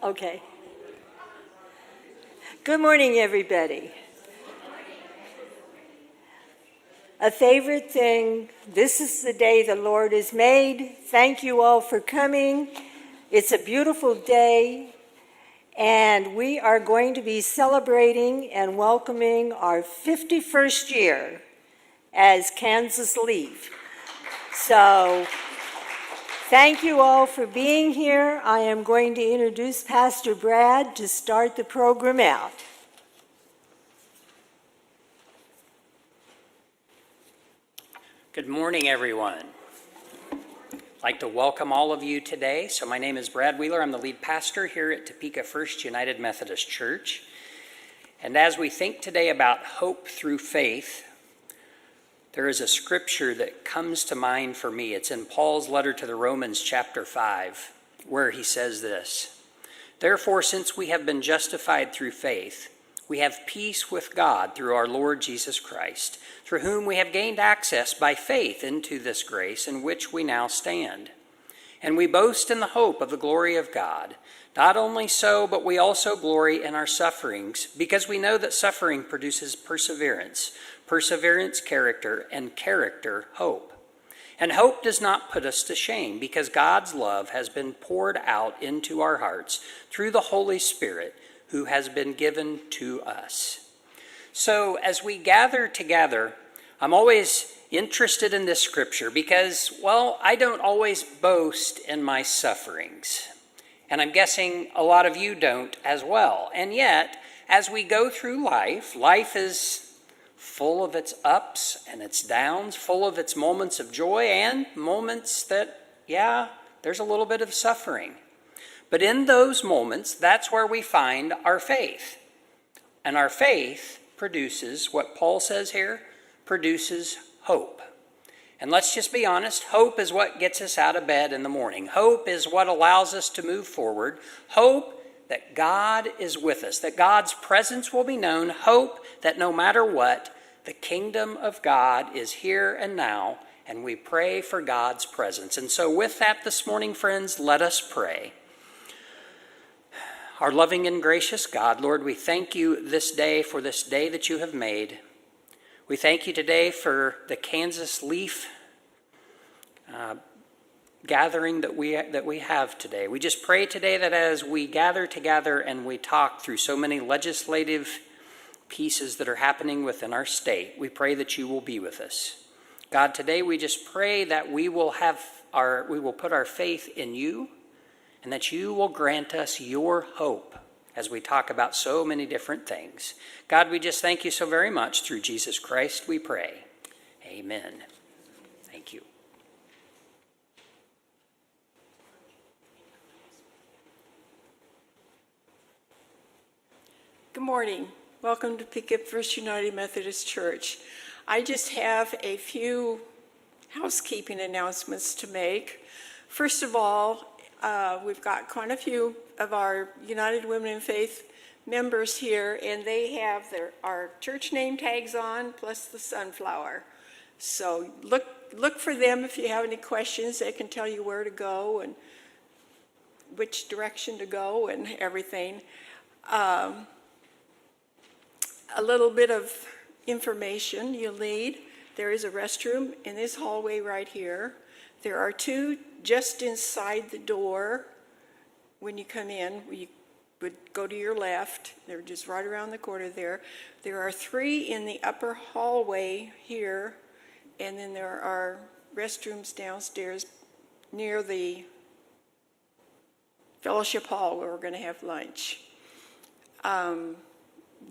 Okay. Good morning, everybody. A favorite thing, this is the day the Lord has made. Thank you all for coming. It's a beautiful day, and we are going to be celebrating and welcoming our 51st year as Kansas L.E.A.F. So, thank you all for being here. I am going to introduce Pastor Brad to start the program out. Good morning, everyone. I'd like to welcome all of you today. So my name is Brad Wheeler. I'm the lead pastor here at Topeka First United Methodist Church. And as we think today about hope through faith, there is a scripture that comes to mind for me. It's in Paul's letter to the Romans, chapter 5, where he says this: "Therefore, since we have been justified through faith, we have peace with God through our Lord Jesus Christ, through whom we have gained access by faith into this grace in which we now stand. And we boast in the hope of the glory of God. Not only so, but we also glory in our sufferings, because we know that suffering produces perseverance, perseverance, character, and character, hope. And hope does not put us to shame, because God's love has been poured out into our hearts through the Holy Spirit, who has been given to us." So as we gather together, I'm always interested in this scripture because, well, I don't always boast in my sufferings. And I'm guessing a lot of you don't as well. And yet, as we go through life, life is full of its ups and its downs, full of its moments of joy and moments that, there's a little bit of suffering. But in those moments, that's where we find our faith. And our faith produces, what Paul says here, produces hope. And let's just be honest, hope is what gets us out of bed in the morning. Hope is what allows us to move forward. Hope that God is with us, that God's presence will be known. Hope that no matter what, the kingdom of God is here and now, and we pray for God's presence. And so with that this morning, friends, let us pray. Our loving and gracious God, Lord, we thank you this day for this day that you have made. We thank you today for the Kansas L.E.A.F. Gathering that we have today. We just pray today that as we gather together and we talk through so many legislative pieces that are happening within our state, we pray that you will be with us. God, today we just pray that we will put our faith in you, and that you will grant us your hope as we talk about so many different things. God, we just thank you so very much. Through Jesus Christ we pray. Amen. Thank you. Good morning. Welcome to Topeka First United Methodist Church. I just have a few housekeeping announcements to make. First of all, we've got quite a few of our United Women in Faith members here, and they have our church name tags on, plus the sunflower. So look for them if you have any questions. They can tell you where to go and which direction to go and everything. A little bit of information you'll need. There is a restroom in this hallway right here. There are two just inside the door when you come in. You would go to your left. They're just right around the corner there. There are three in the upper hallway here, and then there are restrooms downstairs near the fellowship hall where we're going to have lunch.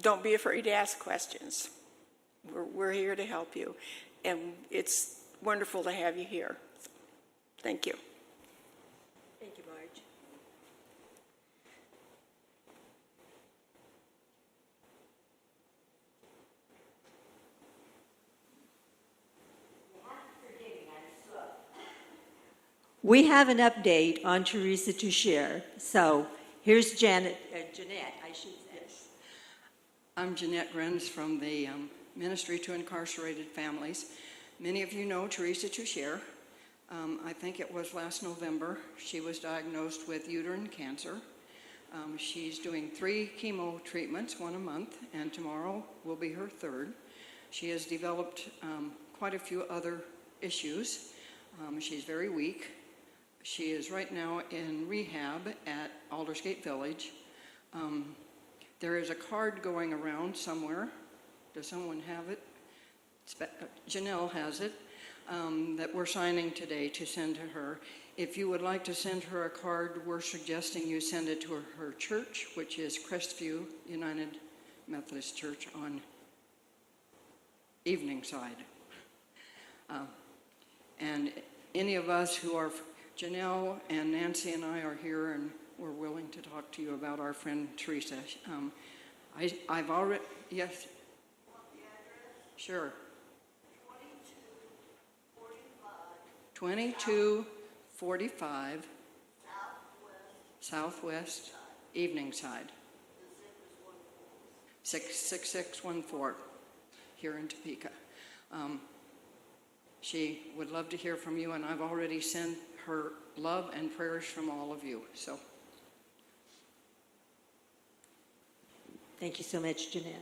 Don't be afraid to ask questions. We're here to help you, and it's wonderful to have you here. Thank you. Thank you, Marge. We have an update on Teresa to share. So here's Jeanette, I should say. I'm Jeanette Renz from the Ministry to Incarcerated Families. Many of you know Teresa Toucher. I think it was last November, she was diagnosed with uterine cancer. She's doing 3 chemo treatments, 1 a month, and tomorrow will be her 3rd. She has developed quite a few other issues. She's very weak. She is right now in rehab at Aldersgate Village. There is a card going around somewhere. Does someone have it? Janelle has it, that we're signing today to send to her. If you would like to send her a card, we're suggesting you send it to her church, which is Crestview United Methodist Church on Evening Side. And any of us who are, Janelle and Nancy and I are here, and we're willing to talk to you about our friend Teresa. I've already, yes? Sure. 2245 Southwest Evening Side. 66614 here in Topeka. She would love to hear from you, and I've already sent her love and prayers from all of you. So, Thank you so much, Jeanette.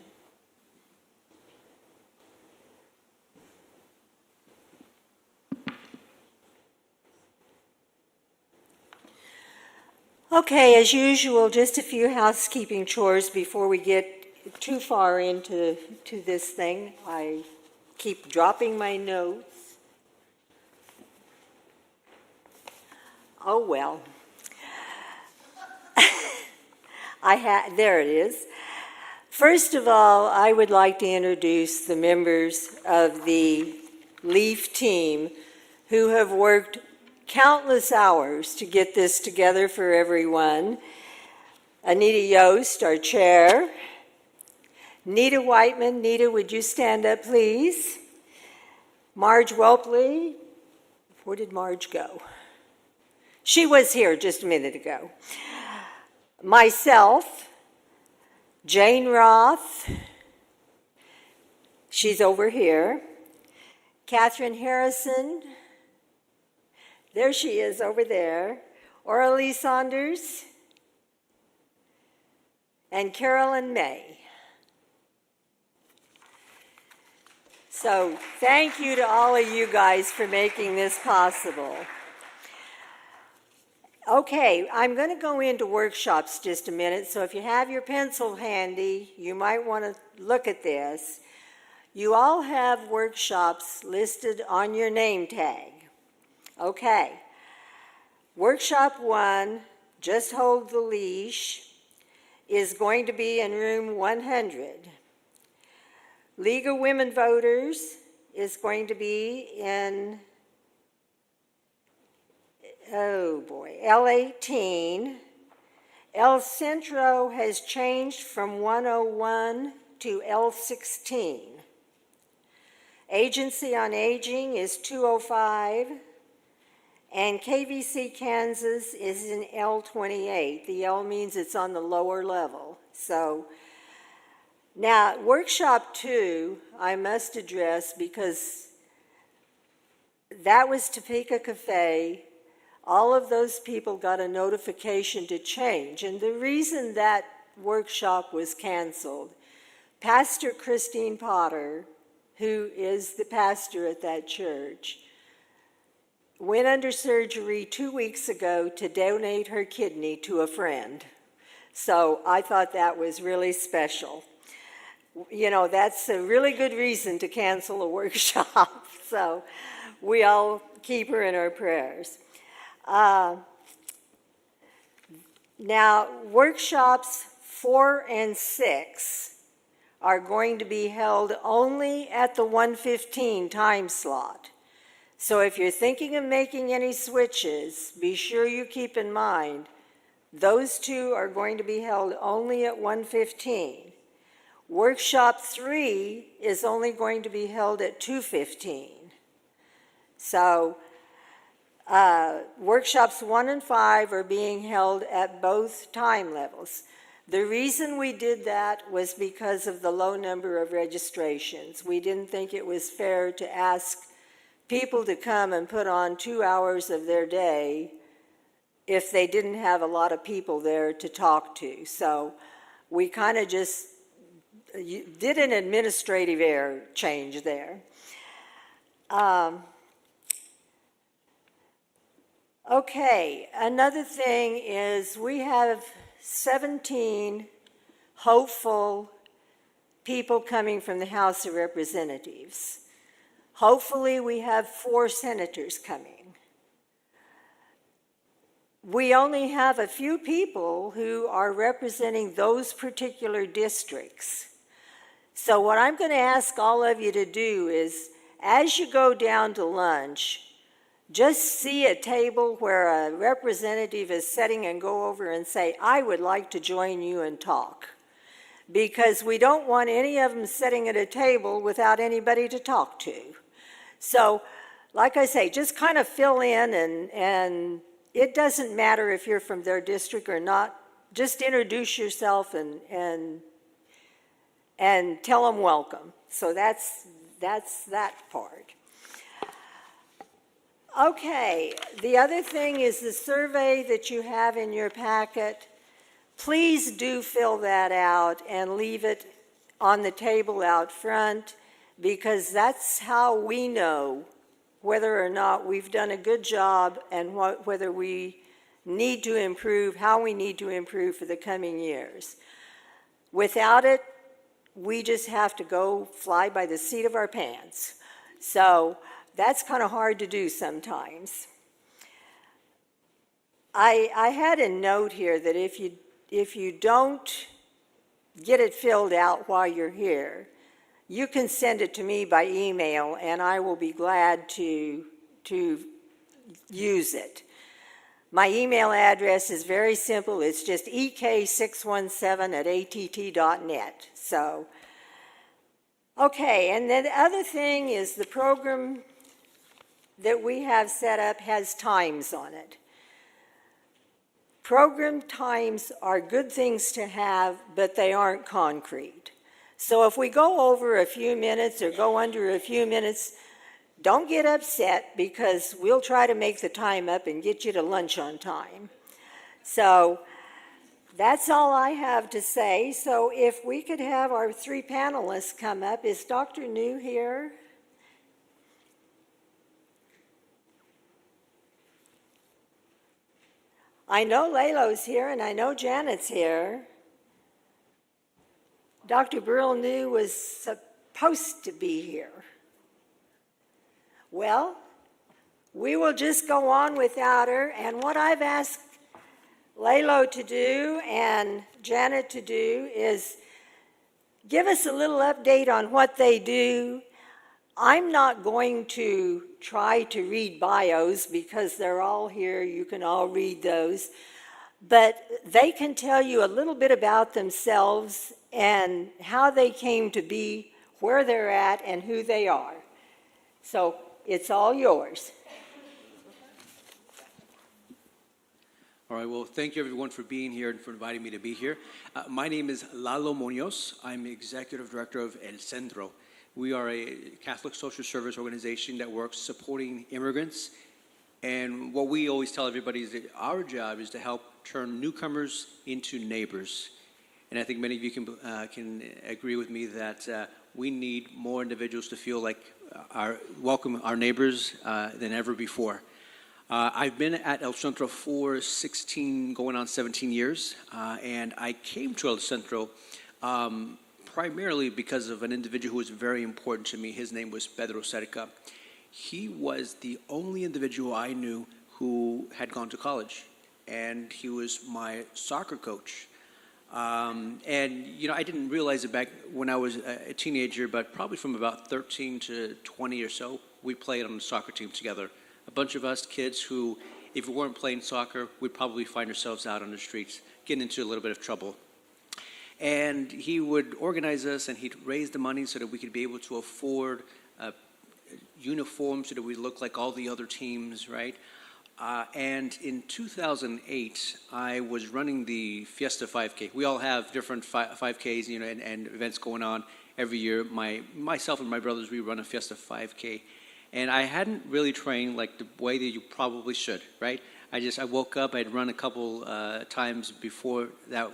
Okay, as usual, just a few housekeeping chores before we get too far into this thing. I keep dropping my notes. Oh, well. There it is. First of all, I would like to introduce the members of the L.E.A.F team who have worked countless hours to get this together for everyone. Anita Yost, our chair. Nita Whiteman. Nita, would you stand up, please? Marge Welpley. Where did Marge go? She was here just a minute ago. Myself. Jane Roth. She's over here. Catherine Harrison. There she is over there. Aurelie Saunders. And Carolyn May. So thank you to all of you guys for making this possible. Okay, I'm going to go into workshops just a minute, so if you have your pencil handy, you might want to look at this. You all have workshops listed on your name tag. Okay. Workshop 1, Just Hold the Leash, is going to be in room 100. League of Women Voters is going to be in, oh boy, L18. El Centro has changed from 101 to L16. Agency on Aging is 205. And KVC Kansas is in L28. The L means it's on the lower level. So now workshop 2, I must address because that was Topeka Cafe. All of those people got a notification to change. And the reason that workshop was canceled, Pastor Christine Potter, who is the pastor at that church, went under surgery 2 weeks ago to donate her kidney to a friend. So I thought that was really special. You know, that's a really good reason to cancel a workshop. So we all keep her in our prayers. Now, workshops 4 and 6 are going to be held only at the 1:15 time slot. So if you're thinking of making any switches, be sure you keep in mind those 2 are going to be held only at 1:15. Workshop 3 is only going to be held at 2:15. So workshops 1 and 5 are being held at both time levels. The reason we did that was because of the low number of registrations. We didn't think it was fair to ask people to come and put on 2 hours of their day if they didn't have a lot of people there to talk to. So we kind of just did an administrative error change there. Okay, another thing is we have 17 hopeful people coming from the House of Representatives. Hopefully we have 4 senators coming. We only have a few people who are representing those particular districts. So what I'm going to ask all of you to do is, as you go down to lunch, just see a table where a representative is sitting and go over and say, I would like to join you and talk. Because we don't want any of them sitting at a table without anybody to talk to. So, like I say, just kind of fill in, and it doesn't matter if you're from their district or not. Just introduce yourself and tell them welcome. So that's that part. Okay, the other thing is the survey that you have in your packet. Please do fill that out and leave it on the table out front, because that's how we know whether or not we've done a good job and whether we need to improve, how we need to improve for the coming years. Without it, we just have to go fly by the seat of our pants. So that's kind of hard to do sometimes. I had a note here that if you don't get it filled out while you're here, you can send it to me by email, and I will be glad to use it. My email address is very simple. It's just ek617@att.net. So, okay, and then the other thing is the program that we have set up has times on it. Program times are good things to have, but they aren't concrete. So if we go over a few minutes or go under a few minutes, don't get upset, because we'll try to make the time up and get you to lunch on time. So that's all I have to say. So if we could have our 3 panelists come up. Is Dr. New here? I know Lalo's here, and I know Janet's here. Dr. Burl New was supposed to be here. Well, we will just go on without her, and what I've asked Lalo to do and Janet to do is give us a little update on what they do. I'm not going to try to read bios because they're all here. You can all read those. But they can tell you a little bit about themselves and how they came to be where they're at and who they are. So it's all yours. All right, well, thank you everyone for being here and for inviting me to be here. My name is Lalo Munoz. I'm Executive Director of El Centro. We are a Catholic social service organization that works supporting immigrants. And what we always tell everybody is that our job is to help turn newcomers into neighbors. And I think many of you can agree with me that we need more individuals to feel like welcome our neighbors than ever before. I've been at El Centro for 16, going on 17 years, and I came to El Centro primarily because of an individual who was very important to me. His name was Pedro Cerca. He was the only individual I knew who had gone to college, and he was my soccer coach. And, you know, I didn't realize it back when I was a teenager, but probably from about 13 to 20 or so, we played on the soccer team together. A bunch of us kids who, if we weren't playing soccer, we'd probably find ourselves out on the streets, getting into a little bit of trouble. And he would organize us, and he'd raise the money so that we could be able to afford uniforms so that we look like all the other teams, right? And in 2008, I was running the Fiesta 5K. We all have different 5Ks, you know, and events going on every year. Myself and my brothers, we run a Fiesta 5K. And I hadn't really trained like the way that you probably should, right? I woke up, I'd run a couple times before that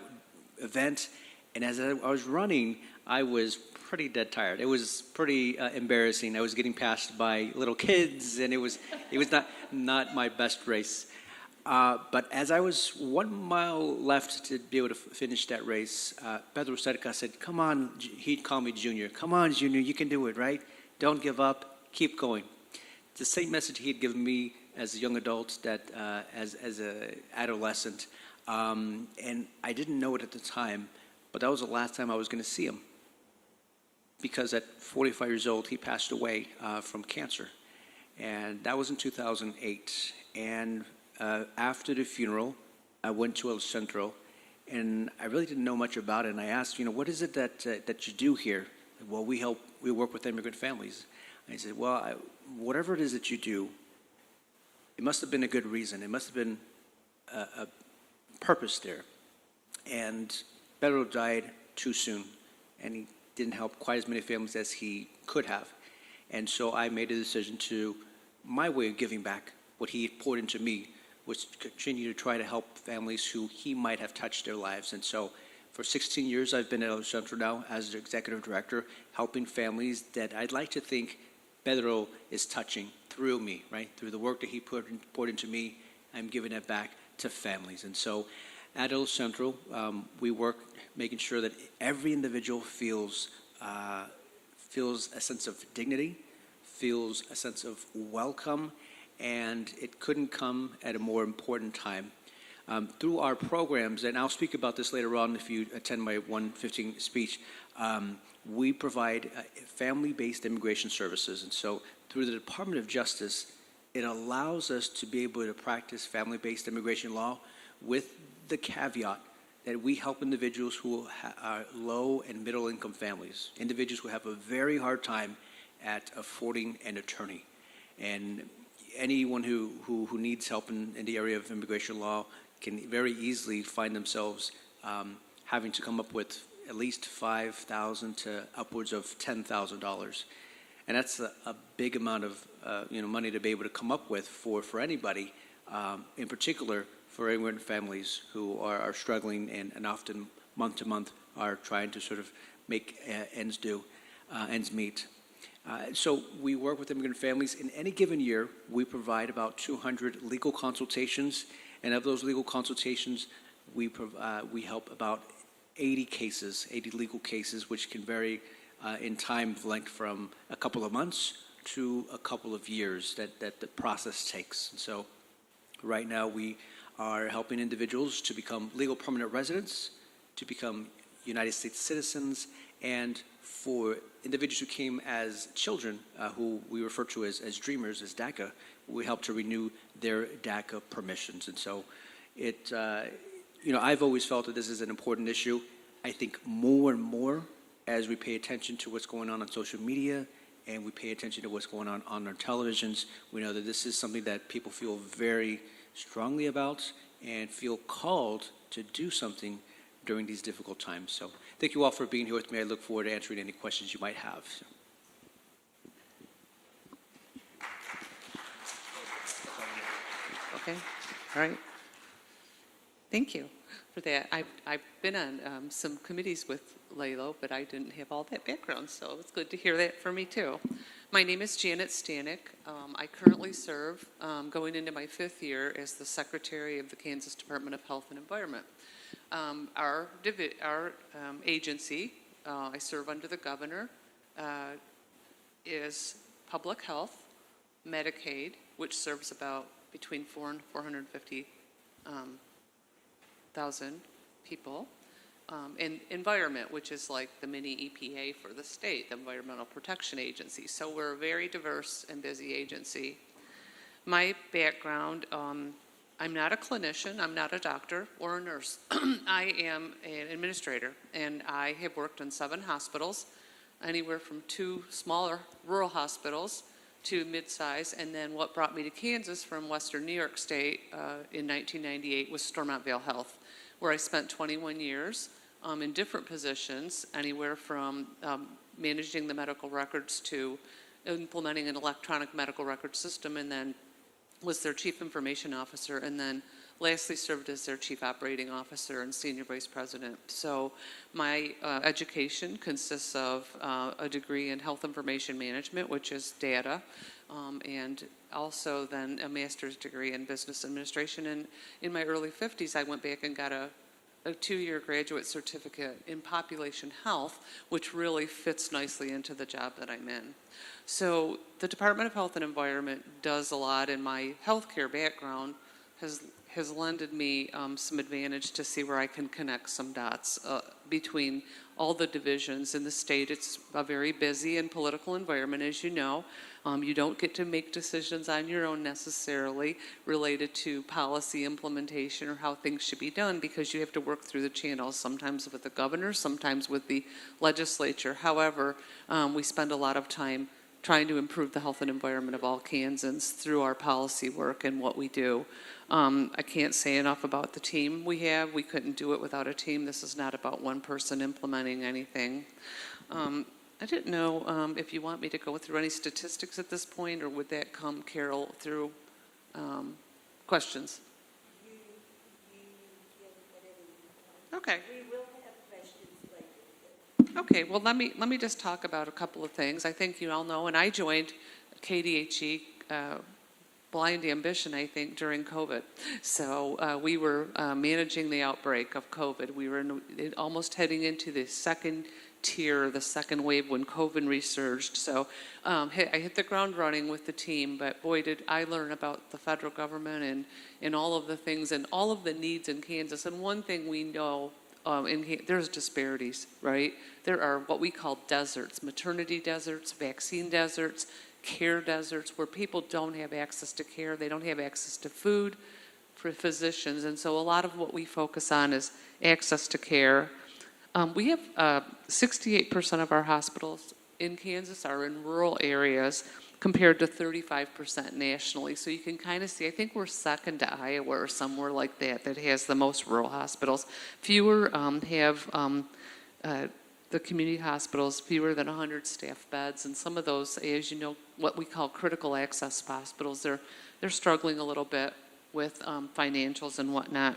event, and as I was running, I was pretty dead tired. It was pretty embarrassing. I was getting passed by little kids, and it was not my best race. But as I was 1 mile left to be able to finish that race, Pedro Cerca said, "Come on," he'd call me Junior. "Come on, Junior, you can do it, right? Don't give up, keep going." It's the same message he had given me as a young adult, that as an adolescent, and I didn't know it at the time, but that was the last time I was going to see him, because at 45 years old he passed away from cancer, and that was in 2008. And after the funeral, I went to El Centro, and I really didn't know much about it. And I asked, what is it that you do here? Well, we work with immigrant families. And he said, well, whatever it is that you do, it must have been a good reason. It must have been a purpose there. And Pedro died too soon, and he didn't help quite as many families as he could have. And so I made a decision to, my way of giving back what he poured into me, was to continue to try to help families who he might have touched their lives. And so for 16 years, I've been at El Centro now as the executive director, helping families that I'd like to think Pedro is touching through me, right? Through the work that he poured into me, I'm giving it back to families. And so at El Centro, we work making sure that every individual feels a sense of dignity, feels a sense of welcome, and it couldn't come at a more important time. Through our programs, and I'll speak about this later on if you attend my 1:15 speech, we provide family-based immigration services. And so through the Department of Justice, it allows us to be able to practice family-based immigration law with the caveat that we help individuals who are low and middle income families, individuals who have a very hard time at affording an attorney. And anyone who needs help in the area of immigration law can very easily find themselves having to come up with at least $5,000 to upwards of $10,000. And that's a big amount of money to be able to come up with for anybody, in particular for immigrant families who are struggling and often month to month are trying to sort of make ends meet. So we work with immigrant families. In any given year, we provide about 200 legal consultations, and of those legal consultations, we help about 80 legal cases, which can vary in time length from a couple of months to a couple of years that the process takes. And so right now we are helping individuals to become legal permanent residents, to become United States citizens, and for individuals who came as children, who we refer to as dreamers, as DACA, we help to renew their DACA permissions. And so I've always felt that this is an important issue. I think more and more as we pay attention to what's going on social media and we pay attention to what's going on our televisions, we know that this is something that people feel very strongly about and feel called to do something during these difficult times. So thank you all for being here with me. I look forward to answering any questions you might have. Okay, all right. Thank you for that. I've been on some committees with L.E.A.F, but I didn't have all that background, so it's good to hear that for me too. My name is Janet Stanek. I currently serve, going into my 5th year, as the Secretary of the Kansas Department of Health and Environment. Our agency, I serve under the governor, is public health, Medicaid, which serves about between 400 and 450,000 people, and environment, which is like the mini EPA for the state, the Environmental Protection Agency. So we're a very diverse and busy agency. My background, I'm not a clinician, I'm not a doctor or a nurse. I am an administrator, and I have worked in 7 hospitals, anywhere from 2 smaller rural hospitals to mid-size, and then what brought me to Kansas from Western New York State in 1998 was Stormont Vale Health, where I spent 21 years in different positions, anywhere from managing the medical records to implementing an electronic medical record system, and then was their chief information officer, and then lastly served as their chief operating officer and senior vice president. So my education consists of a degree in health information management, which is data, and also then a master's degree in business administration. And in my early 50s, I went back and got a 2-year graduate certificate in population health, which really fits nicely into the job that I'm in. So the Department of Health and Environment does a lot, and my healthcare background has lended me some advantage to see where I can connect some dots between all the divisions in the state. It's a very busy and political environment, as you know. You don't get to make decisions on your own necessarily related to policy implementation or how things should be done, because you have to work through the channels, sometimes with the governor, sometimes with the legislature. However, we spend a lot of time trying to improve the health and environment of all Kansans through our policy work and what we do. I can't say enough about the team we have. We couldn't do it without a team. This is not about one person implementing anything. I didn't know if you want me to go through any statistics at this point, or would that come, Carol, through questions? Okay. We will have questions later. Okay, well, let me just talk about a couple of things. I think you all know, and I joined KDHE Blind Ambition, I think, during COVID. So we were managing the outbreak of COVID. We were almost heading into the second tier, the second wave when COVID resurged. So I hit the ground running with the team, but boy, did I learn about the federal government and all of the things and all of the needs in Kansas. And one thing we know, there's disparities, right? There are what we call deserts, maternity deserts, vaccine deserts, care deserts, where people don't have access to care. They don't have access to food for physicians. And so a lot of what we focus on is access to care. We have 68% of our hospitals in Kansas are in rural areas compared to 35% nationally. So you can kind of see, I think we're second to Iowa or somewhere like that has the most rural hospitals. Fewer have the community hospitals, fewer than 100 staff beds, and some of those, as you know, what we call critical access hospitals, they're struggling a little bit with financials and whatnot.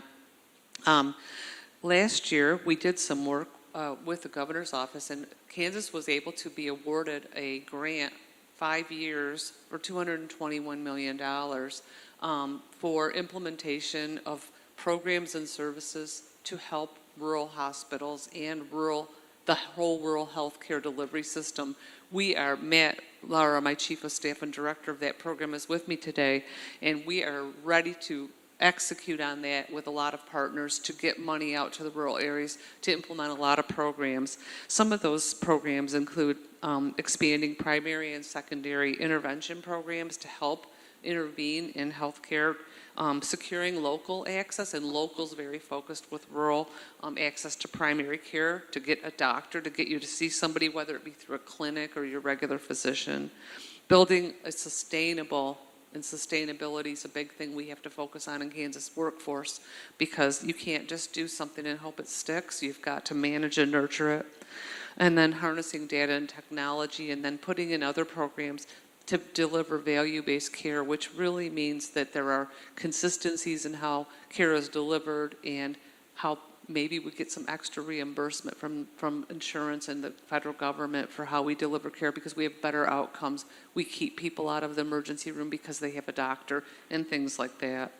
Last year, we did some work with the governor's office, and Kansas was able to be awarded a grant 5 years for $221 million for implementation of programs and services to help rural hospitals and the whole rural health care delivery system. Matt Lara, my chief of staff and director of that program, is with me today, and we are ready to execute on that with a lot of partners to get money out to the rural areas to implement a lot of programs. Some of those programs include expanding primary and secondary intervention programs to help intervene in healthcare, securing local access, and locals very focused with rural access to primary care, to get a doctor, to get you to see somebody, whether it be through a clinic or your regular physician. Building a sustainable, and sustainability is a big thing we have to focus on in Kansas workforce, because you can't just do something and hope it sticks. You've got to manage and nurture it. And then harnessing data and technology, and then putting in other programs to deliver value-based care, which really means that there are consistencies in how care is delivered and how maybe we get some extra reimbursement from insurance and the federal government for how we deliver care, because we have better outcomes. We keep people out of the emergency room because they have a doctor and things like that.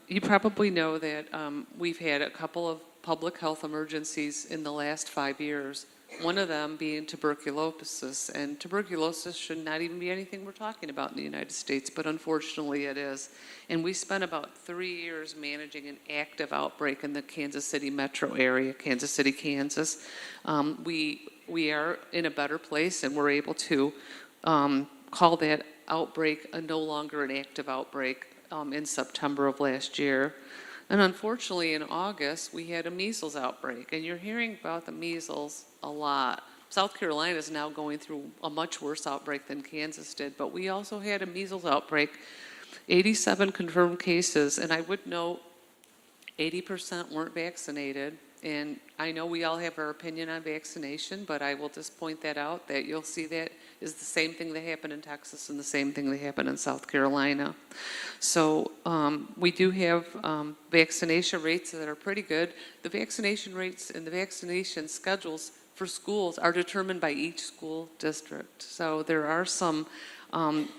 You probably know that we've had a couple of public health emergencies in the last 5 years, one of them being tuberculosis. And tuberculosis should not even be anything we're talking about in the United States, but unfortunately it is. And we spent about 3 years managing an active outbreak in the Kansas City metro area, Kansas City, Kansas. We are in a better place, and we're able to call that outbreak no longer an active outbreak in September of last year. And unfortunately, in August, we had a measles outbreak. And you're hearing about the measles a lot. South Carolina is now going through a much worse outbreak than Kansas did. But we also had a measles outbreak, 87 confirmed cases. And I would note 80% weren't vaccinated. And I know we all have our opinion on vaccination, but I will just point that out, that you'll see that is the same thing that happened in Texas and the same thing that happened in South Carolina. So we do have vaccination rates that are pretty good. The vaccination rates and the vaccination schedules for schools are determined by each school district. So there are some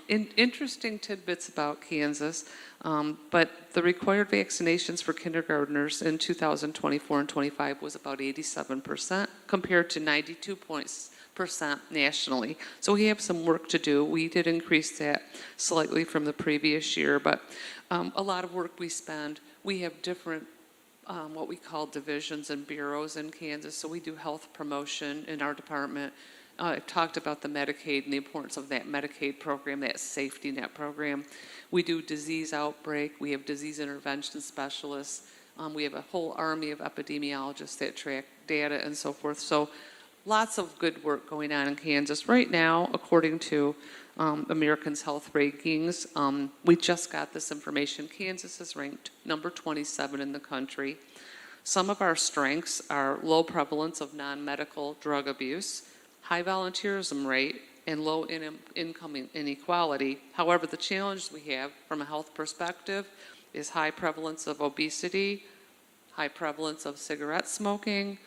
interesting tidbits about Kansas, but the required vaccinations for kindergartners in 2024 and 25 was about 87% compared to 92% nationally. So we have some work to do. We did increase that slightly from the previous year, but a lot of work we spend. We have different what we call divisions and bureaus in Kansas. So we do health promotion in our department. I've talked about the Medicaid and the importance of that Medicaid program, that safety net program. We do disease outbreak. We have disease intervention specialists. We have a whole army of epidemiologists that track data and so forth. So lots of good work going on in Kansas. Right now, according to Americans' Health Rankings, we just got this information. Kansas is ranked number 27 in the country. Some of our strengths are low prevalence of non-medical drug abuse, high volunteerism rate, and low income inequality. However, the challenge we have from a health perspective is high prevalence of obesity, high prevalence of cigarette smoking,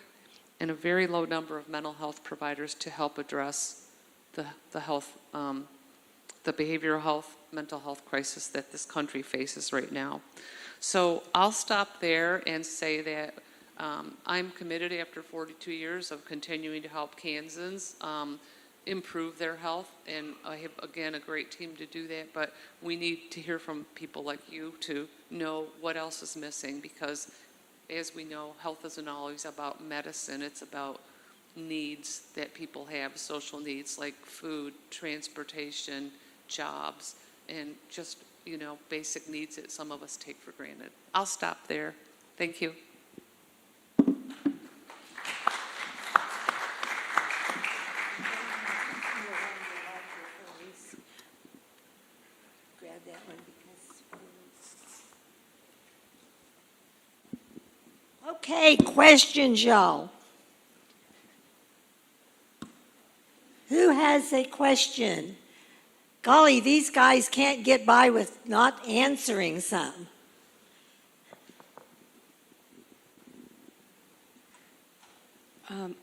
and a very low number of mental health providers to help address the health, the behavioral health, mental health crisis that this country faces right now. So I'll stop there and say that I'm committed after 42 years of continuing to help Kansans improve their health, and I have, again, a great team to do that, but we need to hear from people like you to know what else is missing, because as we know, health isn't always about medicine. It's about needs that people have, social needs like food, transportation, jobs, and just, basic needs that some of us take for granted. I'll stop there. Thank you. Grab that one because. Okay, questions, y'all. Who has a question? Golly, these guys can't get by with not answering some.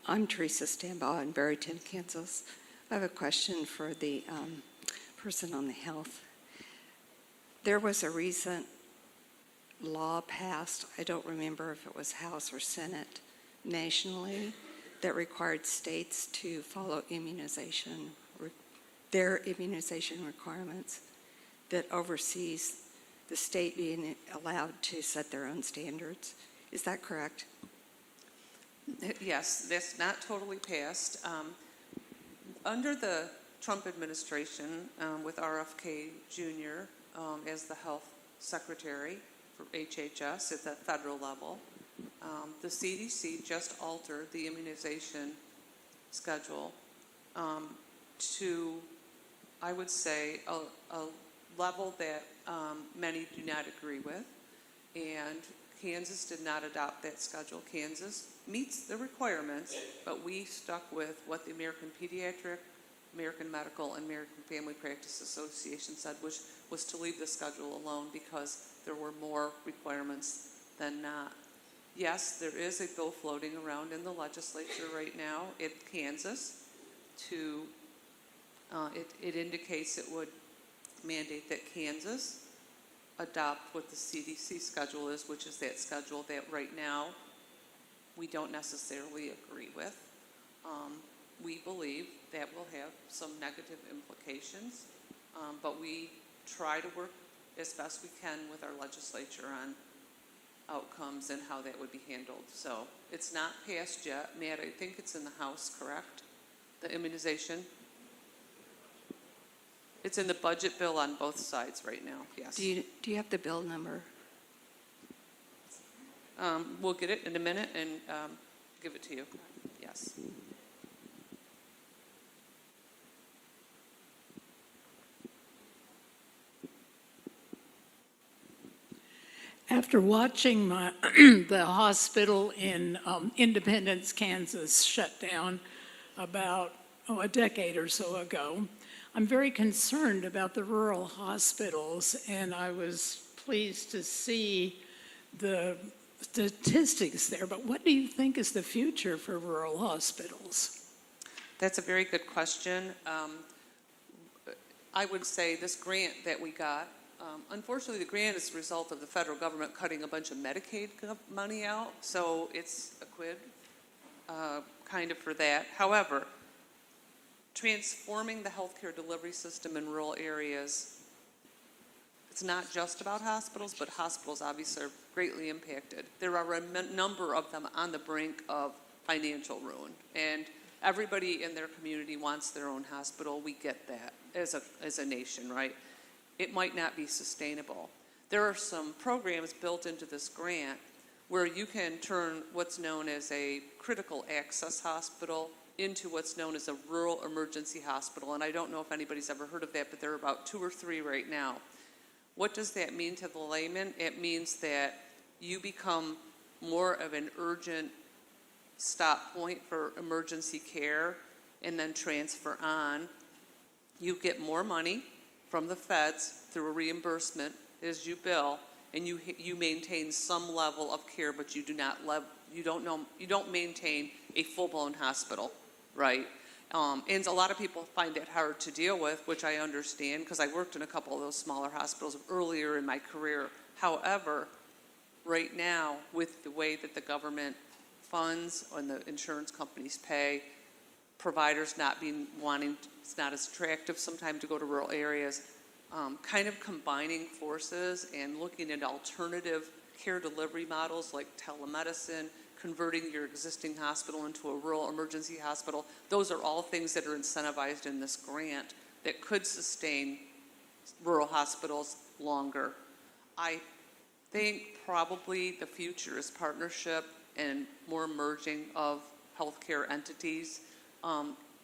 I'm Teresa Stambaugh in Barrington, Kansas. I have a question for the person on the health. There was a recent law passed, I don't remember if it was House or Senate, nationally, that required states to follow their immunization requirements, that oversees the state being allowed to set their own standards. Is that correct? Yes, that's not totally passed. Under the Trump administration, with RFK Jr. As the health secretary for HHS at the federal level, the CDC just altered the immunization schedule to, I would say, a level that many do not agree with, and Kansas did not adopt that schedule. Kansas meets the requirements, but we stuck with what the American Pediatric, American Medical, and American Family Practice Association said, which was to leave the schedule alone because there were more requirements than not. Yes, there is a bill floating around in the legislature right now in Kansas to, it indicates it would mandate that Kansas adopt what the CDC schedule is, which is that schedule that right now we don't necessarily agree with. We believe that will have some negative implications, but we try to work as best we can with our legislature on outcomes and how that would be handled. So it's not passed yet. Matt, I think it's in the House, correct? The immunization? It's in the budget bill on both sides right now, yes. Do you have the bill number? We'll get it in a minute and give it to you. Yes. After watching the hospital in Independence, Kansas shut down about a decade or so ago, I'm very concerned about the rural hospitals, and I was pleased to see the statistics there. But what do you think is the future for rural hospitals? That's a very good question. I would say this grant that we got, unfortunately, the grant is a result of the federal government cutting a bunch of Medicaid money out, so it's a quid kind of for that. However, transforming the healthcare delivery system in rural areas, it's not just about hospitals, but hospitals obviously are greatly impacted. There are a number of them on the brink of financial ruin, and everybody in their community wants their own hospital. We get that as a nation, right? It might not be sustainable. There are some programs built into this grant where you can turn what's known as a critical access hospital into what's known as a rural emergency hospital. And I don't know if anybody's ever heard of that, but there are about 2 or 3 right now. What does that mean to the layman? It means that you become more of an urgent stop point for emergency care and then transfer on. You get more money from the feds through a reimbursement as you bill, and you maintain some level of care, but you don't maintain a full-blown hospital, right? And a lot of people find it hard to deal with, which I understand because I worked in a couple of those smaller hospitals earlier in my career. However, right now, with the way that the government funds and the insurance companies pay, providers not being wanting, it's not as attractive sometimes to go to rural areas, kind of combining forces and looking at alternative care delivery models like telemedicine, converting your existing hospital into a rural emergency hospital. Those are all things that are incentivized in this grant that could sustain rural hospitals longer. I think probably the future is partnership and more merging of healthcare entities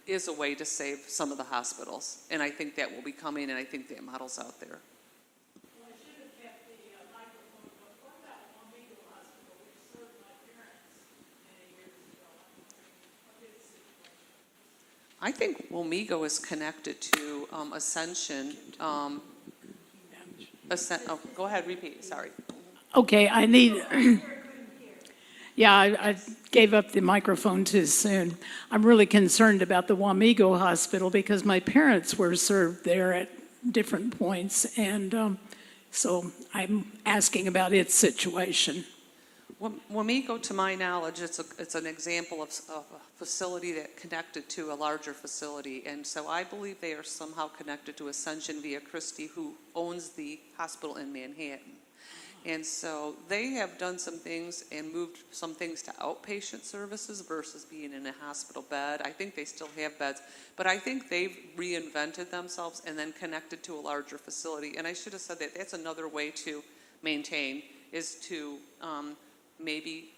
is a way to save some of the hospitals. And I think that will be coming, and I think that model's out there. Well, I should have kept the microphone, but what about Wamego Hospital, which served my parents many years ago? What is the situation? I think Wamego is connected to Ascension. Oh, go ahead, repeat, sorry. Okay, I need, yeah, I gave up the microphone too soon. I'm really concerned about the Wamego Hospital because my parents were served there at different points, and so I'm asking about its situation. Wamego, to my knowledge, it's an example of a facility that connected to a larger facility, and so I believe they are somehow connected to Ascension via Christie, who owns the hospital in Manhattan. And so they have done some things and moved some things to outpatient services versus being in a hospital bed. I think they still have beds, but I think they've reinvented themselves and then connected to a larger facility. And I should have said that that's another way to maintain is to maybe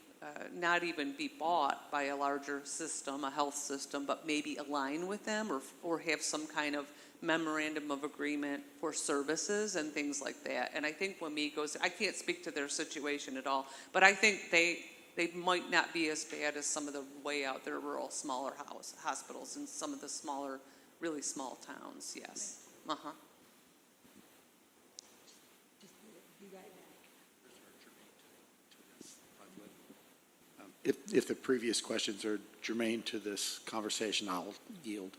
not even be bought by a larger system, a health system, but maybe align with them or have some kind of memorandum of agreement for services and things like that. And I think Wamego's, I can't speak to their situation at all, but I think they might not be as bad as some of the way out there rural smaller hospitals in some of the smaller, really small towns, yes. Uh-huh. If the previous questions are germane to this conversation, I'll yield.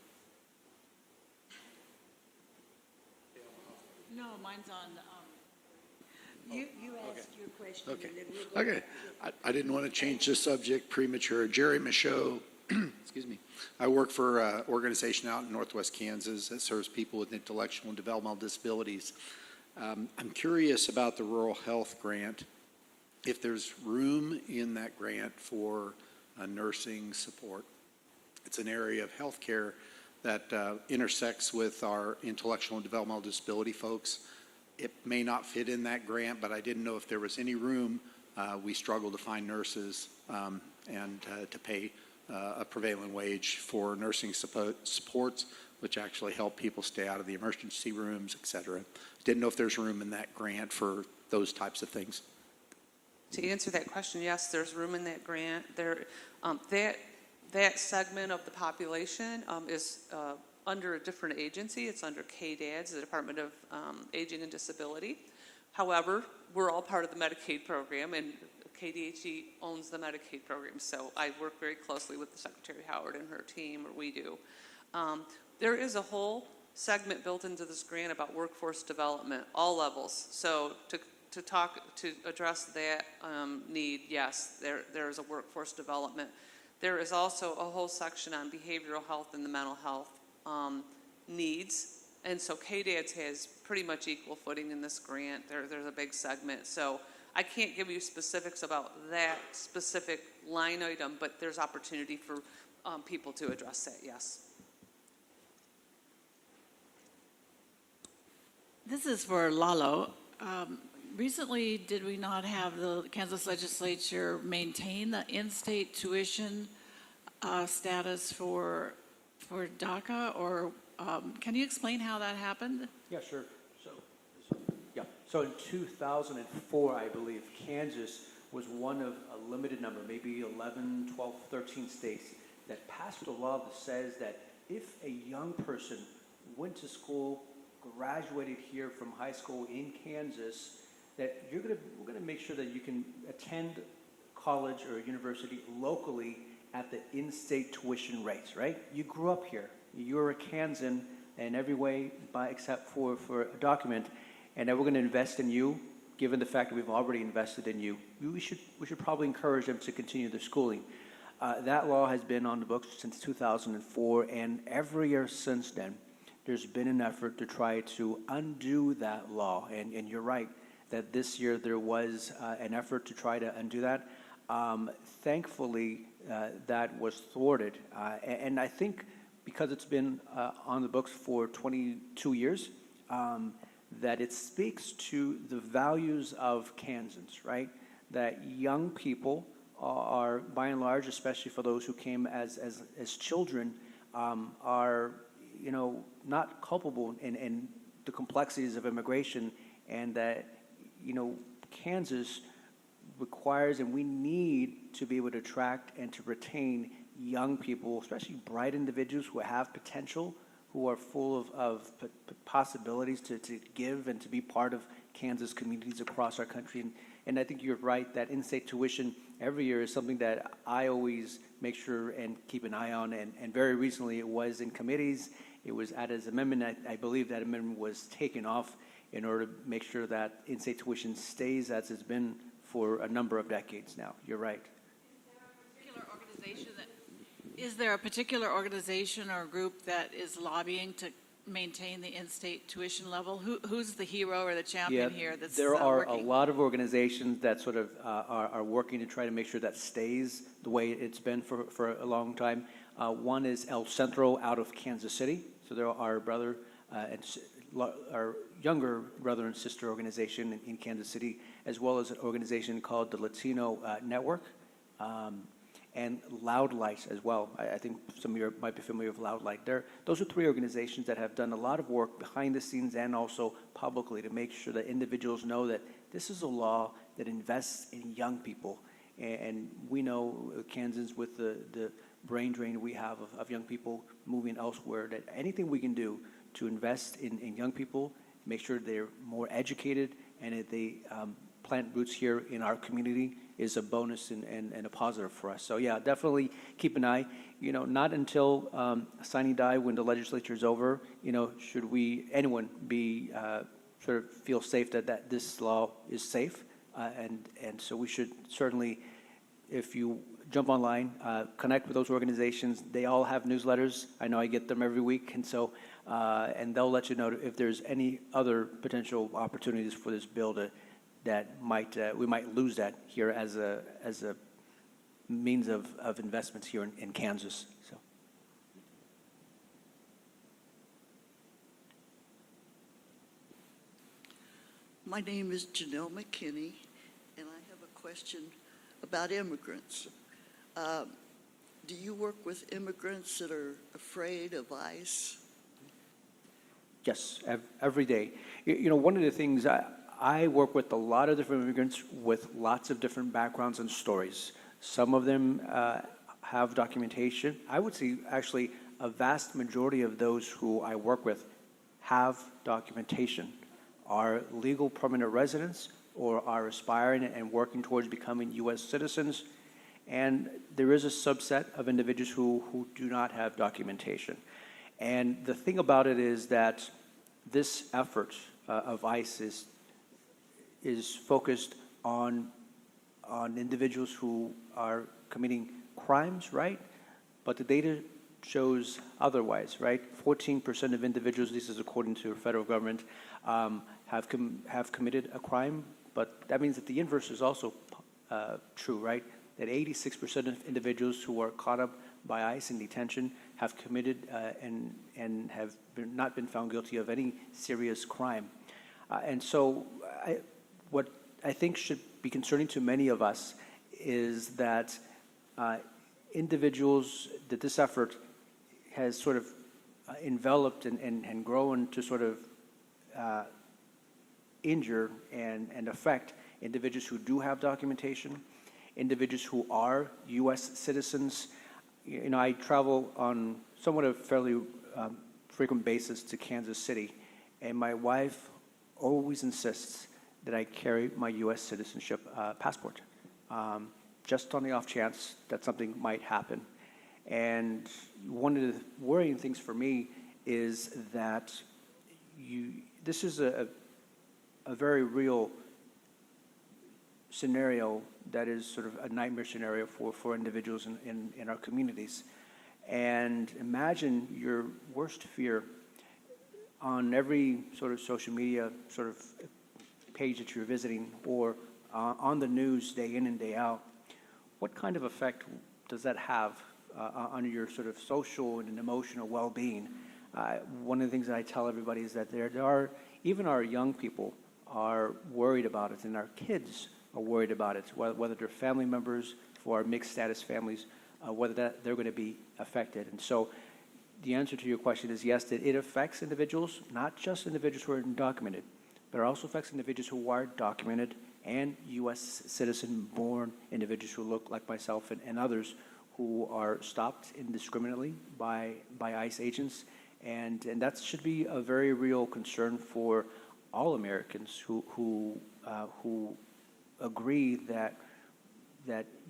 No, mine's on. You asked your question. Okay. And then we'll go Okay. I didn't want to change the subject premature. Jerry Michaud, excuse me. I work for an organization out in Northwest Kansas that serves people with intellectual and developmental disabilities. I'm curious about the rural health grant. If there's room in that grant for nursing support. It's an area of healthcare that intersects with our intellectual and developmental disability folks. It may not fit in that grant, but I didn't know if there was any room. We struggle to find nurses and to pay a prevailing wage for nursing supports, which actually help people stay out of the emergency rooms, et cetera. Didn't know if there's room in that grant for those types of things. To answer that question, yes, there's room in that grant. That segment of the population is under a different agency. It's under KDADS, the Department of Aging and Disability. However, we're all part of the Medicaid program, and KDHE owns the Medicaid program, so I work very closely with the Secretary Howard and her team, or we do. There is a whole segment built into this grant about workforce development, all levels. So to address that need, yes, there is a workforce development. There is also a whole section on behavioral health and the mental health needs. And so KDADS has pretty much equal footing in this grant. There's a big segment. So I can't give you specifics about that specific line item, but there's opportunity for people to address that, yes. This is for Lalo. Recently, did we not have the Kansas legislature maintain the in-state tuition status for DACA, or can you explain how that happened? Yeah, sure. So in 2004, I believe, Kansas was one of a limited number, maybe 11, 12, 13 states that passed a law that says that if a young person went to school, graduated here from high school in Kansas, that we're going to make sure that you can attend college or university locally at the in-state tuition rates, right? You grew up here. You're a Kansan in every way except for a document, and that we're going to invest in you, given the fact that we've already invested in you. We should probably encourage them to continue their schooling. That law has been on the books since 2004, and every year since then, there's been an effort to try to undo that law. And you're right, that this year there was an effort to try to undo that. Thankfully, that was thwarted. And I think because it's been on the books for 22 years, that it speaks to the values of Kansans, right? That young people are, by and large, especially for those who came as children, are, not culpable in the complexities of immigration, and that, Kansas requires, and we need to be able to attract and to retain young people, especially bright individuals who have potential, who are full of possibilities to give and to be part of Kansas communities across our country. And I think you're right that in-state tuition every year is something that I always make sure and keep an eye on. And very recently it was in committees. It was added as an amendment. I believe that amendment was taken off in order to make sure that in-state tuition stays as it's been for a number of decades now. You're right. Is there a particular organization or group that is lobbying to maintain the in-state tuition level? Who's the hero or the champion here that's there are working? a lot of organizations that sort of are working to try to make sure that stays the way it's been for a long time. One is El Centro out of Kansas City. So there are our younger brother and sister organization in Kansas City, as well as an organization called the Latino Network, and Loud Light as well. I think some of you might be familiar with Loud Light. Those are three organizations that have done a lot of work behind the scenes and also publicly to make sure that individuals know that this is a law that invests in young people. And we know, Kansans, with the brain drain we have of young people moving elsewhere, that anything we can do to invest in young people, make sure they're more educated, and that they plant roots here in our community is a bonus and a positive for us. So yeah, definitely keep an eye. Not until signing die when the legislature is over, should anyone be sort of feel safe that this law is safe. And so we should certainly, if you jump online, connect with those organizations. They all have newsletters. I know I get them every week, and so and they'll let you know if there's any other potential opportunities for this bill that we might lose that here as a means of investments here in Kansas. So. My name is Janelle McKinney, and I have a question about immigrants. Do you work with immigrants that are afraid of ICE? Yes, every day. One of the things I work with a lot of different immigrants with lots of different backgrounds and stories. Some of them have documentation. I would say actually a vast majority of those who I work with have documentation, are legal permanent residents, or are aspiring and working towards becoming U.S. citizens. And there is a subset of individuals who do not have documentation. And the thing about it is that this effort of ICE is focused on individuals who are committing crimes, right? But the data shows otherwise, right? 14% of individuals, this is according to the federal government, have committed a crime. But that means that the inverse is also true, right? That 86% of individuals who are caught up by ICE in detention have committed and have not been found guilty of any serious crime. And so what I think should be concerning to many of us is that individuals, that this effort has sort of enveloped and grown to sort of injure and affect individuals who do have documentation, individuals who are U.S. citizens. You know, I travel on somewhat of a fairly frequent basis to Kansas City, and my wife always insists that I carry my U.S. citizenship passport, just on the off chance that something might happen. And one of the worrying things for me is that this is a very real scenario that is sort of a nightmare scenario for individuals in our communities. And imagine your worst fear on every sort of social media sort of page that you're visiting, or on the news day in and day out. What kind of effect does that have on your sort of social and emotional well-being? One of the things that I tell everybody is that there are, even our young people are worried about it, and our kids are worried about it, whether they're family members for our mixed status families, whether they're going to be affected. And so the answer to your question is yes, that it affects individuals, not just individuals who are undocumented, but it also affects individuals who are documented and U.S. citizen-born individuals who look like myself and others who are stopped indiscriminately by ICE agents. And that should be a very real concern for all Americans who agree that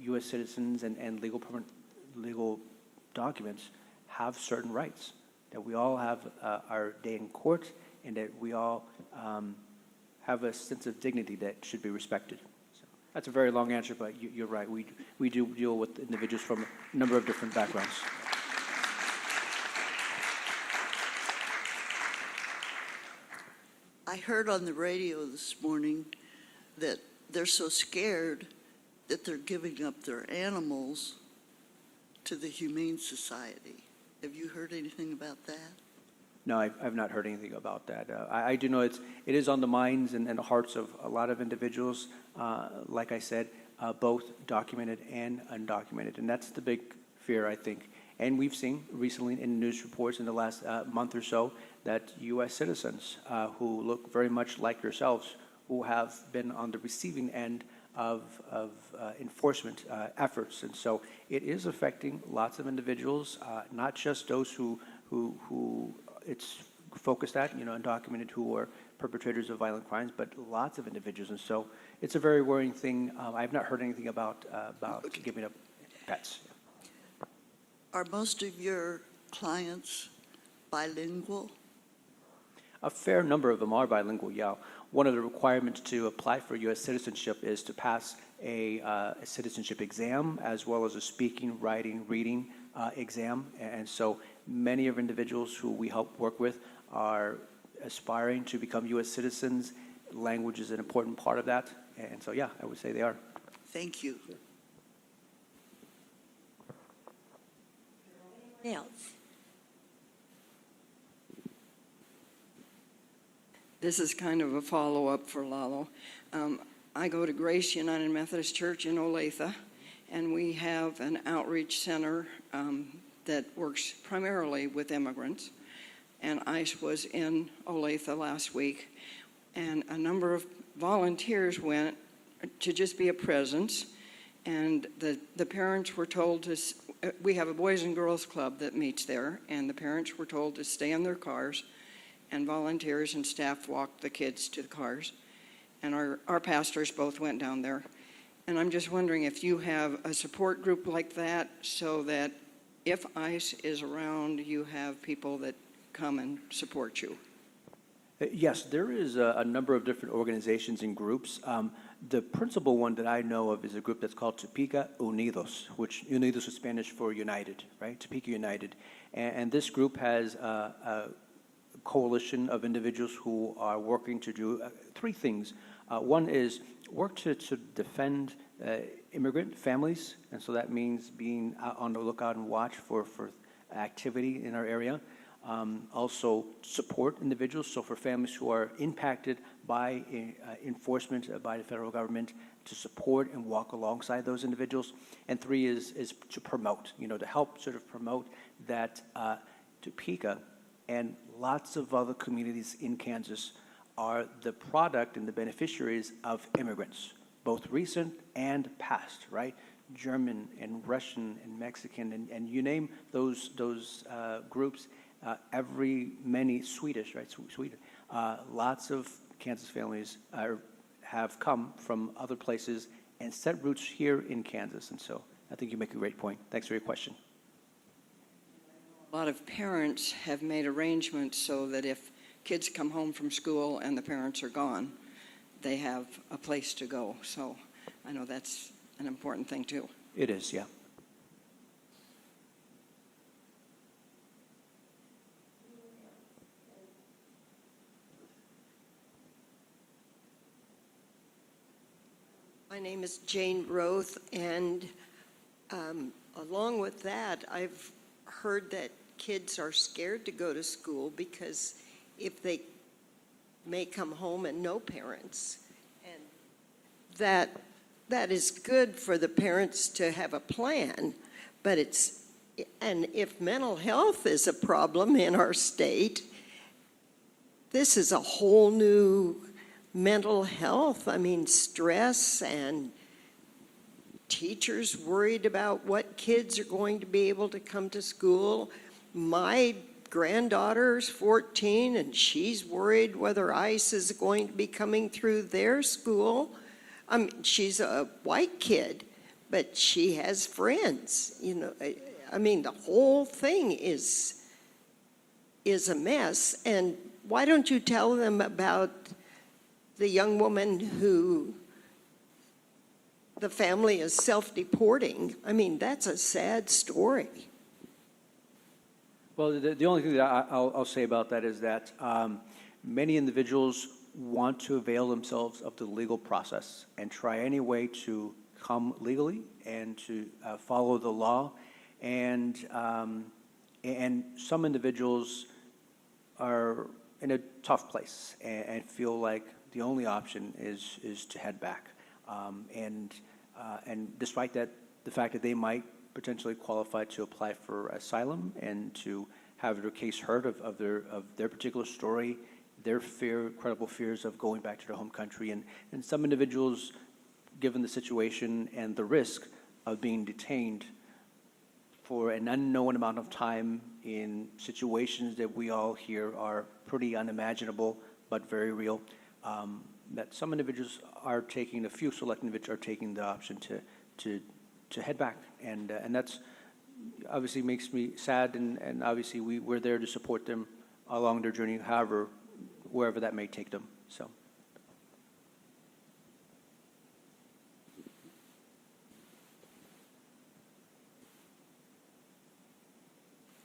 U.S. citizens and legal documents have certain rights, that we all have our day in court, and that we all have a sense of dignity that should be respected. So that's a very long answer, but you're right. We do deal with individuals from a number of different backgrounds. I heard on the radio this morning that they're so scared that they're giving up their animals to the Humane Society. Have you heard anything about that? No, I've not heard anything about that. I do know it is on the minds and the hearts of a lot of individuals, like I said, both documented and undocumented. And that's the big fear, I think. And we've seen recently in news reports in the last month or so that U.S. citizens who look very much like yourselves, who have been on the receiving end of enforcement efforts. And so it is affecting lots of individuals, not just those who it's focused at, undocumented, who are perpetrators of violent crimes, but lots of individuals. And so it's a very worrying thing. I've not heard anything about giving up pets. Are most of your clients bilingual? A fair number of them are bilingual, yeah. One of the requirements to apply for U.S. citizenship is to pass a citizenship exam, as well as a speaking, writing, reading exam. And so many of individuals who we help work with are aspiring to become U.S. citizens. Language is an important part of that. And so, yeah, I would say they are. Thank you. Else. This is kind of a follow-up for Lalo. I go to Grace United Methodist Church in Olathe, and we have an outreach center that works primarily with immigrants. And ICE was in Olathe last week, and a number of volunteers went to just be a presence, and the parents were told to, we have a Boys and Girls Club that meets there, and the parents were told to stay in their cars, and volunteers and staff walked the kids to the cars. And our pastors both went down there. And I'm just wondering if you have a support group like that, so that if ICE is around, you have people that come and support you. Yes, there is a number of different organizations and groups. The principal one that I know of is a group that's called Topeka Unidos, which Unidos is Spanish for United, right? Topeka United. And this group has a coalition of individuals who are working to do three things. One is work to defend immigrant families, and so that means being out on the lookout and watch for activity in our area. Also support individuals, so for families who are impacted by enforcement by the federal government, to support and walk alongside those individuals. And three is to promote, to help sort of promote that Topeka and lots of other communities in Kansas are the product and the beneficiaries of immigrants, both recent and past, right? German and Russian and Mexican, and you name those groups, many Swedish, right? Sweden. Lots of Kansas families have come from other places and set roots here in Kansas. And so I think you make a great point. Thanks for your question. A lot of parents have made arrangements so that if kids come home from school and the parents are gone, they have a place to go. So I know that's an important thing too. It is, yeah. My name is Jane Roth, and along with that, I've heard that kids are scared to go to school because if they may come home and no parents, and that is good for the parents to have a plan, but and if mental health is a problem in our state, this is a whole new mental health. I mean, stress, and teachers worried about what kids are going to be able to come to school. My granddaughter's 14, and she's worried whether ICE is going to be coming through their school. I mean, she's a white kid, but she has friends. I mean, the whole thing is a mess. And why don't you tell them about the young woman who the family is self-deporting? I mean, that's a sad story. Well, the only thing that I'll say about that is that many individuals want to avail themselves of the legal process and try any way to come legally and to follow the law. And some individuals are in a tough place and feel like the only option is to head back. And despite that, the fact that they might potentially qualify to apply for asylum and to have their case heard of their particular story, their credible fears of going back to their home country. And some individuals, given the situation and the risk of being detained for an unknown amount of time in situations that we all hear are pretty unimaginable but very real, that some individuals are taking, a few select individuals are taking the option to head back. And that's obviously makes me sad, and obviously we're there to support them along their journey, however, wherever that may take them. So.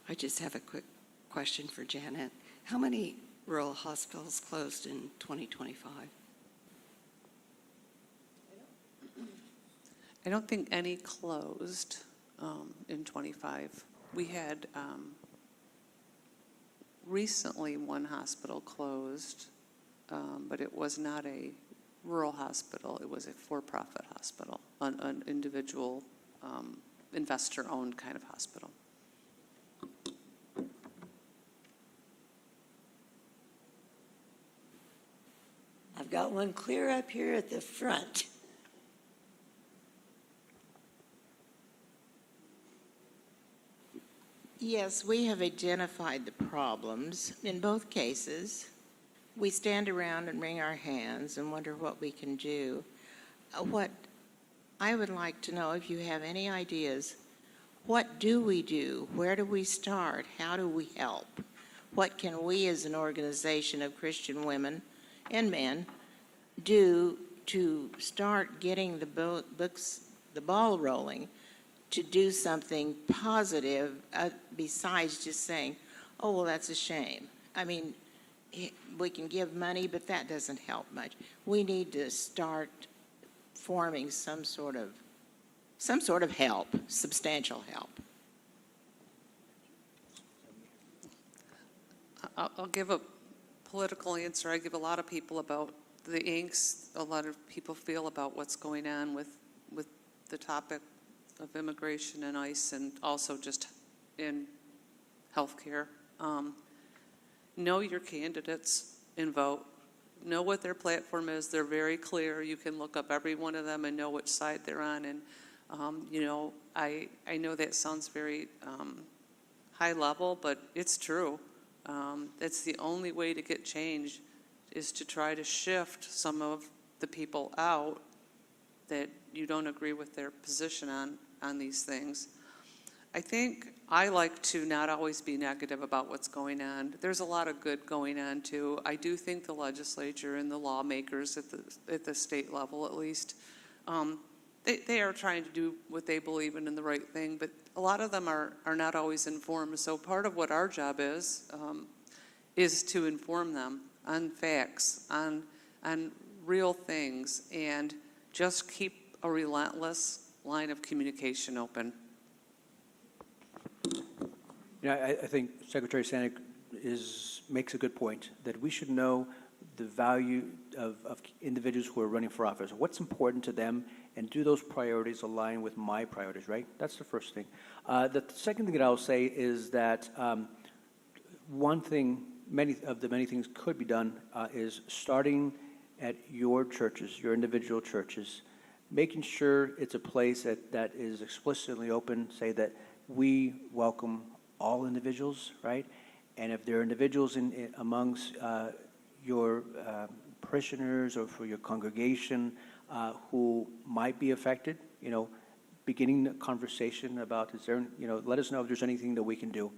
I just have a quick question for Janet. How many rural hospitals closed in 2025? I don't think any closed in '25. We had recently one hospital closed, but it was not a rural hospital. It was a for-profit hospital, an individual investor-owned kind of hospital. I've got one clear up here at the front. Yes, we have identified the problems. In both cases, we stand around and wring our hands and wonder what we can do. What I would like to know, if you have any ideas, what do we do? Where do we start? How do we help? What can we as an organization of Christian women and men do to start getting the ball rolling, to do something positive besides just saying, oh, well, that's a shame. I mean, we can give money, but that doesn't help much. We need to start forming some sort of help, substantial help. I'll give a political answer. I give a lot of people about the angst a lot of people feel about what's going on with the topic of immigration and ICE, and also just in healthcare. Know your candidates and vote. Know what their platform is. They're very clear. You can look up every one of them and know which side they're on. And I know that sounds very high level, but it's true. That's the only way to get change, is to try to shift some of the people out that you don't agree with their position on these things. I think I like to not always be negative about what's going on. There's a lot of good going on too. I do think the legislature and the lawmakers at the state level, at least, they are trying to do what they believe in and the right thing, but a lot of them are not always informed. So part of what our job is to inform them on facts, on real things, and just keep a relentless line of communication open. I think Secretary Stanek makes a good point, that we should know the value of individuals who are running for office, what's important to them, and do those priorities align with my priorities, right? That's the first thing. The second thing that I'll say is that one thing, many things could be done is starting at your churches, your individual churches, making sure it's a place that is explicitly open, say that we welcome all individuals, right? And if there are individuals amongst your parishioners or for your congregation who might be affected, beginning the conversation about, let us know if there's anything that we can do.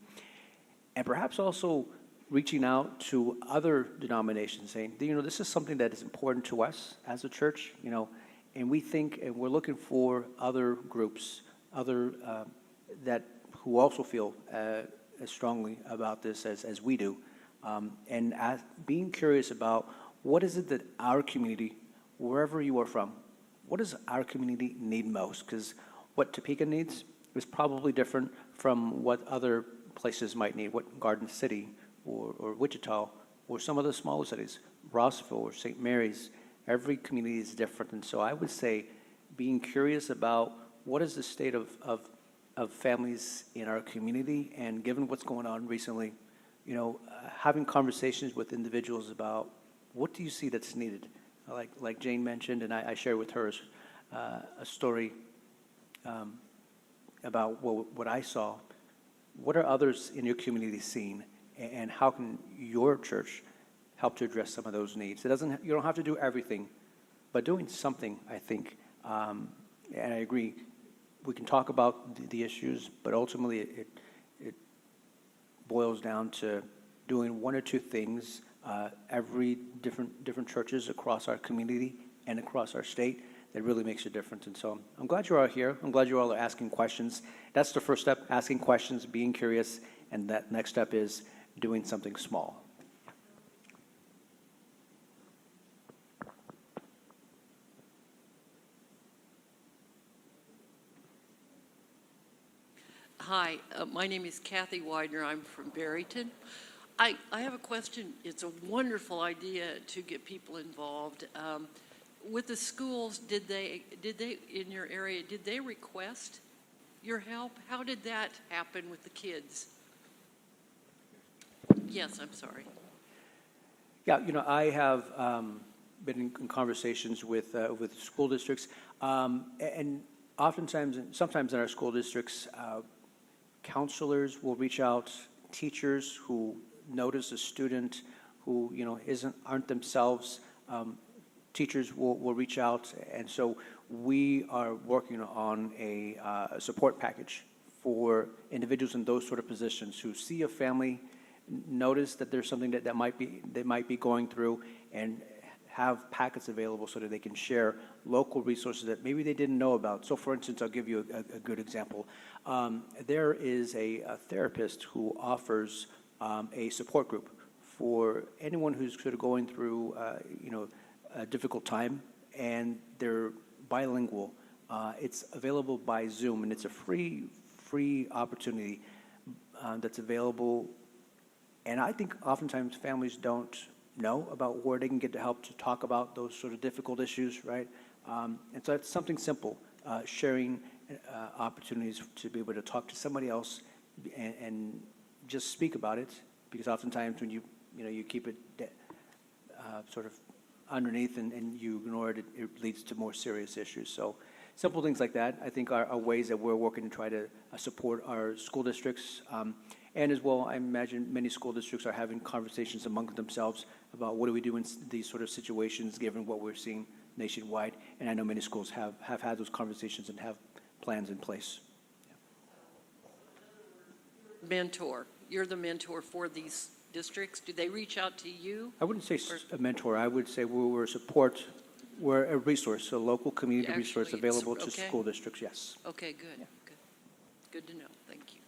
And perhaps also reaching out to other denominations, saying, this is something that is important to us as a church, and we think, and we're looking for other groups, who also feel as strongly about this as we do, and being curious about what is it that our community, wherever you are from, what does our community need most? Because what Topeka needs is probably different from what other places might need, what Garden City or Wichita or some of the smaller cities, Rossville or St. Mary's. Every community is different, and so I would say being curious about what is the state of families in our community, and given what's going on recently, having conversations with individuals about what do you see that's needed. Like Jane mentioned, and I shared with her a story about what I saw. What are others in your community seeing, and how can your church help to address some of those needs? You don't have to do everything, but doing something, I think, and I agree, we can talk about the issues, but ultimately it boils down to doing one or two things every different churches across our community and across our state that really makes a difference. And so I'm glad you're all here. I'm glad you all are asking questions. That's the first step, asking questions, being curious, and that next step is doing something small. Hi, my name is Kathy Widener. I'm from Barrington. I have a question. It's a wonderful idea to get people involved. With the schools, did they in your area, did they request your help? How did that happen with the kids? Yes, I'm sorry. Yeah, I have been in conversations with school districts, and oftentimes, sometimes in our school districts, counselors will reach out, teachers who notice a student who aren't themselves. Teachers will reach out, and so we are working on a support package for individuals in those sort of positions who see a family, notice that there's something that they might be going through, and have packets available so that they can share local resources that maybe they didn't know about. So, for instance, I'll give you a good example. There is a therapist who offers a support group for anyone who's sort of going through, a difficult time, and they're bilingual. It's available by Zoom, and it's a free opportunity that's available. And I think oftentimes families don't know about where they can get the help to talk about those sort of difficult issues, right? And so it's something simple, sharing opportunities to be able to talk to somebody else and just speak about it, because oftentimes when you keep it sort of underneath and you ignore it, it leads to more serious issues. So simple things like that, I think, are ways that we're working to try to support our school districts. And as well, I imagine many school districts are having conversations among themselves about what do we do in these sort of situations, given what we're seeing nationwide. And I know many schools have had those conversations and have plans in place. Mentor. You're the mentor for these districts. Do they reach out to you? I wouldn't say a mentor. I would say we're support. We're a resource, a local community resource available to school districts, yes. Okay, good. Yeah. Good to know. Thank you.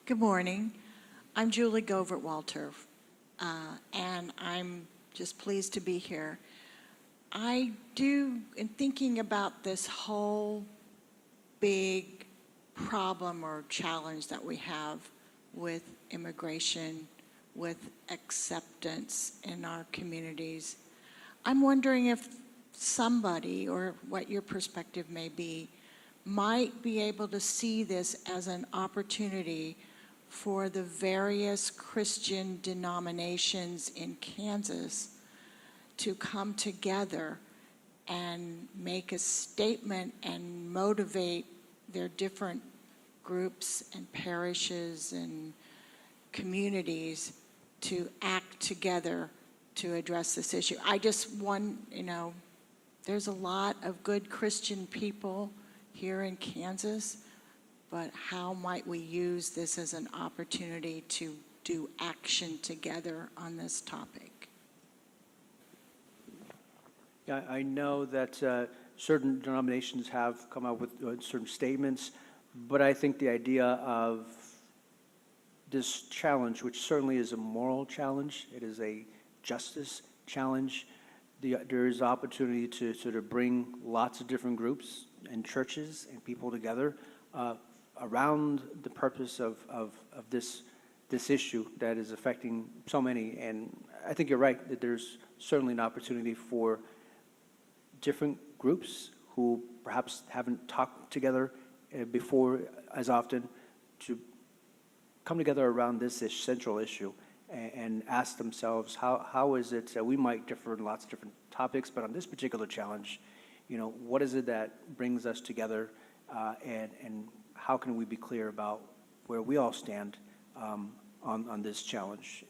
Good morning. I'm Julie Govert-Walter, and I'm just pleased to be here. In thinking about this whole big problem or challenge that we have with immigration, with acceptance in our communities, I'm wondering if somebody, or what your perspective may be, might be able to see this as an opportunity for the various Christian denominations in Kansas to come together and make a statement and motivate their different groups and parishes and communities to act together to address this issue. There's a lot of good Christian people here in Kansas, but how might we use this as an opportunity to do action together on this topic? Yeah, I know that certain denominations have come out with certain statements, but I think the idea of this challenge, which certainly is a moral challenge, it is a justice challenge. There is opportunity to sort of bring lots of different groups and churches and people together around the purpose of this issue that is affecting so many. And I think you're right that there's certainly an opportunity for different groups who perhaps haven't talked together before as often to come together around this central issue and ask themselves, how is it that we might differ in lots of different topics, but on this particular challenge, what is it that brings us together, and how can we be clear about where we all stand on this challenge?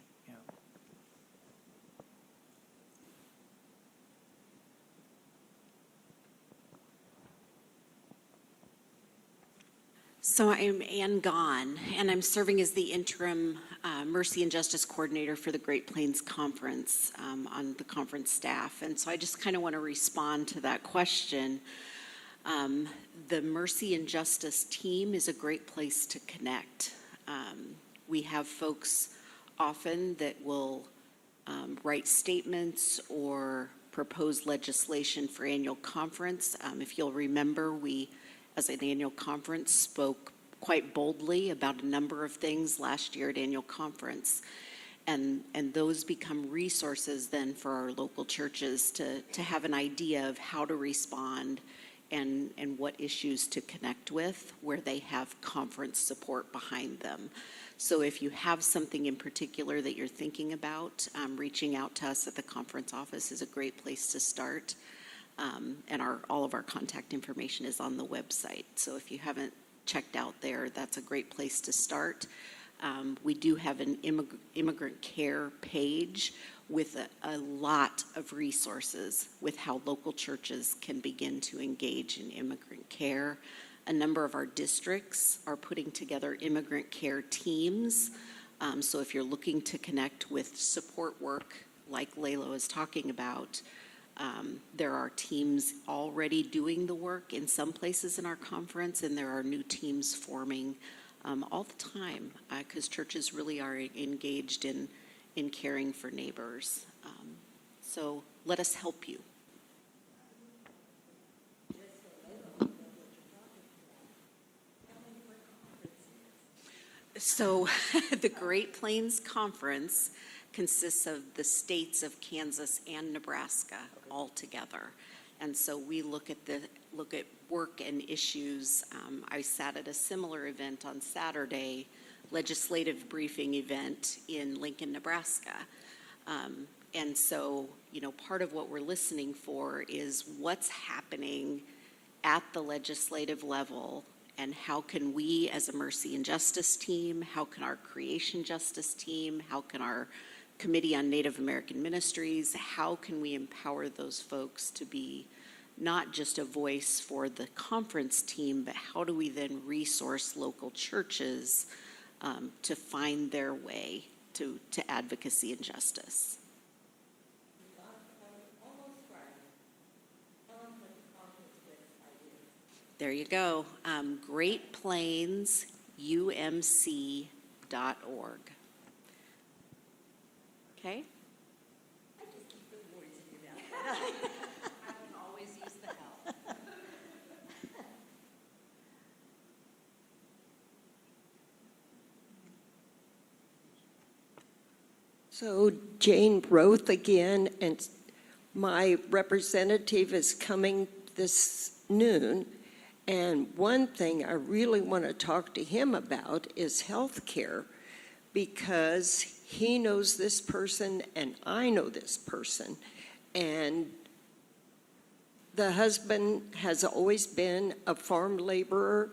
So I'm Ann Gahn, and I'm serving as the interim Mercy and Justice Coordinator for the Great Plains Conference on the conference staff. And so I just kind of want to respond to that question. The Mercy and Justice team is a great place to connect. We have folks often that will write statements or propose legislation for annual conference. If you'll remember, we, as an annual conference, spoke quite boldly about a number of things last year at annual conference. And those become resources then for our local churches to have an idea of how to respond and what issues to connect with where they have conference support behind them. So if you have something in particular that you're thinking about, reaching out to us at the conference office is a great place to start. And all of our contact information is on the website. So if you haven't checked out there, that's a great place to start. We do have an immigrant care page with a lot of resources with how local churches can begin to engage in immigrant care. A number of our districts are putting together immigrant care teams. So if you're looking to connect with support work like Layla is talking about, there are teams already doing the work in some places in our conference, and there are new teams forming all the time because churches really are engaged in caring for neighbors. So let us help you. So the Great Plains Conference consists of the states of Kansas and Nebraska all together. And so we look at work and issues. I sat at a similar event on Saturday, legislative briefing event in Lincoln, Nebraska. And so, part of what we're listening for is what's happening at the legislative level, and how can we as a Mercy and Justice team, how can our Creation Justice team, how can our Committee on Native American Ministries, how can we empower those folks to be not just a voice for the conference team, but how do we then resource local churches to find their way to advocacy and justice? There you go. GreatPlainsUMC.org. Okay? I just keep the words in your mouth. I can always use the help. So Jane Roth again, and my representative is coming this noon. And one thing I really want to talk to him about is health care, because he knows this person and I know this person. And the husband has always been a farm laborer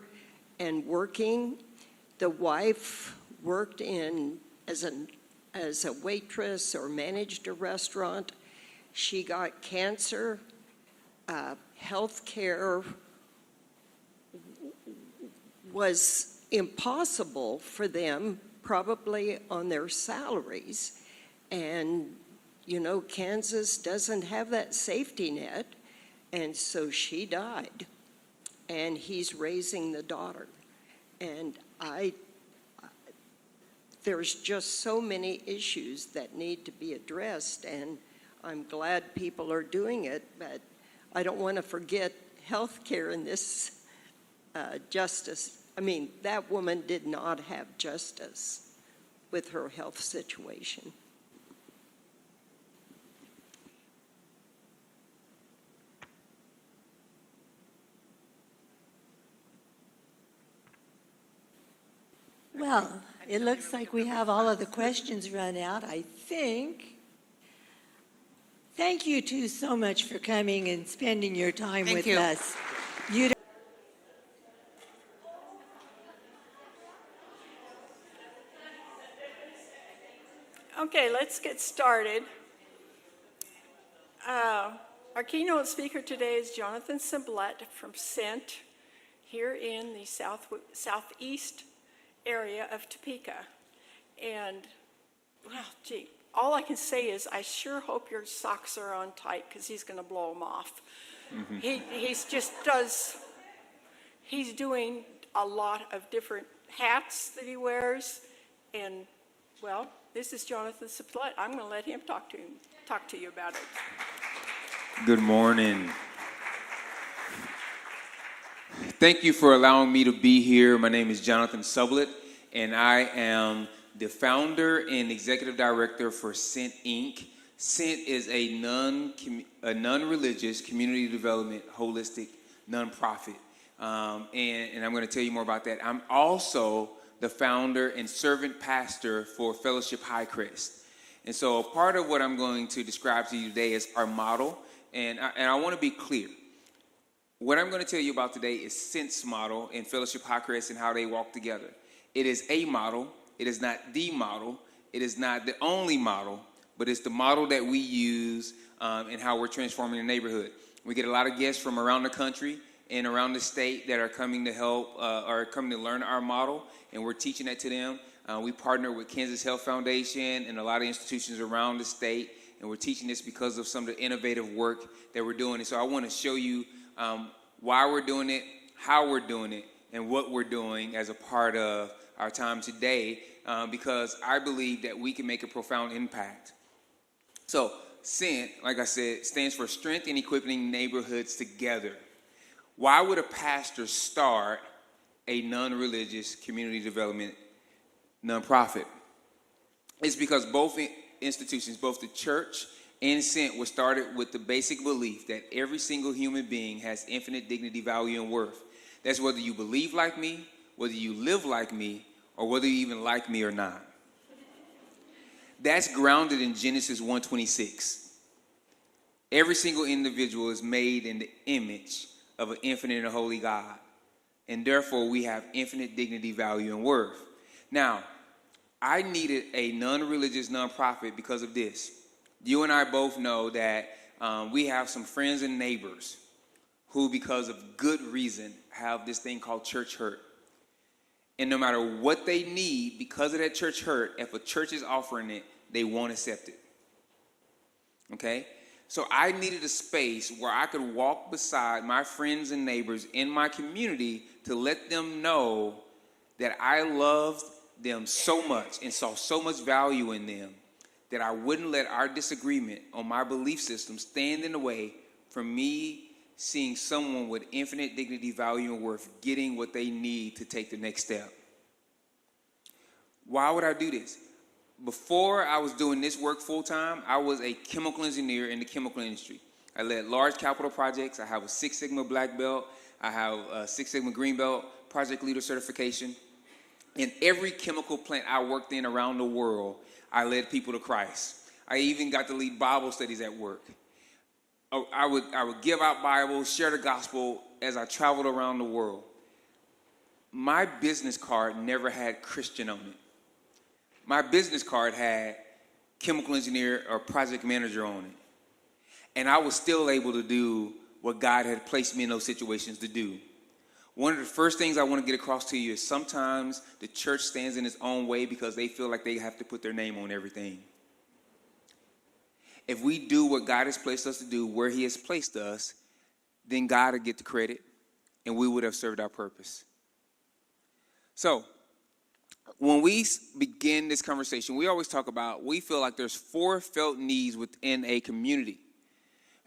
and working. The wife worked as a waitress or managed a restaurant. She got cancer. Health care was impossible for them, probably on their salaries. And, Kansas doesn't have that safety net. And so she died. And he's raising the daughter. And there's just so many issues that need to be addressed. And I'm glad people are doing it, but I don't want to forget health care in this justice. I mean, that woman did not have justice with her health situation. Well, it looks like we have all of the questions run out, I think. Thank you two so much for coming and spending your time with us. Okay, let's get started. Our keynote speaker today is Jonathan Sublette from Cent, here in the southeast area of Topeka. And, well, gee, all I can say is I sure hope your socks are on tight, because he's going to blow them off. He's doing a lot of different hats that he wears. And, well, this is Jonathan Sublette. I'm going to let him talk to you about it. Good morning. Thank you for allowing me to be here. My name is Jonathan Sublette, and I am the founder and executive director for Cent Inc. Cent is a non-religious community development holistic nonprofit. And I'm going to tell you more about that. I'm also the founder and servant pastor for Fellowship Highcrest. And so part of what I'm going to describe to you today is our model. And I want to be clear. What I'm going to tell you about today is Sent's model in Fellowship Highcrest and how they walk together. It is a model. It is not the model. It is not the only model, but it's the model that we use in how we're transforming the neighborhood. We get a lot of guests from around the country and around the state that are coming to help or coming to learn our model, and we're teaching that to them. We partner with Kansas Health Foundation and a lot of institutions around the state, and we're teaching this because of some of the innovative work that we're doing. And so I want to show you why we're doing it, how we're doing it, and what we're doing as a part of our time today, because I believe that we can make a profound impact. So SENT, like I said, stands for Strength in Equipping Neighborhoods Together. Why would a pastor start a non-religious community development nonprofit? It's because both institutions, both the church and SENT, were started with the basic belief that every single human being has infinite dignity, value, and worth. That's whether you believe like me, whether you live like me, or whether you even like me or not. That's grounded in Genesis 1:26. Every single individual is made in the image of an infinite and holy God, and therefore we have infinite dignity, value, and worth. Now, I needed a non-religious nonprofit because of this. You and I both know that we have some friends and neighbors who, because of good reason, have this thing called church hurt. And no matter what they need, because of that church hurt, if a church is offering it, they won't accept it. Okay? So I needed a space where I could walk beside my friends and neighbors in my community to let them know that I loved them so much and saw so much value in them that I wouldn't let our disagreement on my belief system stand in the way from me seeing someone with infinite dignity, value, and worth getting what they need to take the next step. Why would I do this? Before I was doing this work full-time, I was a chemical engineer in the chemical industry. I led large capital projects. I have a Six Sigma black belt. I have a Six Sigma green belt, project leader certification. In every chemical plant I worked in around the world, I led people to Christ. I even got to lead Bible studies at work. I would give out Bibles, share the gospel as I traveled around the world. My business card never had Christian on it. My business card had chemical engineer or project manager on it. And I was still able to do what God had placed me in those situations to do. One of the first things I want to get across to you is sometimes the church stands in its own way because they feel like they have to put their name on everything. If we do what God has placed us to do, where he has placed us, then God will get the credit and we would have served our purpose. So, when we begin this conversation, we always talk about, we feel like there's 4 felt needs within a community,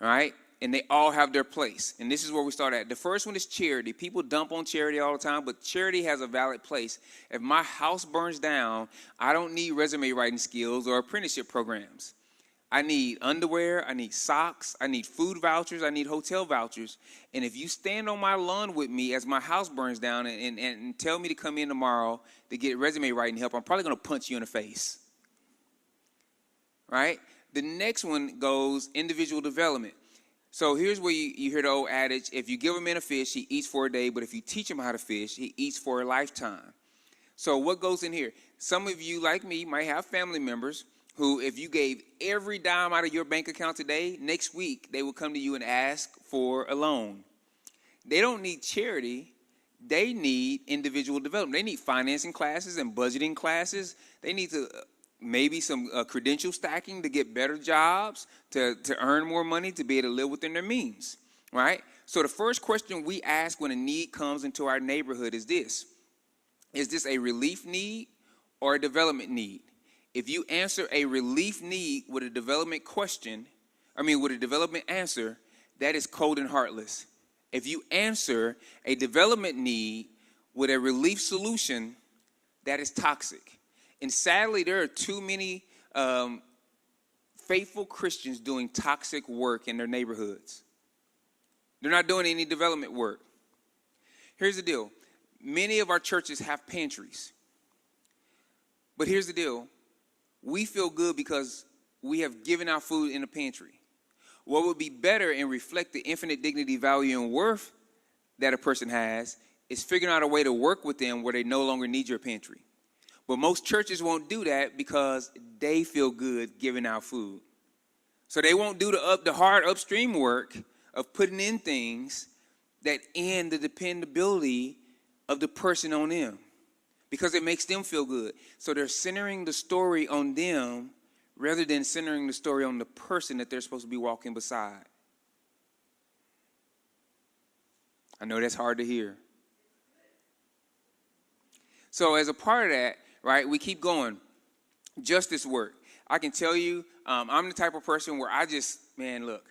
all right? And they all have their place. And this is where we start at. The first one is charity. People dump on charity all the time, but charity has a valid place. If my house burns down, I don't need resume writing skills or apprenticeship programs. I need underwear, I need socks, I need food vouchers, I need hotel vouchers. And if you stand on my lawn with me as my house burns down and tell me to come in tomorrow to get resume writing help, I'm probably going to punch you in the face. Right? The next one goes individual development. So here's where you hear the old adage, if you give a man a fish, he eats for a day, but if you teach him how to fish, he eats for a lifetime. So what goes in here? Some of you, like me, might have family members who, if you gave every dime out of your bank account today, next week they will come to you and ask for a loan. They don't need charity. They need individual development. They need financing classes and budgeting classes. They need to maybe some credential stacking to get better jobs, to earn more money, to be able to live within their means, right? So the first question we ask when a need comes into our neighborhood is this: is this a relief need or a development need? If you answer a relief need with a development answer, that is cold and heartless. If you answer a development need with a relief solution, that is toxic. And sadly, there are too many faithful Christians doing toxic work in their neighborhoods. They're not doing any development work. Here's the deal. Many of our churches have pantries. But here's the deal. We feel good because we have given out food in the pantry. What would be better and reflect the infinite dignity, value, and worth that a person has is figuring out a way to work with them where they no longer need your pantry. But most churches won't do that because they feel good giving out food. So they won't do the hard upstream work of putting in things that end the dependability of the person on them because it makes them feel good. So they're centering the story on them rather than centering the story on the person that they're supposed to be walking beside. I know that's hard to hear. So as a part of that, right, we keep going. Justice work. I can tell you, I'm the type of person where look,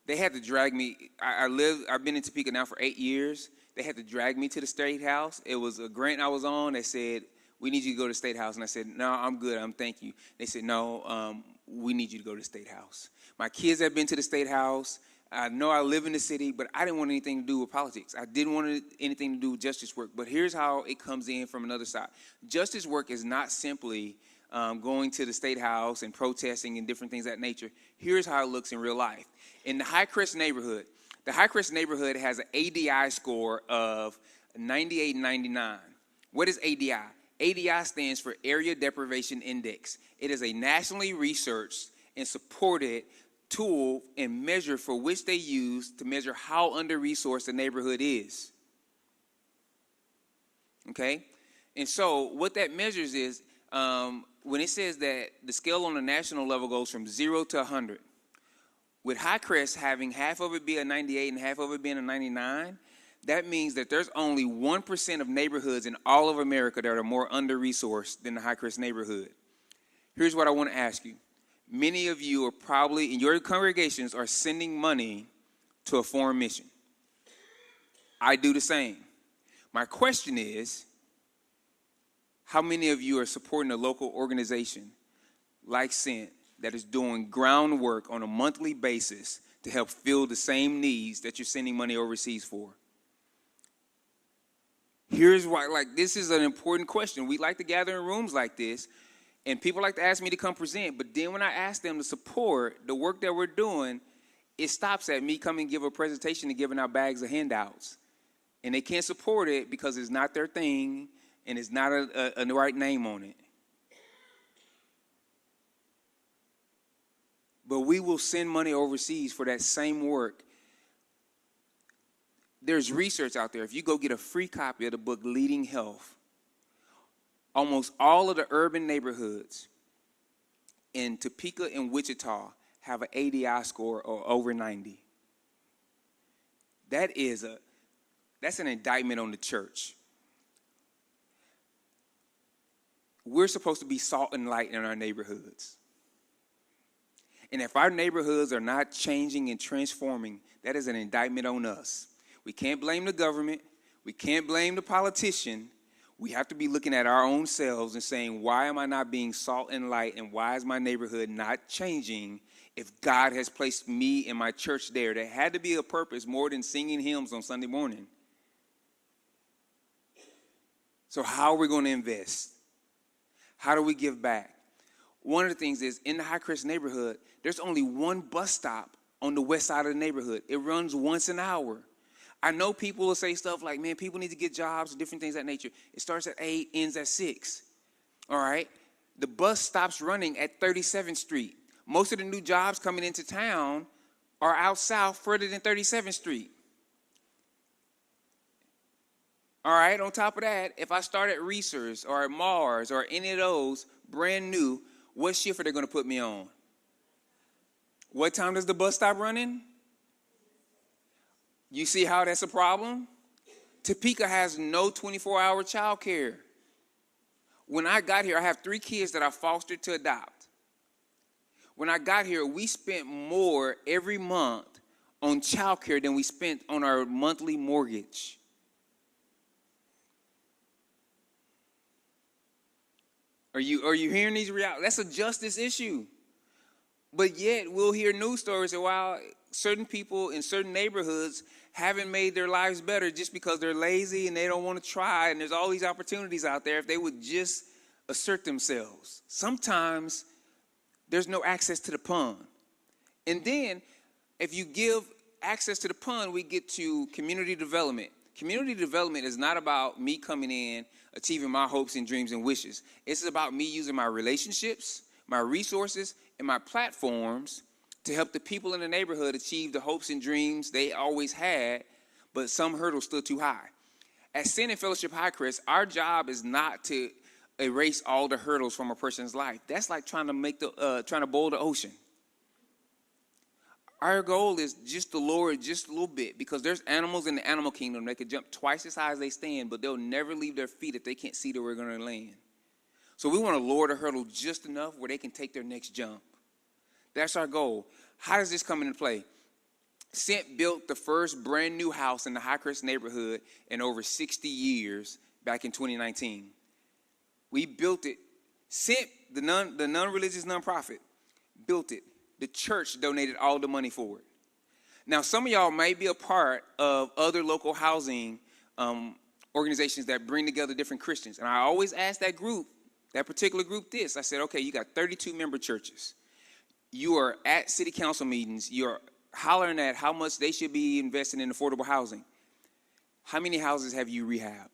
they had to drag me. I've been in Topeka now for 8 years. They had to drag me to the State House. It was a grant I was on. They said, we need you to go to the State House. And I said, no, I'm good. Thank you. They said, no, we need you to go to the State House. My kids have been to the State House. I know I live in the city, but I didn't want anything to do with politics. I didn't want anything to do with justice work. But here's how it comes in from another side. Justice work is not simply going to the State House and protesting and different things of that nature. Here's how it looks in real life. In the Highcrest neighborhood, has an ADI score of 98 and 99. What is ADI? ADI stands for Area Deprivation Index. It is a nationally researched and supported tool and measure for which they use to measure how under-resourced the neighborhood is. Okay? And so what that measures is when it says that the scale on the national level goes from 0 to 100, with Highcrest having half of it be a 98 and half of it being a 99, that means that there's only 1% of neighborhoods in all of America that are more under-resourced than the Highcrest neighborhood. Here's what I want to ask you. Many of you are probably, in your congregations, are sending money to a foreign mission. I do the same. My question is, how many of you are supporting a local organization like Sent that is doing groundwork on a monthly basis to help fill the same needs that you're sending money overseas for? Here's why, this is an important question. We like to gather in rooms like this, and people like to ask me to come present, but then when I ask them to support the work that we're doing, it stops at me coming and give a presentation and giving out bags of handouts. And they can't support it because it's not their thing and it's not a right name on it. But we will send money overseas for that same work. There's research out there. If you go get a free copy of the book, Leading Health, almost all of the urban neighborhoods in Topeka and Wichita have an ADI score of over 90. That's an indictment on the church. We're supposed to be salt and light in our neighborhoods. And if our neighborhoods are not changing and transforming, that is an indictment on us. We can't blame the government. We can't blame the politician. We have to be looking at our own selves and saying, why am I not being salt and light, and why is my neighborhood not changing if God has placed me and my church there? There had to be a purpose more than singing hymns on Sunday morning. So how are we going to invest? How do we give back? One of the things is, in the Highcrest neighborhood, there's only one bus stop on the west side of the neighborhood. It runs once an hour. I know people will say stuff like, man, people need to get jobs, different things of that nature. It starts at 8, ends at 6. All right? The bus stops running at 37th Street. Most of the new jobs coming into town are out south further than 37th Street. All right, on top of that, if I start at Reese's or at Mars or any of those brand new, what shift are they going to put me on? What time does the bus stop running? You see how that's a problem? Topeka has no 24-hour child care. When I got here, I have 3 kids that I fostered to adopt. When I got here, we spent more every month on child care than we spent on our monthly mortgage. Are you hearing these realities? That's a justice issue. But yet we'll hear news stories of while certain people in certain neighborhoods haven't made their lives better just because they're lazy and they don't want to try. And there's all these opportunities out there if they would just assert themselves. Sometimes there's no access to the pond. And then if you give access to the pond, we get to community development. Community development is not about me coming in, achieving my hopes and dreams and wishes. It's about me using my relationships, my resources, and my platforms to help the people in the neighborhood achieve the hopes and dreams they always had, but some hurdles still too high. At Sin and Fellowship Highcrest, our job is not to erase all the hurdles from a person's life. That's like trying to boil the ocean. Our goal is just to lower it just a little bit, because there's animals in the animal kingdom that could jump twice as high as they stand, but they'll never leave their feet if they can't see that we're going to land. So we want to lower the hurdle just enough where they can take their next jump. That's our goal. How does this come into play? Sent built the first brand new house in the Highcrest neighborhood in over 60 years back in 2019. We built it. Sent, the non-religious nonprofit, built it. The church donated all the money for it. Now, some of y'all may be a part of other local housing organizations that bring together different Christians. And I always ask that particular group this. I said, okay, you got 32 member churches. You are at city council meetings. You're hollering at how much they should be investing in affordable housing. How many houses have you rehabbed?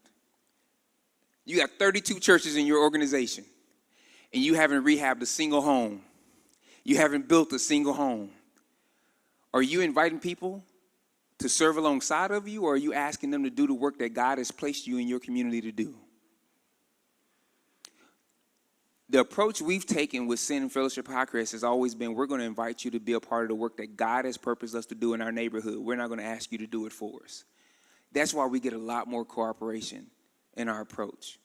You got 32 churches in your organization, and you haven't rehabbed a single home. You haven't built a single home. Are you inviting people to serve alongside of you, or are you asking them to do the work that God has placed you in your community to do? The approach we've taken with Sin and Fellowship Highcrest has always been, we're going to invite you to be a part of the work that God has purposed us to do in our neighborhood. We're not going to ask you to do it for us. That's why we get a lot more cooperation in our approach.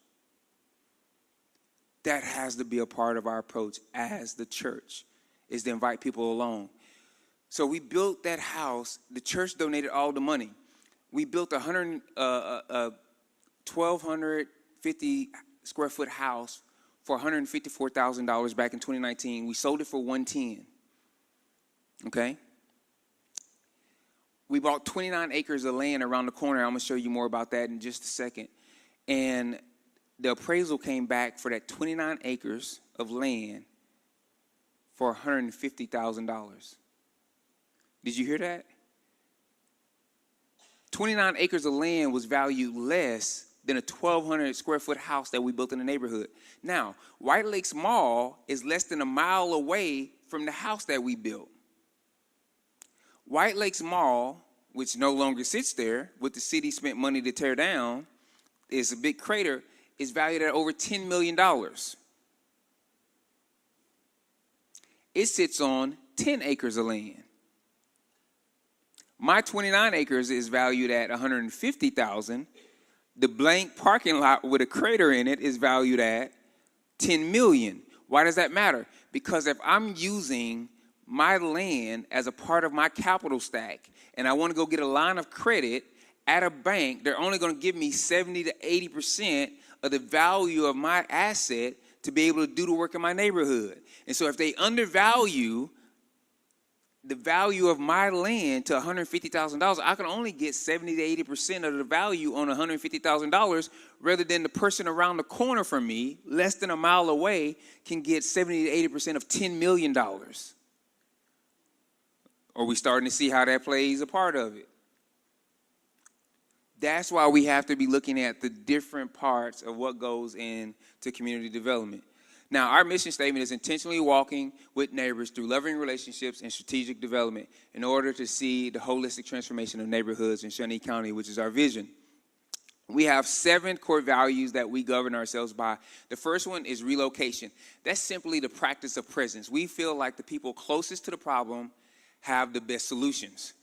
That has to be a part of our approach as the church, is to invite people along. So we built that house. The church donated all the money. We built a 1,250 square foot house for $154,000 back in 2019. We sold it for $110,000. Okay? We bought 29 acres of land around the corner. I'm going to show you more about that in just a second. And the appraisal came back for that 29 acres of land for $150,000. Did you hear that? 29 acres of land was valued less than a 1,200 square foot house that we built in the neighborhood. Now, White Lakes Mall is less than a mile away from the house that we built. White Lakes Mall, which no longer sits there, what the city spent money to tear down, is a big crater, is valued at over $10 million. It sits on 10 acres of land. My 29 acres is valued at $150,000. The blank parking lot with a crater in it is valued at $10 million. Why does that matter? Because if I'm using my land as a part of my capital stack and I want to go get a line of credit at a bank, they're only going to give me 70 to 80% of the value of my asset to be able to do the work in my neighborhood. And so if they undervalue the value of my land to $150,000, I can only get 70 to 80% of the value on $150,000, rather than the person around the corner from me, less than a mile away, can get 70 to 80% of $10 million. Are we starting to see how that plays a part of it? That's why we have to be looking at the different parts of what goes into community development. Now, our mission statement is intentionally walking with neighbors through loving relationships and strategic development in order to see the holistic transformation of neighborhoods in Shawnee County, which is our vision. We have 7 core values that we govern ourselves by. The first one is relocation. That's simply the practice of presence. We feel like the people closest to the problem have the best solutions.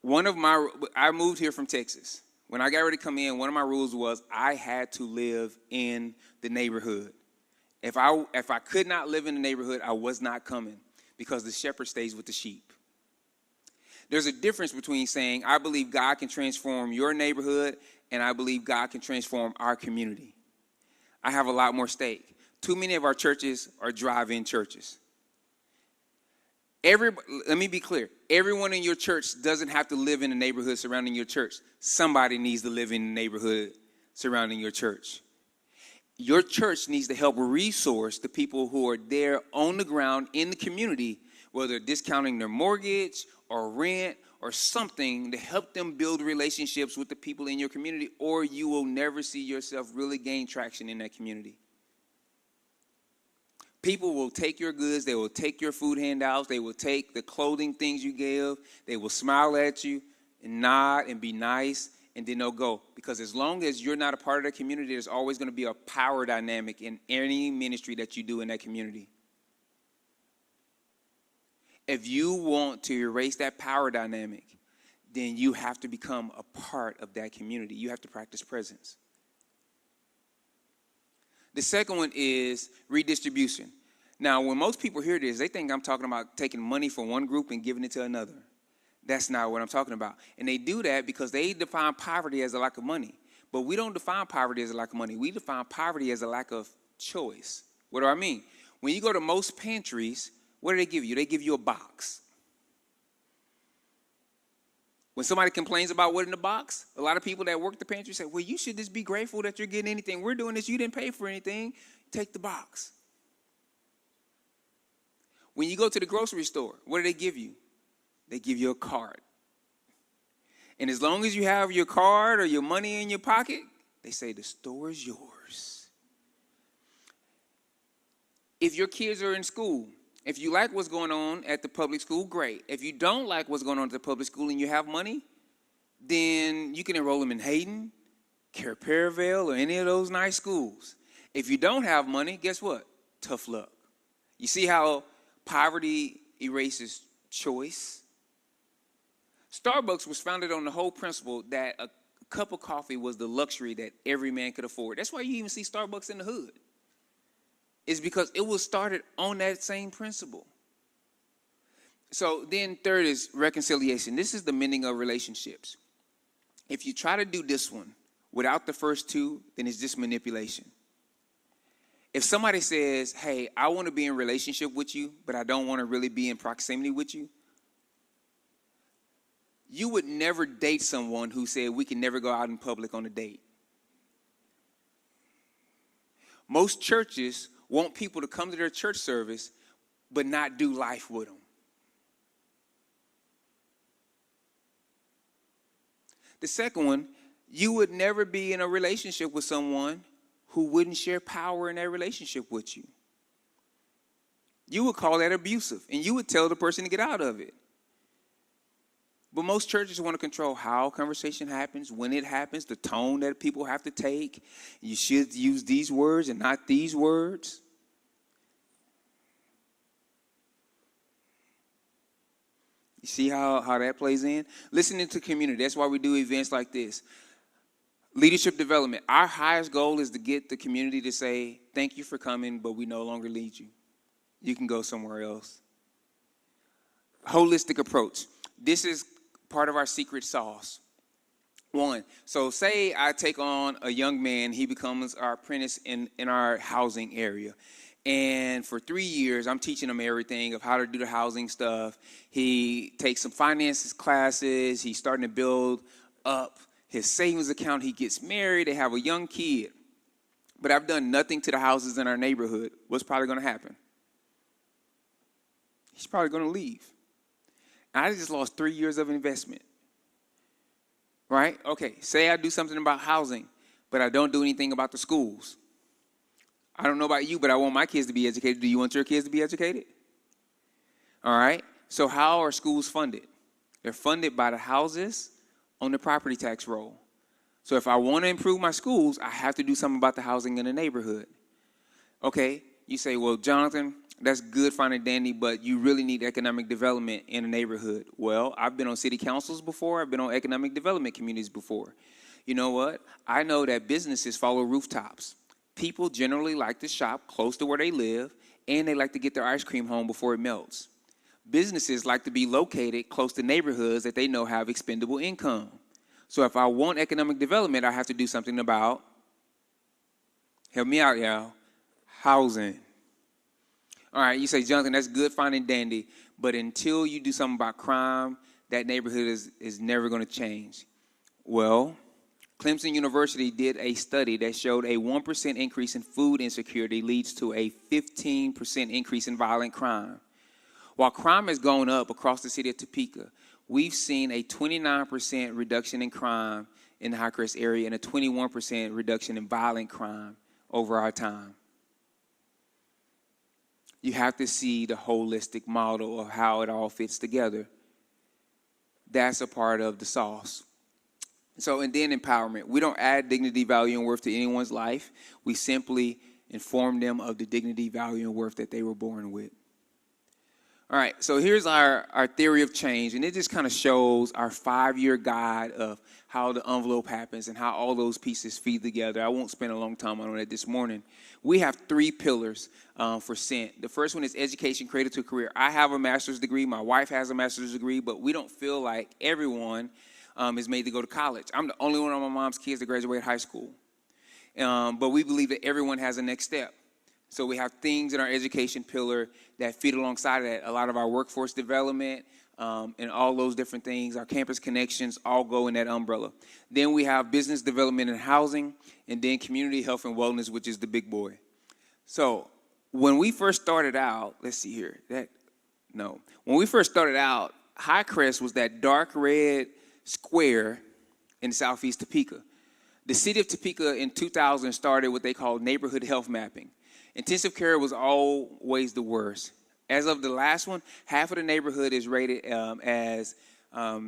I moved here from Texas. When I got ready to come in, one of my rules was I had to live in the neighborhood. If I could not live in the neighborhood, I was not coming, because the shepherd stays with the sheep. There's a difference between saying, I believe God can transform your neighborhood, and I believe God can transform our community. I have a lot more stake. too many of our churches are drive-in churches. Let me be clear. Everyone in your church doesn't have to live in the neighborhood surrounding your church. Somebody needs to live in the neighborhood surrounding your church. Your church needs to help resource the people who are there on the ground in the community, whether discounting their mortgage or rent or something, to help them build relationships with the people in your community, or you will never see yourself really gain traction in that community. People will take your goods, they will take your food handouts, they will take the clothing things you give, they will smile at you and nod and be nice, and then they'll go. Because as long as you're not a part of that community, there's always going to be a power dynamic in any ministry that you do in that community. If you want to erase that power dynamic, then you have to become a part of that community. You have to practice presence. The second one is redistribution. Now, when most people hear this, they think I'm talking about taking money from one group and giving it to another. That's not what I'm talking about. And they do that because they define poverty as a lack of money. But we don't define poverty as a lack of money. We define poverty as a lack of choice. What do I mean? When you go to most pantries, what do they give you? They give you a box. When somebody complains about what's in the box, a lot of people that work the pantry say, well, you should just be grateful that you're getting anything. We're doing this. You didn't pay for anything. Take the box. When you go to the grocery store, what do they give you? They give you a card. And as long as you have your card or your money in your pocket, they say the store is yours. If your kids are in school, if you like what's going on at the public school, great. If you don't like what's going on at the public school and you have money, then you can enroll them in Hayden, Paravel, or any of those nice schools. If you don't have money, guess what? Tough luck. You see how poverty erases choice? Starbucks was founded on the whole principle that a cup of coffee was the luxury that every man could afford. That's why you even see Starbucks in the hood. It's because it was started on that same principle. So then third is reconciliation. This is the mending of relationships. If you try to do this one without the first two, then it's just manipulation. If somebody says, hey, I want to be in relationship with you, but I don't want to really be in proximity with you, you would never date someone who said we can never go out in public on a date. Most churches want people to come to their church service but not do life with them. The second one, you would never be in a relationship with someone who wouldn't share power in that relationship with you. You would call that abusive, and you would tell the person to get out of it. But most churches want to control how conversation happens, when it happens, the tone that people have to take. You should use these words and not these words. You see how that plays in? Listening to community. That's why we do events like this. Leadership development. Our highest goal is to get the community to say, thank you for coming, but we no longer need you. You can go somewhere else. Holistic approach. This is part of our secret sauce. One, so say I take on a young man, he becomes our apprentice in our housing area. And for 3 years, I'm teaching him everything of how to do the housing stuff. He takes some finances classes. He's starting to build up his savings account. He gets married. They have a young kid. But I've done nothing to the houses in our neighborhood. What's probably going to happen? He's probably going to leave. I just lost 3 years of investment. Right? Okay, say I do something about housing, but I don't do anything about the schools. I don't know about you, but I want my kids to be educated. Do you want your kids to be educated? All right. So how are schools funded? They're funded by the houses on the property tax roll. So if I want to improve my schools, I have to do something about the housing in the neighborhood. Okay. You say, well, Jonathan, that's good, fine and dandy, but you really need economic development in a neighborhood. Well, I've been on city councils before. I've been on economic development communities before. You know what? I know that businesses follow rooftops. People generally like to shop close to where they live, and they like to get their ice cream home before it melts. Businesses like to be located close to neighborhoods that they know have expendable income. So if I want economic development, I have to do something about, help me out, y'all, housing. All right, you say, Jonathan, that's good, fine, and dandy, but until you do something about crime, that neighborhood is never going to change. Well, Clemson University did a study that showed a 1% increase in food insecurity leads to a 15% increase in violent crime. While crime has gone up across the city of Topeka, we've seen a 29% reduction in crime in the Highcrest area and a 21% reduction in violent crime over our time. You have to see the holistic model of how it all fits together. That's a part of the sauce. So, and then empowerment. We don't add dignity, value, and worth to anyone's life. We simply inform them of the dignity, value, and worth that they were born with. All right, so here's our theory of change, and it just kind of shows our 5-year guide of how the envelope happens and how all those pieces feed together. I won't spend a long time on it this morning. We have 3 pillars for SENT. The first one is education, cradle to career. I have a master's degree. My wife has a master's degree, but we don't feel like everyone is made to go to college. I'm the only one of my mom's kids that graduated high school. But we believe that everyone has a next step. So we have things in our education pillar that feed alongside of that. A lot of our workforce development and all those different things, our campus connections, all go in that umbrella. Then we have business development and housing, and then community health and wellness, which is the big boy. So when we first started out, let's see here. When we first started out, Highcrest was that dark red square in southeast Topeka. The city of Topeka in 2000 started what they call neighborhood health mapping. Intensive care was always the worst. As of the last one, half of the neighborhood is rated as at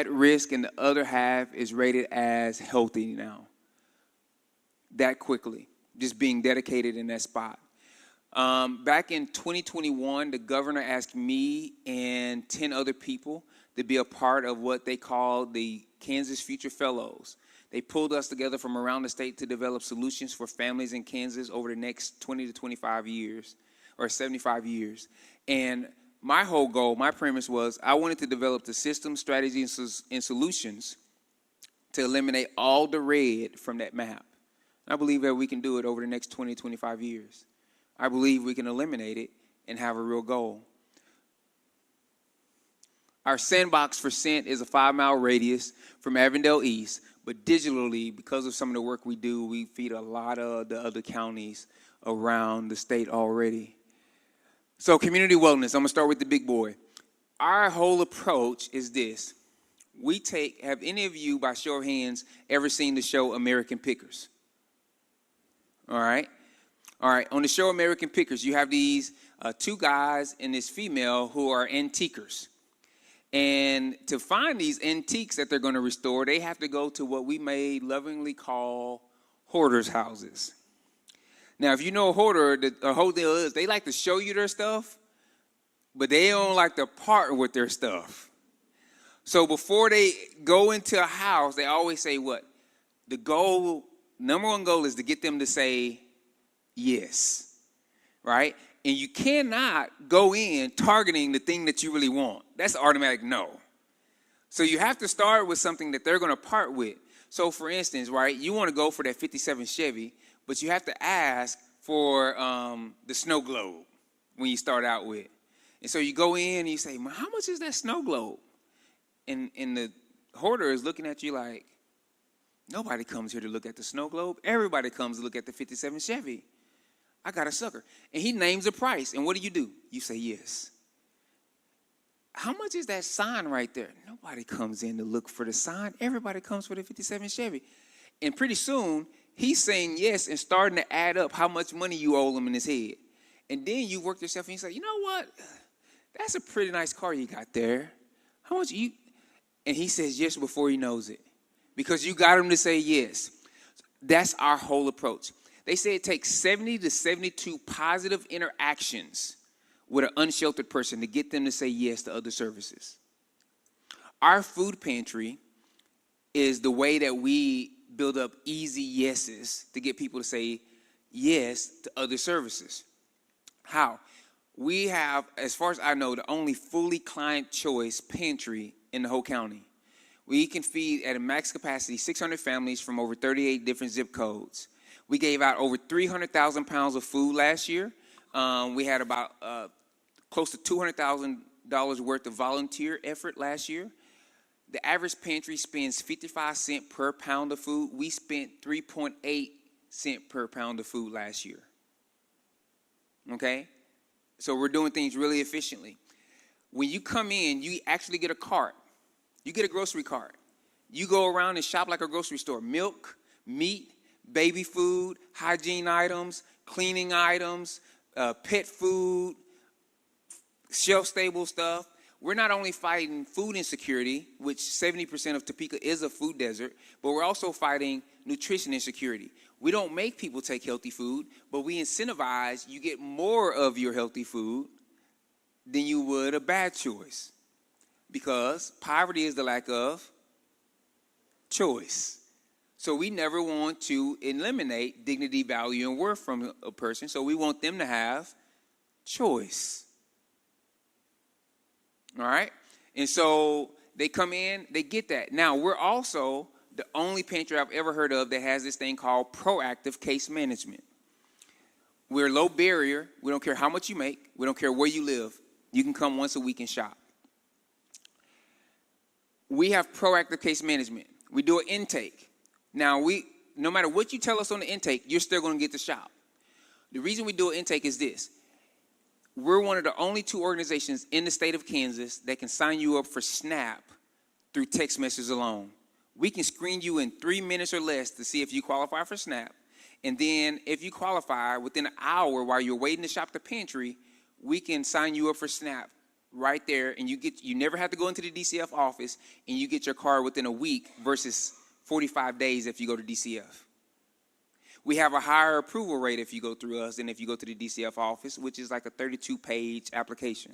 risk, and the other half is rated as healthy now. That quickly, just being dedicated in that spot. Back in 2021, the governor asked me and 10 other people to be a part of what they call the Kansas Future Fellows. They pulled us together from around the state to develop solutions for families in Kansas over the next 20 to 25 years, or 75 years. And my whole goal, my premise was I wanted to develop the systems, strategies, and solutions to eliminate all the red from that map. I believe that we can do it over the next 20, 25 years. I believe we can eliminate it and have a real goal. Our sandbox for SENT is a 5-mile radius from Avondale East, but digitally, because of some of the work we do, we feed a lot of the other counties around the state already. So community wellness, I'm gonna start with the big boy. Our whole approach is this. Have any of you, by show of hands, ever seen the show American Pickers? All right, on the show American Pickers, you have these 2 guys and this female who are antiquers. And to find these antiques that they're going to restore, they have to go to what we may lovingly call hoarders' houses. Now, if you know a hoarder, the whole deal is they like to show you their stuff, but they don't like to part with their stuff. So before they go into a house, they always say what? The goal, number one goal is to get them to say yes, right? And you cannot go in targeting the thing that you really want. That's an automatic no. So you have to start with something that they're going to part with. So for instance, right, you want to go for that 57 Chevy, but you have to ask for the snow globe when you start out with. And so you go in and you say, how much is that snow globe? And the hoarder is looking at you like, nobody comes here to look at the snow globe. Everybody comes to look at the 57 Chevy. I got a sucker. And he names a price. And what do? You say yes. How much is that sign right there? Nobody comes in to look for the sign. Everybody comes for the 57 Chevy. And pretty soon, he's saying yes and starting to add up how much money you owe him in his head. And then you work yourself and you say, you know what? That's a pretty nice car you got there. How much you? And he says yes before he knows it. Because you got him to say yes. That's our whole approach. They say it takes 70 to 72 positive interactions with an unsheltered person to get them to say yes to other services. Our food pantry is the way that we build up easy yeses to get people to say yes to other services. How? We have, as far as I know, the only fully client choice pantry in the whole county. We can feed at a max capacity 600 families from over 38 different zip codes. We gave out over 300,000 pounds of food last year. We had about close to $200,000 worth of volunteer effort last year. The average pantry spends 55 cents per pound of food. We spent 3.8 cents per pound of food last year. Okay? So we're doing things really efficiently. When you come in, you actually get a cart. You get a grocery cart. You go around and shop like a grocery store. Milk, meat, baby food, hygiene items, cleaning items, pet food, shelf-stable stuff. We're not only fighting food insecurity, which 70% of Topeka is a food desert, but we're also fighting nutrition insecurity. We don't make people take healthy food, but we incentivize you get more of your healthy food than you would a bad choice. Because poverty is the lack of choice. So we never want to eliminate dignity, value, and worth from a person. So we want them to have choice. All right? And so they come in, they get that. Now, we're also the only pantry I've ever heard of that has this thing called proactive case management. We're low barrier. We don't care how much you make. We don't care where you live. You can come once a week and shop. We have proactive case management. We do an intake. Now, no matter what you tell us on the intake, you're still going to get to shop. The reason we do an intake is this. We're one of the only 2 organizations in the state of Kansas that can sign you up for SNAP through text message alone. We can screen you in 3 minutes or less to see if you qualify for SNAP. And then if you qualify within an hour while you're waiting to shop the pantry, we can sign you up for SNAP right there. And you never have to go into the DCF office, and you get your card within a week versus 45 days if you go to DCF. We have a higher approval rate if you go through us than if you go to the DCF office, which is like a 32-page application.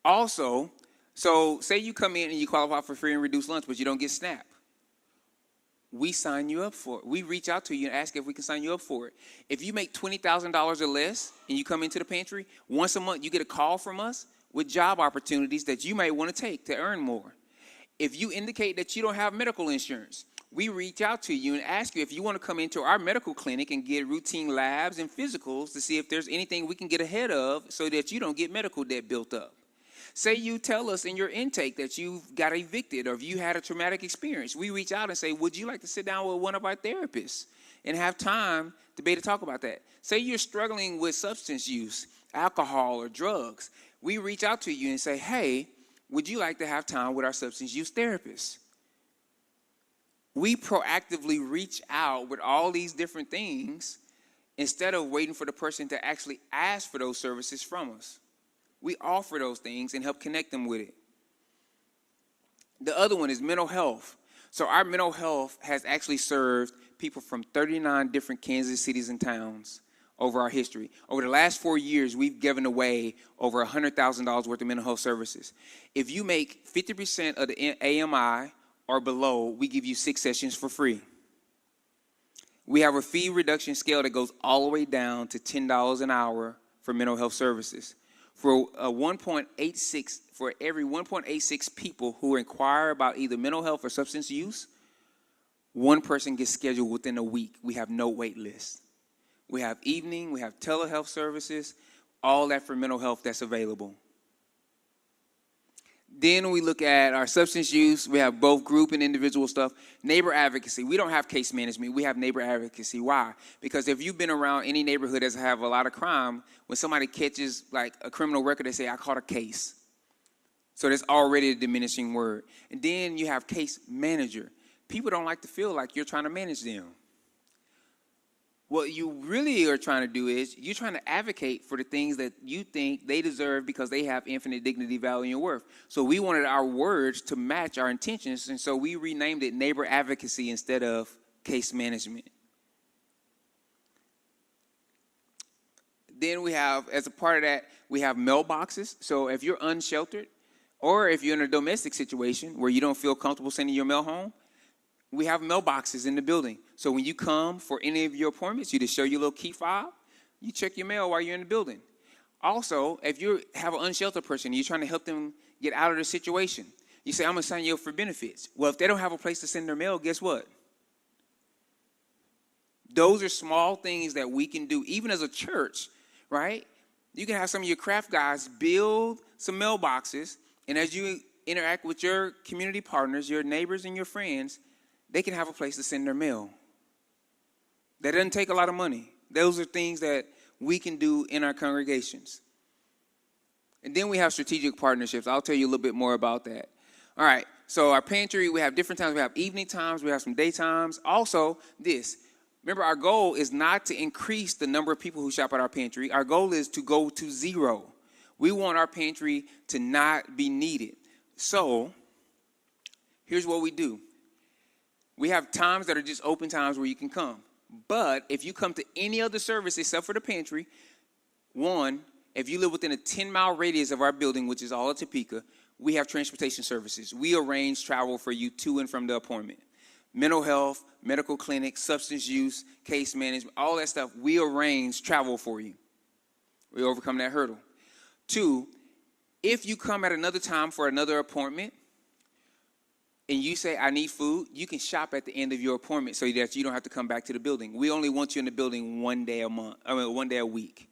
Also, so say you come in and you qualify for free and reduced lunch, but you don't get SNAP. We sign you up for it. We reach out to you and ask if we can sign you up for it. If you make $20,000 or less and you come into the pantry, once a month you get a call from us with job opportunities that you may want to take to earn more. If you indicate that you don't have medical insurance, we reach out to you and ask you if you want to come into our medical clinic and get routine labs and physicals to see if there's anything we can get ahead of so that you don't get medical debt built up. Say you tell us in your intake that you got evicted or if you had a traumatic experience. We reach out and say, would you like to sit down with one of our therapists and have time to be able to talk about that? Say you're struggling with substance use, alcohol, or drugs. We reach out to you and say, hey, would you like to have time with our substance use therapist? We proactively reach out with all these different things instead of waiting for the person to actually ask for those services from us. We offer those things and help connect them with it. The other one is mental health. So our mental health has actually served people from 39 different Kansas cities and towns over our history. Over the last 4 years, we've given away over $100,000 worth of mental health services. If you make 50% of the AMI or below, we give you 6 sessions for free. We have a fee reduction scale that goes all the way down to $10 an hour for mental health services. For every 1.86 people who inquire about either mental health or substance use, 1 person gets scheduled within a week. We have no wait list. We have evening, we have telehealth services, all that for mental health that's available. Then we look at our substance use. We have both group and individual stuff. Neighbor advocacy. We don't have case management. We have neighbor advocacy. Why? Because if you've been around any neighborhood that have a lot of crime, when somebody catches like a criminal record, they say, I caught a case. So that's already a diminishing word. And then you have case manager. People don't like to feel like you're trying to manage them. What you really are trying to do is you're trying to advocate for the things that you think they deserve because they have infinite dignity, value, and worth. So we wanted our words to match our intentions, and so we renamed it neighbor advocacy instead of case management. Then we have, as a part of that, we have mailboxes. So if you're unsheltered or if you're in a domestic situation where you don't feel comfortable sending your mail home, we have mailboxes in the building. So when you come for any of your appointments, you just show your little key fob, you check your mail while you're in the building. Also, if you have an unsheltered person and you're trying to help them get out of the situation, you say, I'm going to sign you up for benefits. Well, if they don't have a place to send their mail, guess what? Those are small things that we can do, even as a church, right? You can have some of your craft guys build some mailboxes, and as you interact with your community partners, your neighbors and your friends, they can have a place to send their mail. That doesn't take a lot of money. Those are things that we can do in our congregations. And then we have strategic partnerships. I'll tell you a little bit more about that. All right, so our pantry, we have different times. We have evening times, we have some daytimes. Also, remember, our goal is not to increase the number of people who shop at our pantry. Our goal is to go to zero. We want our pantry to not be needed. So here's what we do. We have times that are just open times where you can come. But if you come to any other service except for the pantry, one, if you live within a 10-mile radius of our building, which is all of Topeka, we have transportation services. We arrange travel for you to and from the appointment. Mental health, medical clinic, substance use, case management, all that stuff, we arrange travel for you. We overcome that hurdle. Two, if you come at another time for another appointment, and you say, I need food, you can shop at the end of your appointment so that you don't have to come back to the building. We only want you in the building one day a week.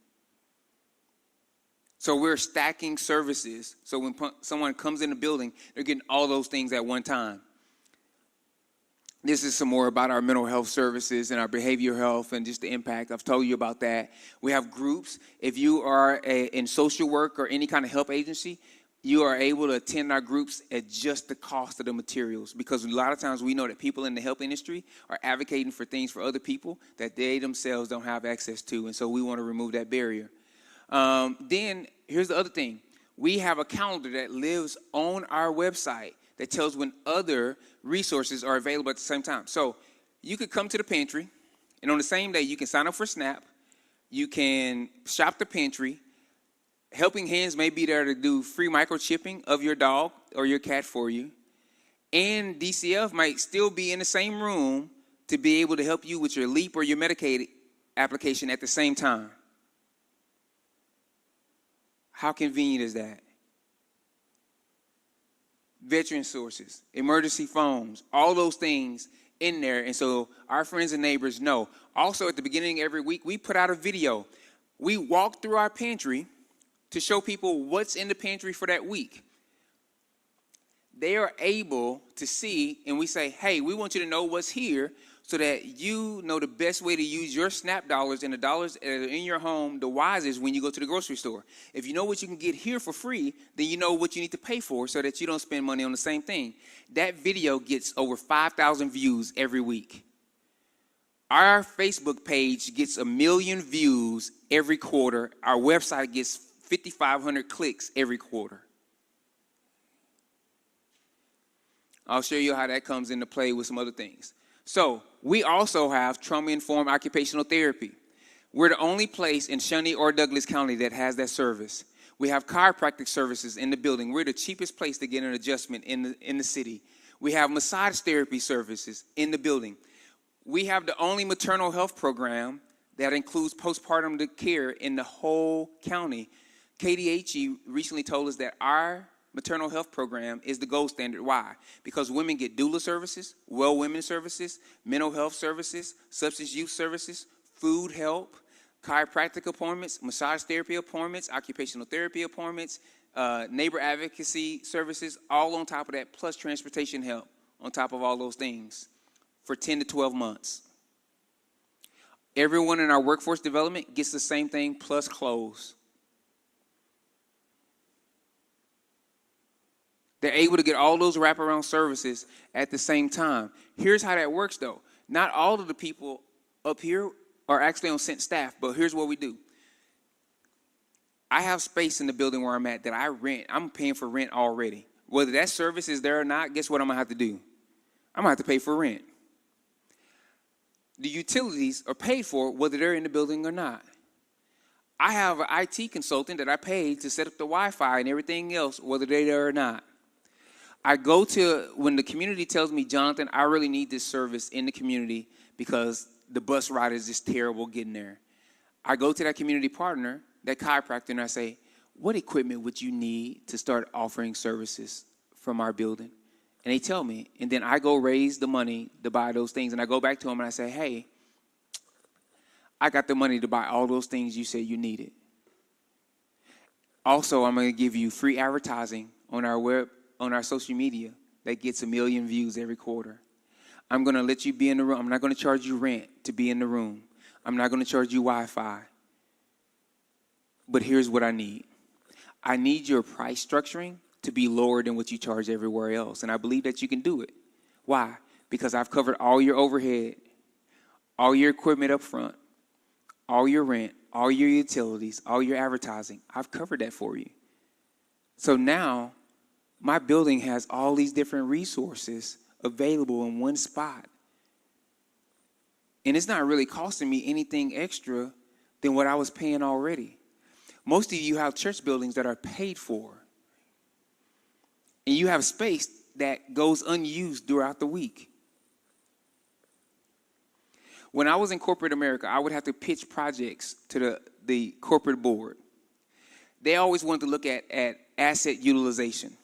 So we're stacking services. So when someone comes in the building, they're getting all those things at one time. This is some more about our mental health services and our behavioral health and just the impact. I've told you about that. We have groups. If you are in social work or any kind of help agency, you are able to attend our groups at just the cost of the materials, because a lot of times we know that people in the help industry are advocating for things for other people that they themselves don't have access to, and so we want to remove that barrier. Then here's the other thing. We have a calendar that lives on our website that tells when other resources are available at the same time. So you could come to the pantry, and on the same day you can sign up for SNAP, you can shop the pantry. Helping Hands may be there to do free microchipping of your dog or your cat for you. And DCF might still be in the same room to be able to help you with your LEAP or your Medicaid application at the same time. How convenient is that? Veteran sources, emergency phones, all those things in there. And so our friends and neighbors know. Also, at the beginning of every week, we put out a video. We walk through our pantry to show people what's in the pantry for that week. They are able to see, and we say, hey, we want you to know what's here so that you know the best way to use your SNAP dollars and the dollars that are in your home the wisest when you go to the grocery store. If you know what you can get here for free, then you know what you need to pay for so that you don't spend money on the same thing. That video gets over 5,000 views every week. Our Facebook page gets 1 million views every quarter. Our website gets 5,500 clicks every quarter. I'll show you how that comes into play with some other things. So we also have trauma-informed occupational therapy. We're the only place in Shawnee or Douglas County that has that service. We have chiropractic services in the building. We're the cheapest place to get an adjustment in the city. We have massage therapy services in the building. We have the only maternal health program that includes postpartum care in the whole county. KDHE recently told us that our maternal health program is the gold standard. Why? Because women get doula services, well women services, mental health services, substance use services, food help, chiropractic appointments, massage therapy appointments, occupational therapy appointments, neighbor advocacy services, all on top of that, plus transportation help on top of all those things for 10 to 12 months. Everyone in our workforce development gets the same thing plus clothes. They're able to get all those wraparound services at the same time. Here's how that works, though. Not all of the people up here are actually on cent staff, but here's what we do. I have space in the building where I'm at that I rent. I'm paying for rent already. Whether that service is there or not, guess what I'm going to have to do? I'm going to have to pay for rent. The utilities are paid for whether they're in the building or not. I have an IT consultant that I paid to set up the Wi-Fi and everything else, whether they're there or not. I go to, when the community tells me, Jonathan, I really need this service in the community because the bus ride is just terrible getting there. I go to that community partner, that chiropractor, and I say, what equipment would you need to start offering services from our building? And they tell me, and then I go raise the money to buy those things, and I go back to them and I say, hey, I got the money to buy all those things you said you needed. Also, I'm going to give you free advertising on our social media that gets 1 million views every quarter. I'm going to let you be in the room. I'm not going to charge you rent to be in the room. I'm not going to charge you Wi-Fi. But here's what I need. I need your price structuring to be lower than what you charge everywhere else. And I believe that you can do it. Why? Because I've covered all your overhead, all your equipment up front, all your rent, all your utilities, all your advertising. I've covered that for you. So now my building has all these different resources available in one spot. And it's not really costing me anything extra than what I was paying already. Most of you have church buildings that are paid for. And you have space that goes unused throughout the week. When I was in corporate America, I would have to pitch projects to the corporate board. They always wanted to look at asset utilization.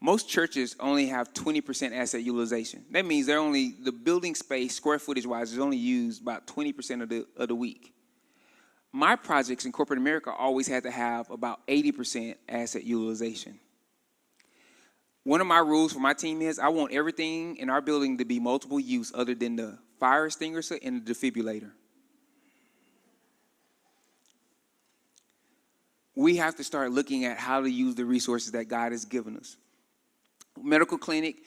Most churches only have 20% asset utilization. That means the building space, square footage wise, is only used about 20% of the week. My projects in corporate America always had to have about 80% asset utilization. One of my rules for my team is I want everything in our building to be multiple use other than the fire extinguisher and the defibrillator. We have to start looking at how to use the resources that God has given us. Medical clinic,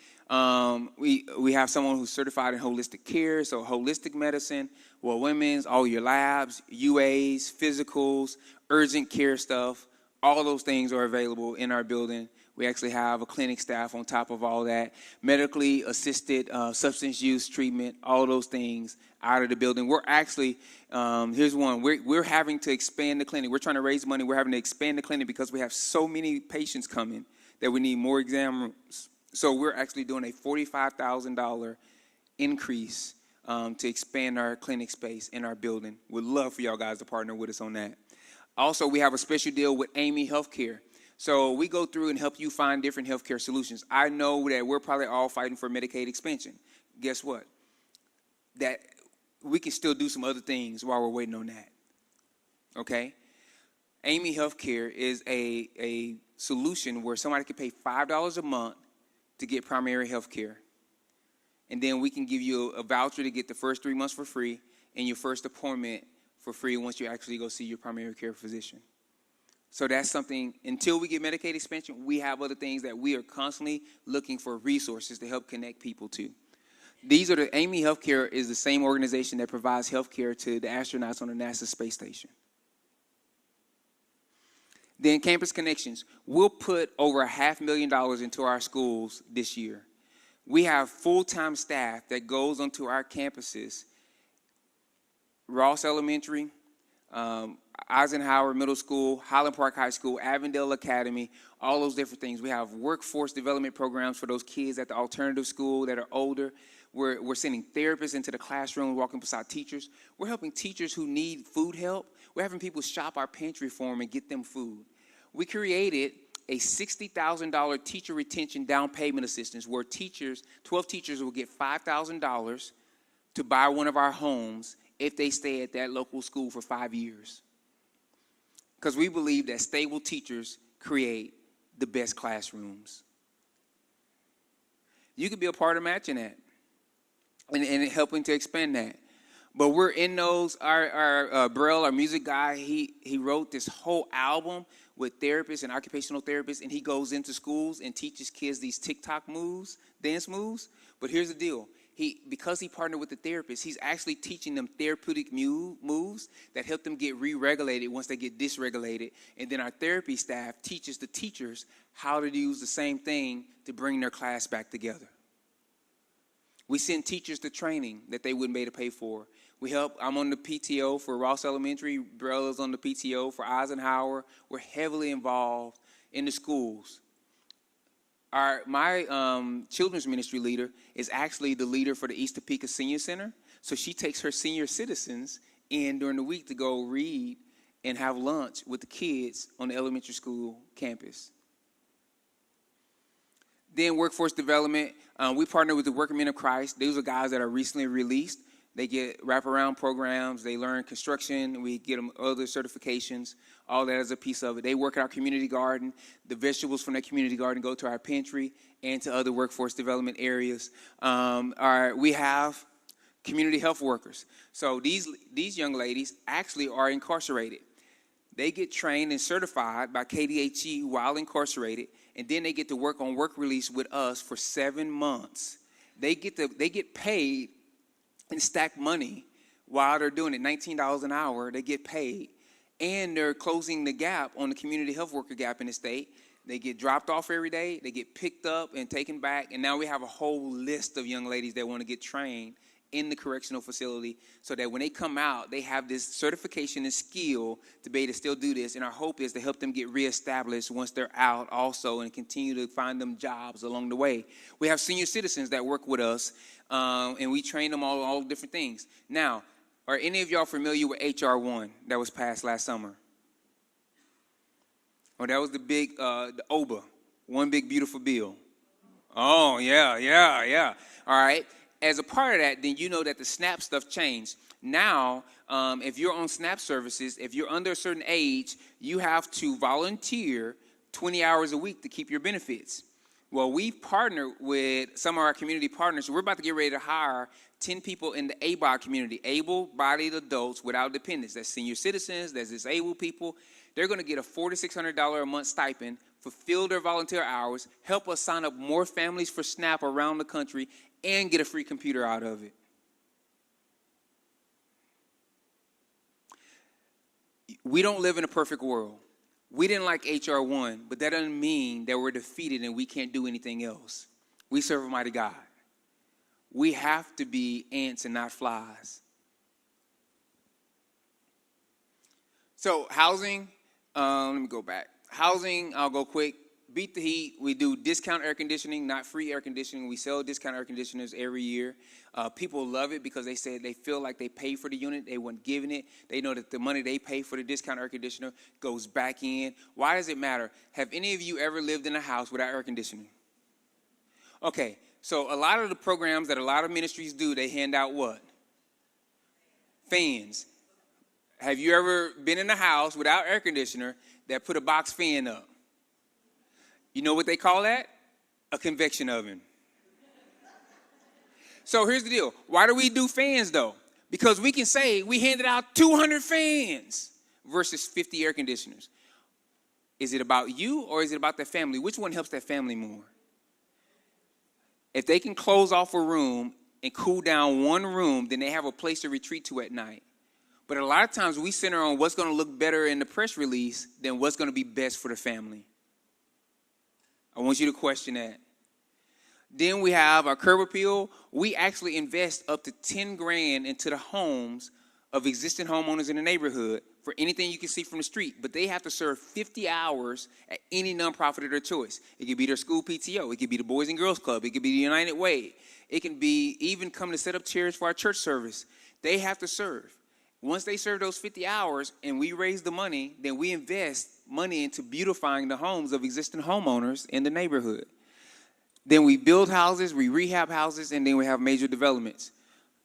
we have someone who's certified in holistic care, so holistic medicine, well, women's, all your labs, UAs, physicals, urgent care stuff, all those things are available in our building. We actually have a clinic staff on top of all that. Medically assisted substance use treatment, all those things out of the building. We're actually, here's one, we're having to expand the clinic. We're trying to raise money. We're having to expand the clinic because we have so many patients coming that we need more exam rooms. So we're actually doing a $45,000 increase to expand our clinic space in our building. We'd love for y'all guys to partner with us on that. Also, we have a special deal with Amy Healthcare. So we go through and help you find different healthcare solutions. I know that we're probably all fighting for Medicaid expansion. Guess what? That we can still do some other things while we're waiting on that. Okay? Amy Healthcare is a solution where somebody can pay $5 a month to get primary health care. And then we can give you a voucher to get the first 3 months for free and your first appointment for free once you actually go see your primary care physician. So that's something, until we get Medicaid expansion, we have other things that we are constantly looking for resources to help connect people to. Amy Healthcare is the same organization that provides health care to the astronauts on the NASA space station. Then Campus Connections. We'll put over $500,000 into our schools this year. We have full-time staff that goes onto our campuses. Ross Elementary, Eisenhower Middle School, Highland Park High School, Avondale Academy, all those different things. We have workforce development programs for those kids at the alternative school that are older. We're sending therapists into the classroom, walking beside teachers. We're helping teachers who need food help. We're having people shop our pantry for them and get them food. We created a $60,000 teacher retention down payment assistance where 12 teachers will get $5,000 to buy one of our homes if they stay at that local school for 5 years. Because we believe that stable teachers create the best classrooms. You could be a part of matching that and helping to expand that. But we're in those, our Burrell, our music guy, he wrote this whole album with therapists and occupational therapists, and he goes into schools and teaches kids these TikTok moves, dance moves. But here's the deal. Because he partnered with the therapist, he's actually teaching them therapeutic moves that help them get re-regulated once they get dysregulated. And then our therapy staff teaches the teachers how to use the same thing to bring their class back together. We send teachers to training that they wouldn't be able to pay for. I'm on the PTO for Ross Elementary. Burrell is on the PTO for Eisenhower. We're heavily involved in the schools. My children's ministry leader is actually the leader for the East Topeka Senior Center. So she takes her senior citizens in during the week to go read and have lunch with the kids on the elementary school campus. Then workforce development. We partner with the Working Men of Christ. These are guys that are recently released. They get wraparound programs. They learn construction. We get them other certifications. All that is a piece of it. They work at our community garden. The vegetables from that community garden go to our pantry and to other workforce development areas. We have community health workers. So these young ladies actually are incarcerated. They get trained and certified by KDHE while incarcerated, and then they get to work on work release with us for 7 months. They get paid and stack money while they're doing it. $19 an hour, they get paid. And they're closing the gap on the community health worker gap in the state. They get dropped off every day. They get picked up and taken back. And now we have a whole list of young ladies that want to get trained in the correctional facility so that when they come out, they have this certification and skill to be able to still do this. And our hope is to help them get reestablished once they're out also and continue to find them jobs along the way. We have senior citizens that work with us, and we train them all different things. Now, are any of y'all familiar with H.R. 1 that was passed last summer? Oh, that was the big, the OBA, One Big Beautiful Bill. Oh, yeah. All right. As a part of that, then you know that the SNAP stuff changed. Now, if you're on SNAP services, if you're under a certain age, you have to volunteer 20 hours a week to keep your benefits. Well, we've partnered with some of our community partners. We're about to get ready to hire 10 people in the ABOD community, able-bodied adults without dependents. That's senior citizens, that's disabled people. They're going to get a $400 to $600 a month stipend, fulfill their volunteer hours, help us sign up more families for SNAP around the country, and get a free computer out of it. We don't live in a perfect world. We didn't like H.R. 1, but that doesn't mean that we're defeated and we can't do anything else. We serve a mighty God. We have to be ants and not flies. So housing, let me go back. Housing, I'll go quick. Beat the heat. We do discount air conditioning, not free air conditioning. We sell discount air conditioners every year. People love it because they say they feel like they pay for the unit. They weren't giving it. They know that the money they pay for the discount air conditioner goes back in. Why does it matter? Have any of you ever lived in a house without air conditioning? Okay, so a lot of the programs that a lot of ministries do, they hand out what? Fans. Have you ever been in a house without air conditioner that put a box fan up? You know what they call that? A convection oven. So here's the deal. Why do we do fans, though? Because we can say we handed out 200 fans versus 50 air conditioners. Is it about you or is it about the family? Which one helps that family more? If they can close off a room and cool down one room, then they have a place to retreat to at night. But a lot of times we center on what's going to look better in the press release than what's going to be best for the family. I want you to question that. Then we have our curb appeal. We actually invest up to $10,000 into the homes of existing homeowners in the neighborhood for anything you can see from the street. But they have to serve 50 hours at any nonprofit of their choice. It could be their school PTO. It could be the Boys and Girls Club. It could be the United Way. It can be even come to set up chairs for our church service. They have to serve. Once they serve those 50 hours and we raise the money, then we invest money into beautifying the homes of existing homeowners in the neighborhood. Then we build houses, we rehab houses, and then we have major developments.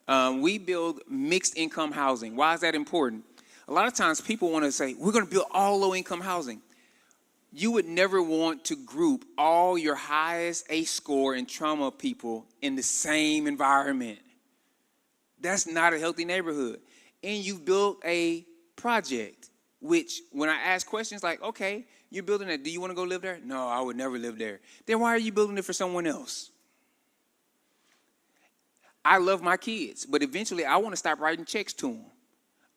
We build mixed income housing. Why is that important? A lot of times people want to say, we're going to build all low income housing. You would never want to group all your highest ACE score and trauma people in the same environment. That's not a healthy neighborhood. And you've built a project, which when I ask questions like, okay, you're building that, do you want to go live there? No, I would never live there. Then why are you building it for someone else? I love my kids, but eventually I want to stop writing checks to them.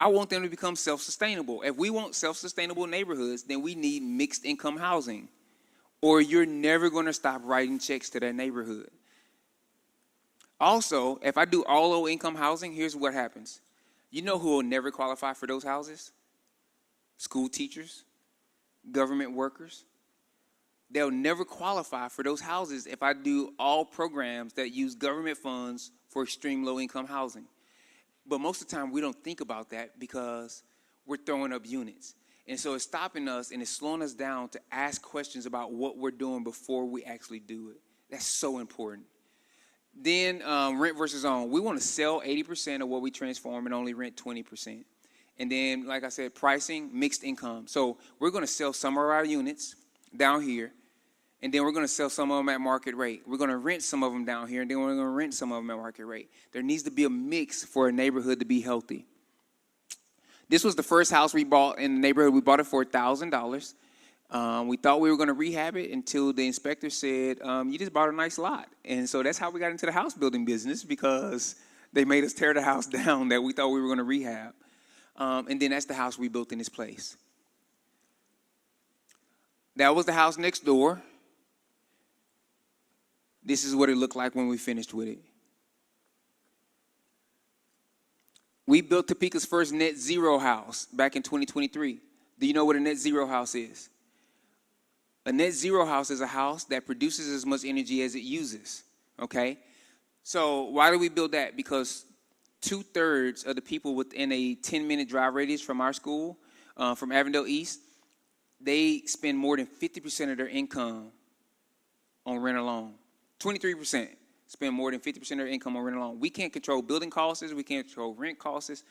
I want them to become self-sustainable. If we want self-sustainable neighborhoods, then we need mixed income housing, or you're never going to stop writing checks to that neighborhood. Also, if I do all low income housing, here's what happens. You know who will never qualify for those houses? School teachers, government workers. They'll never qualify for those houses if I do all programs that use government funds for extreme low-income housing. But most of the time, we don't think about that because we're throwing up units. And so it's stopping us and it's slowing us down to ask questions about what we're doing before we actually do it. That's so important. Then rent versus own. We want to sell 80% of what we transform and only rent 20%. And then, like I said, pricing, mixed income. So we're going to sell some of our units down here, and then we're going to sell some of them at market rate. We're going to rent some of them down here, and then we're going to rent some of them at market rate. There needs to be a mix for a neighborhood to be healthy. This was the first house we bought in the neighborhood. We bought it for $1,000. We thought we were going to rehab it until the inspector said, you just bought a nice lot. And so that's how we got into the house building business, because they made us tear the house down that we thought we were going to rehab. And then that's the house we built in this place. That was the house next door. This is what it looked like when we finished with it. We built Topeka's first net zero house back in 2023. Do you know what a net zero house is? A net zero house is a house that produces as much energy as it uses, okay? So why do we build that? Because 2/3 of the people within a 10-minute drive radius from our school, from Avondale East, they spend more than 50% of their income on rent alone. 23% spend more than 50% of their income on rent alone. We can't control building costs, we can't control rent costs,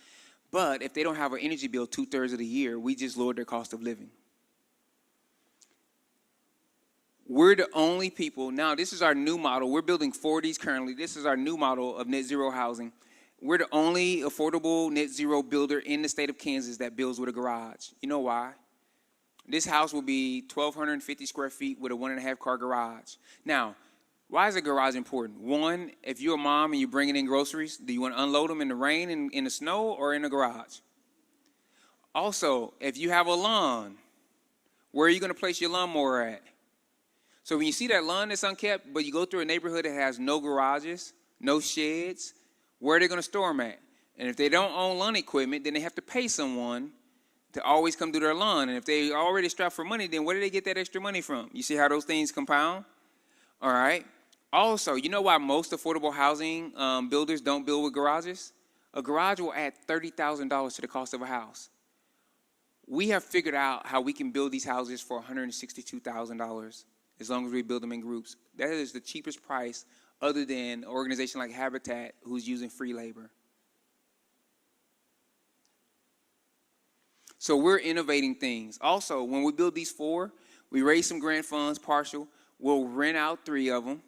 but if they don't have an energy bill 2/3 of the year, we just lowered their cost of living. We're the only people, now this is our new model. We're building 4 of these currently. This is our new model of net zero housing. We're the only affordable net zero builder in the state of Kansas that builds with a garage. You know why? This house will be 1,250 square feet with a 1.5 car garage. Now, why is a garage important? One, if you're a mom and you're bringing in groceries, do you want to unload them in the rain and in the snow or in the garage? Also, if you have a lawn, where are you going to place your lawnmower at? So when you see that lawn that's unkept, but you go through a neighborhood that has no garages, no sheds, where are they going to store them at? And if they don't own lawn equipment, then they have to pay someone to always come do their lawn. And if they already strapped for money, then where do they get that extra money from? You see how those things compound? All right. Also, you know why most affordable housing builders don't build with garages? A garage will add $30,000 to the cost of a house. We have figured out how we can build these houses for $162,000 as long as we build them in groups. That is the cheapest price other than an organization like Habitat who's using free labor. So we're innovating things. Also, when we build these 4, we raise some grant funds, partial. We'll rent out 3 of them.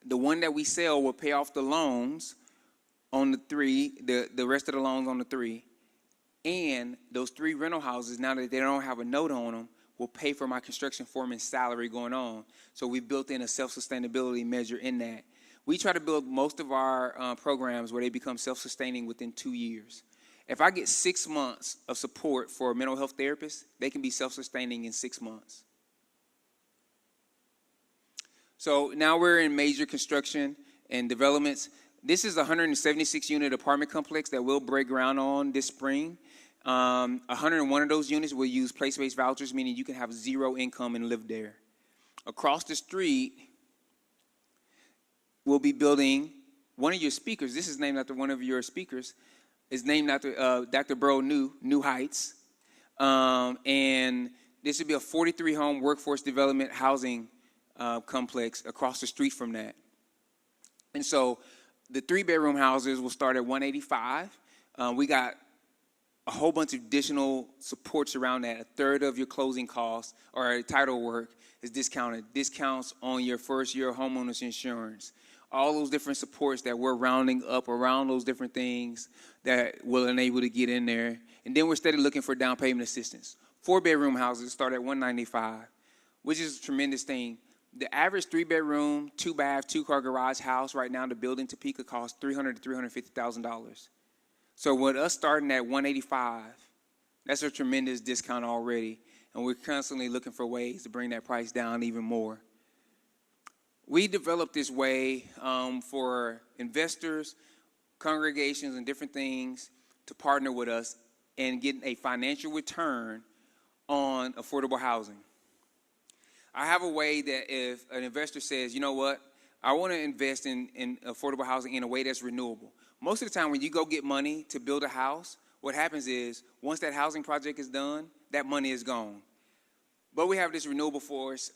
The one that we sell will pay off the loans on the 3, the rest of the loans on the 3. And those 3 rental houses, now that they don't have a note on them, will pay for my construction foreman's salary going on. So we built in a self-sustainability measure in that. We try to build most of our programs where they become self-sustaining within 2 years. If I get 6 months of support for a mental health therapist, they can be self-sustaining in 6 months. So now we're in major construction and developments. This is a 176-unit apartment complex that we'll break ground on this spring. 101 of those units will use place-based vouchers, meaning you can have 0 income and live there. Across the street, we'll be building one of your speakers. This is named after one of your speakers. It's named after Dr. Burrow New Heights. And this would be a 43-home workforce development housing complex across the street from that. And so the 3-bedroom houses will start at $185. We got a whole bunch of additional supports around that. 1/3 of your closing costs or title work is discounted. Discounts on your first year homeowner's insurance. All those different supports that we're rounding up around those different things that will enable to get in there. And then we're steadily looking for down payment assistance. 4-bedroom houses start at $195, which is a tremendous thing. The average 3-bedroom, 2-bath, 2-car garage house right now, the building Topeka costs $300,000 to $350,000. So with us starting at $185, that's a tremendous discount already. And we're constantly looking for ways to bring that price down even more. We developed this way for investors, congregations, and different things to partner with us and get a financial return on affordable housing. I have a way that if an investor says, you know what, I want to invest in affordable housing in a way that's renewable. Most of the time when you go get money to build a house, what happens is once that housing project is done, that money is gone. But we have this renewable force.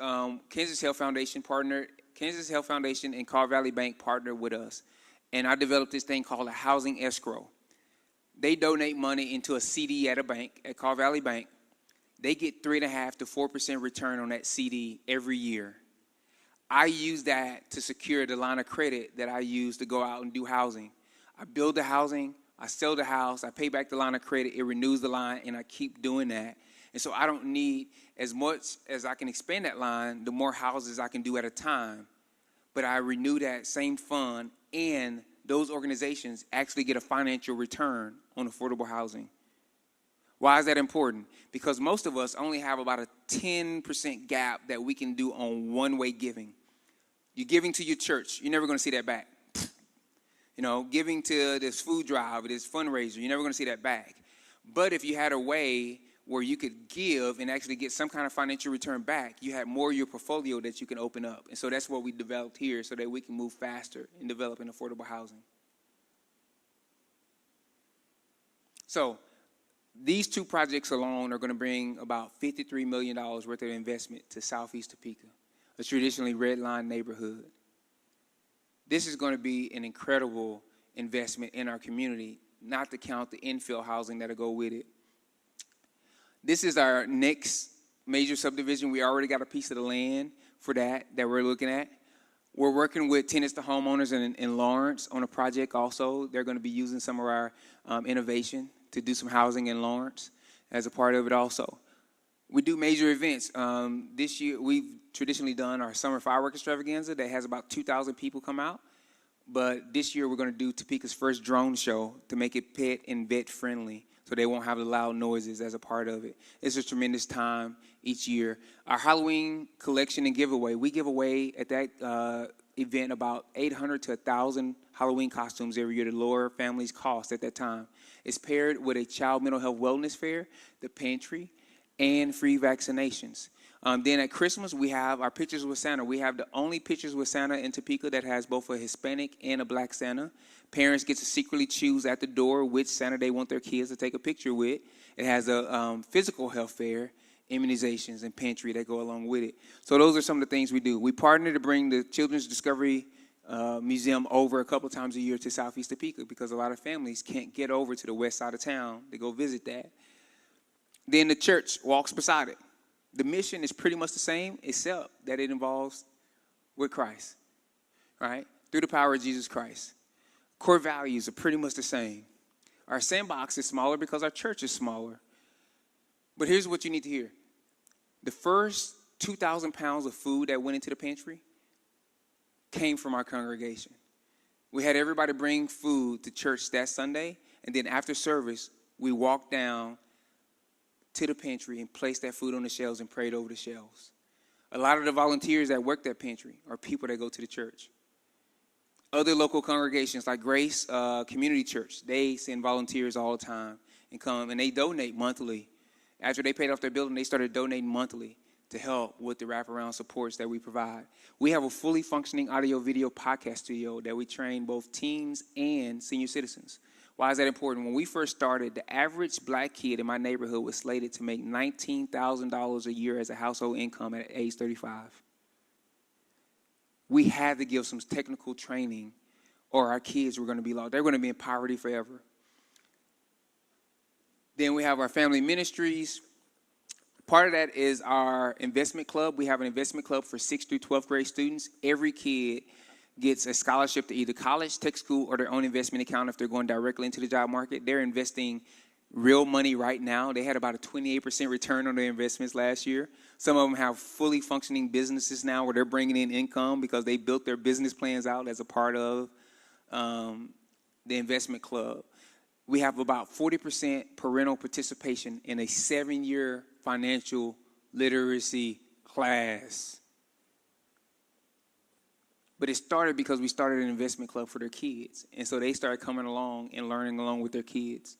Kansas Health Foundation partnered Kansas Health Foundation and Carr Valley Bank partnered with us, and I developed this thing called a housing escrow. They donate money into a CD at a bank, at Carr Valley Bank. They get 3.5% to 4% return on that CD every year. I use that to secure the line of credit that I use to go out and do housing. I build the housing, I sell the house, I pay back the line of credit, it renews the line, and I keep doing that. And so I don't need as much as I can expand that line, the more houses I can do at a time. But I renew that same fund, and those organizations actually get a financial return on affordable housing. Why is that important? Because most of us only have about a 10% gap that we can do on one-way giving. You're giving to your church, you're never going to see that back. You know, giving to this food drive, this fundraiser, you're never going to see that back. But if you had a way where you could give and actually get some kind of financial return back, you have more of your portfolio that you can open up. And so that's what we developed here so that we can move faster in developing affordable housing. So these two projects alone are going to bring about $53 million worth of investment to Southeast Topeka, a traditionally red-line neighborhood. This is going to be an incredible investment in our community, not to count the infill housing that'll go with it. This is our next major subdivision. We already got a piece of the land for that we're looking at. We're working with tenants to homeowners in Lawrence on a project also. They're going to be using some of our innovation to do some housing in Lawrence as a part of it also. We do major events. This year, we've traditionally done our summer fireworks extravaganza that has about 2,000 people come out. But this year, we're going to do Topeka's first drone show to make it pet and vet friendly, so they won't have the loud noises as a part of it. It's a tremendous time each year. Our Halloween collection and giveaway, we give away at that event about 800 to 1,000 Halloween costumes every year to lower families' costs at that time. It's paired with a child mental health wellness fair, the pantry, and free vaccinations. Then at Christmas, we have our Pictures with Santa. We have the only Pictures with Santa in Topeka that has both a Hispanic and a Black Santa. Parents get to secretly choose at the door which Santa they want their kids to take a picture with. It has a physical health fair, immunizations, and pantry that go along with it. So those are some of the things we do. We partner to bring the Children's Discovery Museum over a couple times a year to Southeast Topeka because a lot of families can't get over to the west side of town to go visit that. Then the church walks beside it. The mission is pretty much the same, except that it involves with Christ, right? Through the power of Jesus Christ. Core values are pretty much the same. Our sandbox is smaller because our church is smaller. But here's what you need to hear. The first 2,000 pounds of food that went into the pantry came from our congregation. We had everybody bring food to church that Sunday, and then after service, we walked down to the pantry and placed that food on the shelves and prayed over the shelves. A lot of the volunteers that work that pantry are people that go to the church. Other local congregations like Grace Community Church, they send volunteers all the time and come, and they donate monthly. After they paid off their building, they started donating monthly to help with the wraparound supports that we provide. We have a fully functioning audio-video podcast studio that we train both teens and senior citizens. Why is that important? When we first started, the average black kid in my neighborhood was slated to make $19,000 a year as a household income at age 35. We had to give some technical training or our kids were going to be lost. They're going to be in poverty forever. Then we have our family ministries. Part of that is our investment club. We have an investment club for 6th through 12th grade students. Every kid gets a scholarship to either college, tech school, or their own investment account if they're going directly into the job market. They're investing real money right now. They had about a 28% return on their investments last year. Some of them have fully functioning businesses now where they're bringing in income because they built their business plans out as a part of the investment club. We have about 40% parental participation in a 7-year financial literacy class. But it started because we started an investment club for their kids. And so they started coming along and learning along with their kids.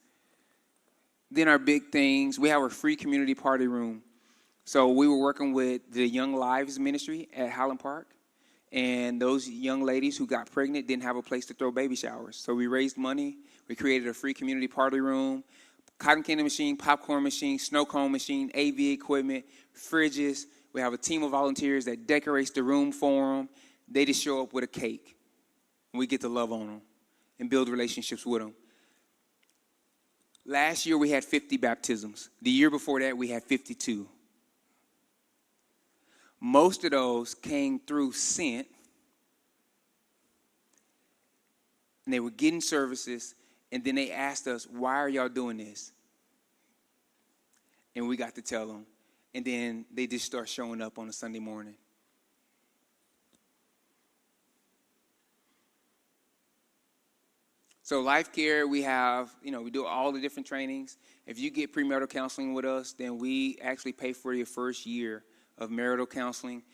Then our big things, we have a free community party room. So we were working with the Young Lives Ministry at Highland Park. And those young ladies who got pregnant didn't have a place to throw baby showers. So we raised money. We created a free community party room, cotton candy machine, popcorn machine, snow cone machine, AV equipment, fridges. We have a team of volunteers that decorates the room for them. they just show up with a cake. And we get to love on them and build relationships with them. Last year, we had 50 baptisms. The year before that, we had 52. Most of those came through Sent, and they were getting services, and then they asked us, why are y'all doing this? And we got to tell them. And then they just start showing up on a Sunday morning. So Life Care, we have, we do all the different trainings. If you get premarital counseling with us, then we actually pay for your first year of marital counseling.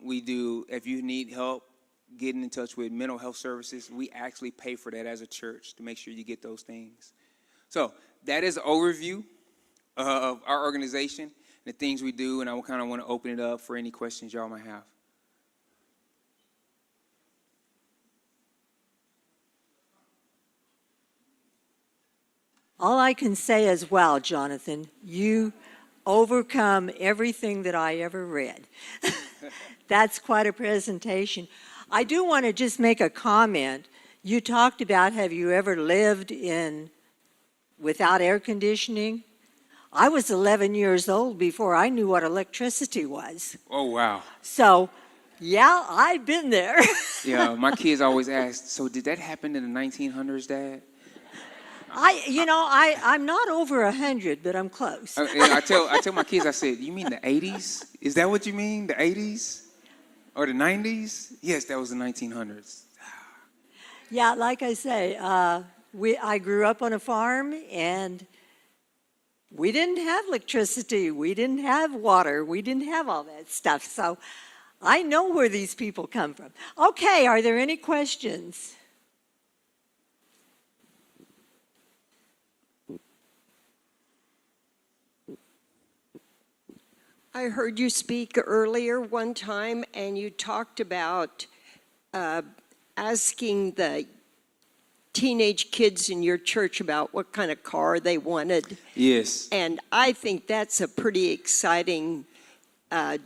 We do, if you need help getting in touch with mental health services, we actually pay for that as a church to make sure you get those things. So that is an overview of our organization, the things we do, and I kind of want to open it up for any questions y'all might have. All I can say is, wow, Jonathan, you overcome everything that I ever read. That's quite a presentation. I do want to just make a comment. You talked about, have you ever lived without air conditioning? I was 11 years old before I knew what electricity was. Oh, wow. So, yeah, I've been there. Yeah, my kids always ask, so did that happen in the 1900s, Dad? I'm not over 100, but I'm close. I tell my kids, I said, you mean the 80s? Is that what you mean, the 80s? Or the 90s? Yes, that was the 1900s. Yeah, like I say, I grew up on a farm, and we didn't have electricity. We didn't have water. We didn't have all that stuff. So I know where these people come from. Okay, are there any questions? I heard you speak earlier one time, and you talked about asking the teenage kids in your church about what kind of car they wanted. Yes. And I think that's a pretty exciting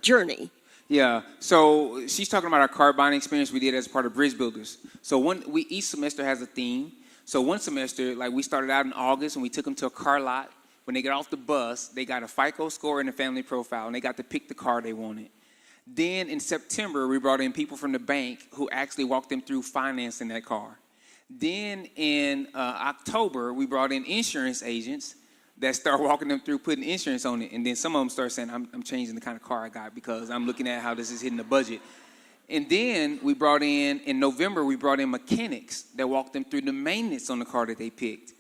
journey. Yeah, so she's talking about our car buying experience we did as part of Bridge Builders. So each semester has a theme. So one semester, like we started out in August, and we took them to a car lot. When they got off the bus, they got a FICO score and a family profile, and they got to pick the car they wanted. Then in September, we brought in people from the bank who actually walked them through financing that car. Then in October, we brought in insurance agents that start walking them through putting insurance on it. And then some of them start saying, I'm changing the kind of car I got because I'm looking at how this is hitting the budget. And then in November, we brought in mechanics that walked them through the maintenance on the car that they picked.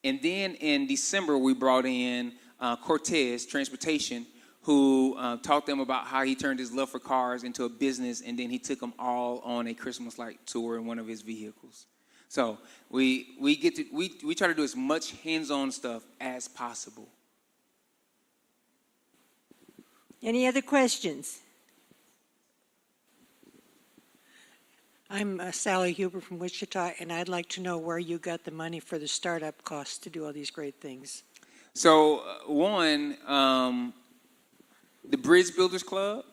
And then in December, we brought in Cortez Transportation, who taught them about how he turned his love for cars into a business, and then he took them all on a Christmas light tour in one of his vehicles. So we try to do as much hands-on stuff as possible. Any other questions? I'm Sally Huber from Wichita, and I'd like to know where you got the money for the startup costs to do all these great things. So the Bridge Builders Club,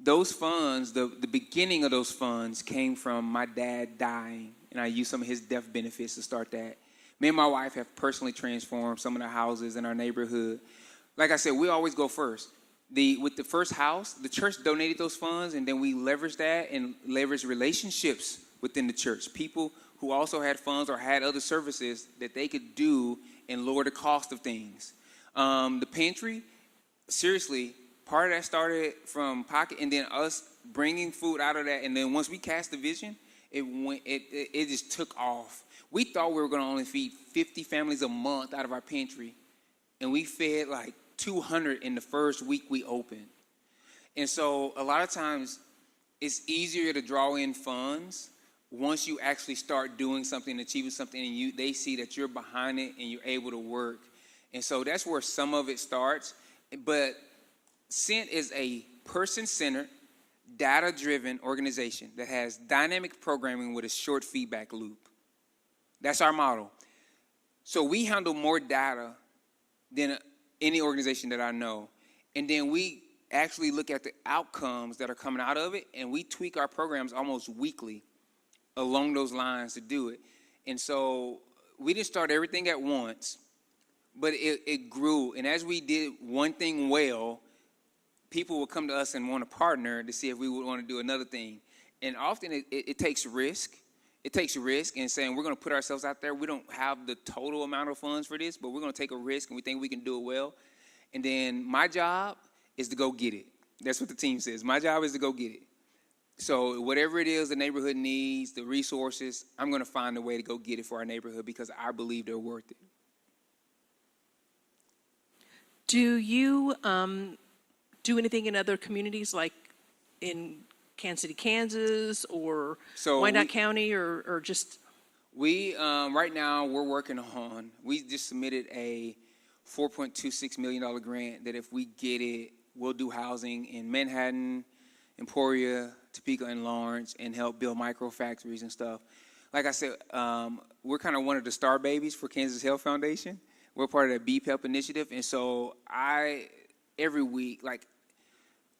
those funds, the beginning of those funds came from my dad dying, and I used some of his death benefits to start that. Me and my wife have personally transformed some of the houses in our neighborhood. Like I said, we always go first. With the first house, the church donated those funds, and then we leveraged that and leveraged relationships within the church. People who also had funds or had other services that they could do and lower the cost of things. The pantry, seriously, part of that started from pocket, and then us bringing food out of that. And then once we cast the vision, it just took off. We thought we were going to only feed 50 families a month out of our pantry, and we fed like 200 in the first week we opened. And so a lot of times it's easier to draw in funds once you actually start doing something, achieving something, and they see that you're behind it and you're able to work. And so that's where some of it starts. But Sent is a person-centered, data-driven organization that has dynamic programming with a short feedback loop. That's our model. So we handle more data than any organization that I know. And then we actually look at the outcomes that are coming out of it, and we tweak our programs almost weekly along those lines to do it. And so we didn't start everything at once, but it grew. And as we did one thing well, people would come to us and want to partner to see if we would want to do another thing. And often it takes risk. It takes risk in saying we're going to put ourselves out there. We don't have the total amount of funds for this, but we're going to take a risk, and we think we can do it well. And then my job is to go get it. That's what the team says. My job is to go get it. So whatever it is the neighborhood needs, the resources, I'm going to find a way to go get it for our neighborhood because I believe they're worth it. Do you do anything in other communities, like in Kansas City, Kansas, or Wyandotte County, or just? We, right now, we're working on, we just submitted a $4.26 million grant that if we get it, we'll do housing in Manhattan, Emporia, Topeka, and Lawrence, and help build micro factories and stuff. Like I said, we're kind of one of the star babies for Kansas Health Foundation. We're part of the BPEP initiative, and so every week,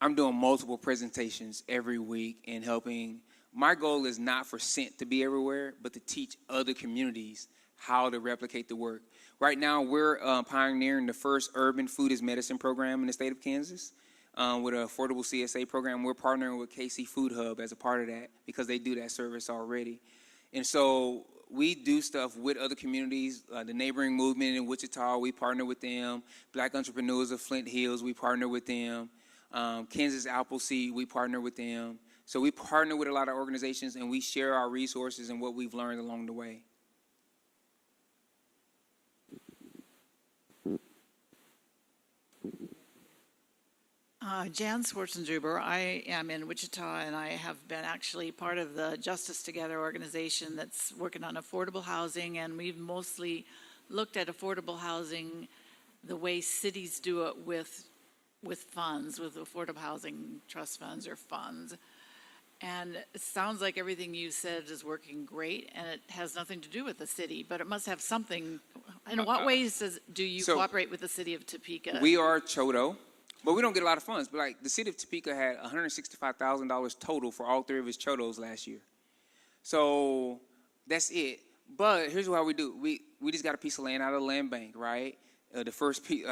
I'm doing multiple presentations every week and helping. My goal is not for Scent to be everywhere, but to teach other communities how to replicate the work. Right now, we're pioneering the first urban food as medicine program in the state of Kansas with an affordable CSA program. We're partnering with KC Food Hub as a part of that because they do that service already. And so we do stuff with other communities, the neighboring movement in Wichita, we partner with them. Black Entrepreneurs of Flint Hills, we partner with them. Kansas Appleseed, we partner with them. So we partner with a lot of organizations, and we share our resources and what we've learned along the way. Jan Schwarzenzuber. I am in Wichita, and I have been actually part of the Justice Together organization that's working on affordable housing, and we've mostly looked at affordable housing the way cities do it with funds, with affordable housing trust funds or funds. And it sounds like everything you said is working great, and it has nothing to do with the city, but it must have something. In what ways do you cooperate with the city of Topeka? We are Chodo, but we don't get a lot of funds. But the city of Topeka had $165,000 total for all three of its Chodos last year. So that's it. But here's what we do. We just got a piece of land out of the land bank, right? The first piece,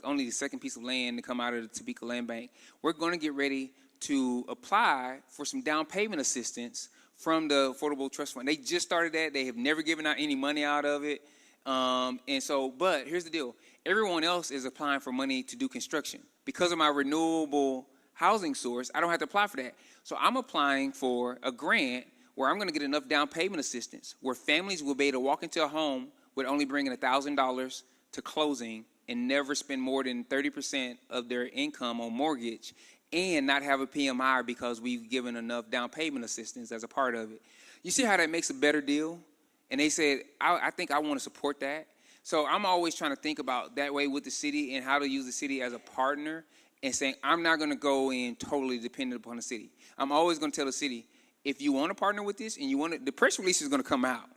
only the second piece of land to come out of the Topeka land bank. We're going to get ready to apply for some down payment assistance from the Affordable Trust Fund. They just started that. They have never given out any money out of it. But here's the deal. Everyone else is applying for money to do construction. Because of my renewable housing source, I don't have to apply for that. So I'm applying for a grant where I'm going to get enough down payment assistance where families will be able to walk into a home with only bringing $1,000 to closing and never spend more than 30% of their income on mortgage and not have a PMI because we've given enough down payment assistance as a part of it. You see how that makes a better deal? And they said, I think I want to support that. So I'm always trying to think about that way with the city and how to use the city as a partner and saying, I'm not going to go in totally dependent upon the city. I'm always going to tell the city, if you want to partner with this and you want to, the press release is going to come out.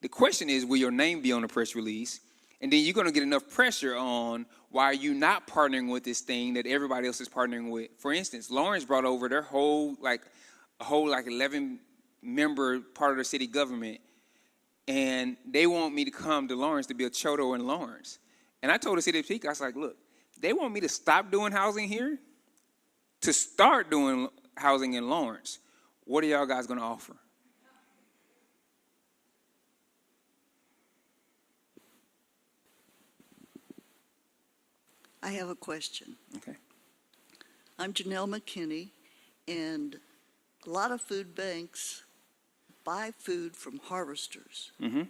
The question is, will your name be on the press release? And then you're going to get enough pressure on why are you not partnering with this thing that everybody else is partnering with. For instance, Lawrence brought over their whole 11-member part of the city government, and they want me to come to Lawrence to be a Chodo in Lawrence. And I told the city of Topeka, I was like, look, they want me to stop doing housing here to start doing housing in Lawrence. What are y'all guys going to offer? I have a question. Okay. I'm Janelle McKinney, and a lot of food banks buy food from harvesters. Mm-hmm.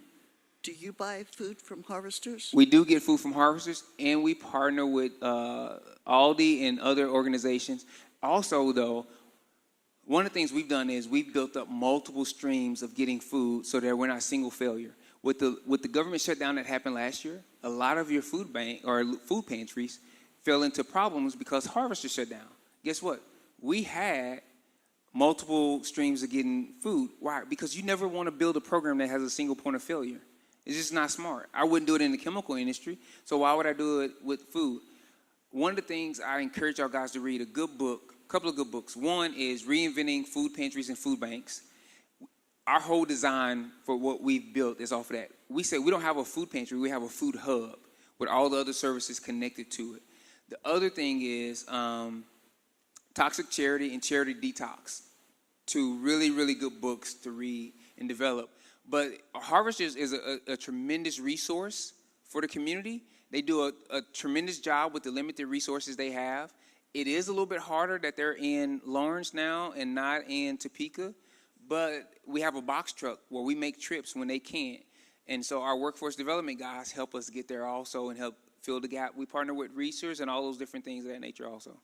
Do you buy food from harvesters? We do get food from harvesters, and we partner with Aldi and other organizations. Also, though, one of the things we've done is we've built up multiple streams of getting food so that we're not single failure. With the government shutdown that happened last year, a lot of your food bank or food pantries fell into problems because harvesters shut down. Guess what? We had multiple streams of getting food. Why? Because you never want to build a program that has a single point of failure. It's just not smart. I wouldn't do it in the chemical industry, so why would I do it with food? one of the things I encourage y'all guys to read, a couple of good books. One is Reinventing Food Pantries and Food Banks. Our whole design for what we've built is off of that. We say we don't have a food pantry, we have a food hub with all the other services connected to it. The other thing is Toxic Charity and Charity Detox. Two really, really good books to read and develop. But Harvesters is a tremendous resource for the community. They do a tremendous job with the limited resources they have. It is a little bit harder that they're in Lawrence now and not in Topeka, but we have a box truck where we make trips when they can't. And so our workforce development guys help us get there also and help fill the gap. We partner with research and all those different things of that nature also.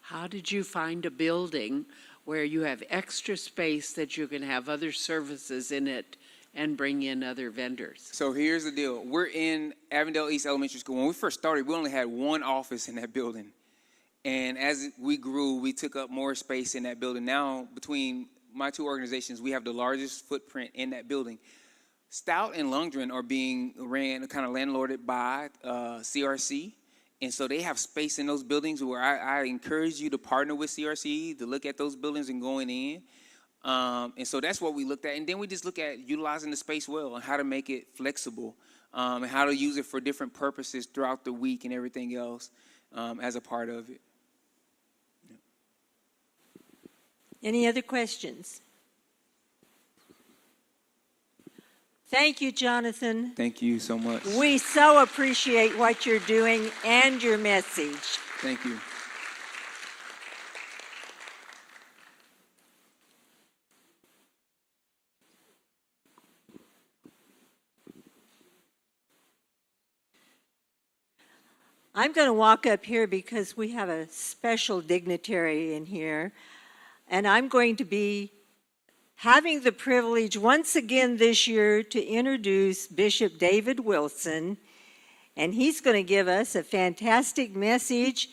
How did you find a building where you have extra space that you can have other services in it and bring in other vendors? So here's the deal. We're in Avondale East Elementary School. When we first started, we only had one office in that building. And as we grew, we took up more space in that building. Now, between my two organizations, we have the largest footprint in that building. Stout and Lundgren are being ran, kind of landlorded by CRC. And so they have space in those buildings where I encourage you to partner with CRC to look at those buildings and going in. And so that's what we looked at. And then we just look at utilizing the space well and how to make it flexible and how to use it for different purposes throughout the week and everything else as a part of it. Any other questions? Thank you, Jonathan. Thank you so much. We so appreciate what you're doing and your message. Thank you. I'm going to walk up here because we have a special dignitary in here, and I'm going to be having the privilege once again this year to introduce Bishop David Wilson, and he's going to give us a fantastic message,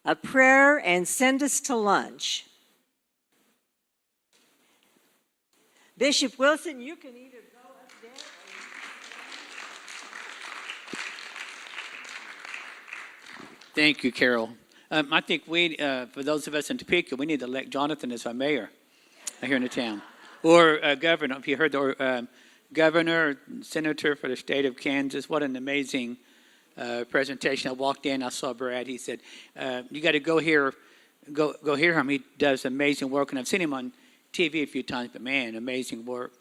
a prayer, and send us to lunch. Bishop Wilson, you can either go up there Thank you, Carol. I think we, for those of us in Topeka, we need to elect Jonathan as our mayor here in the town. Or governor, if you heard the governor, senator for the state of Kansas. What an amazing presentation. I walked in, I saw Brad. He said, you got to go hear him. He does amazing work, and I've seen him on TV a few times, but man, amazing work.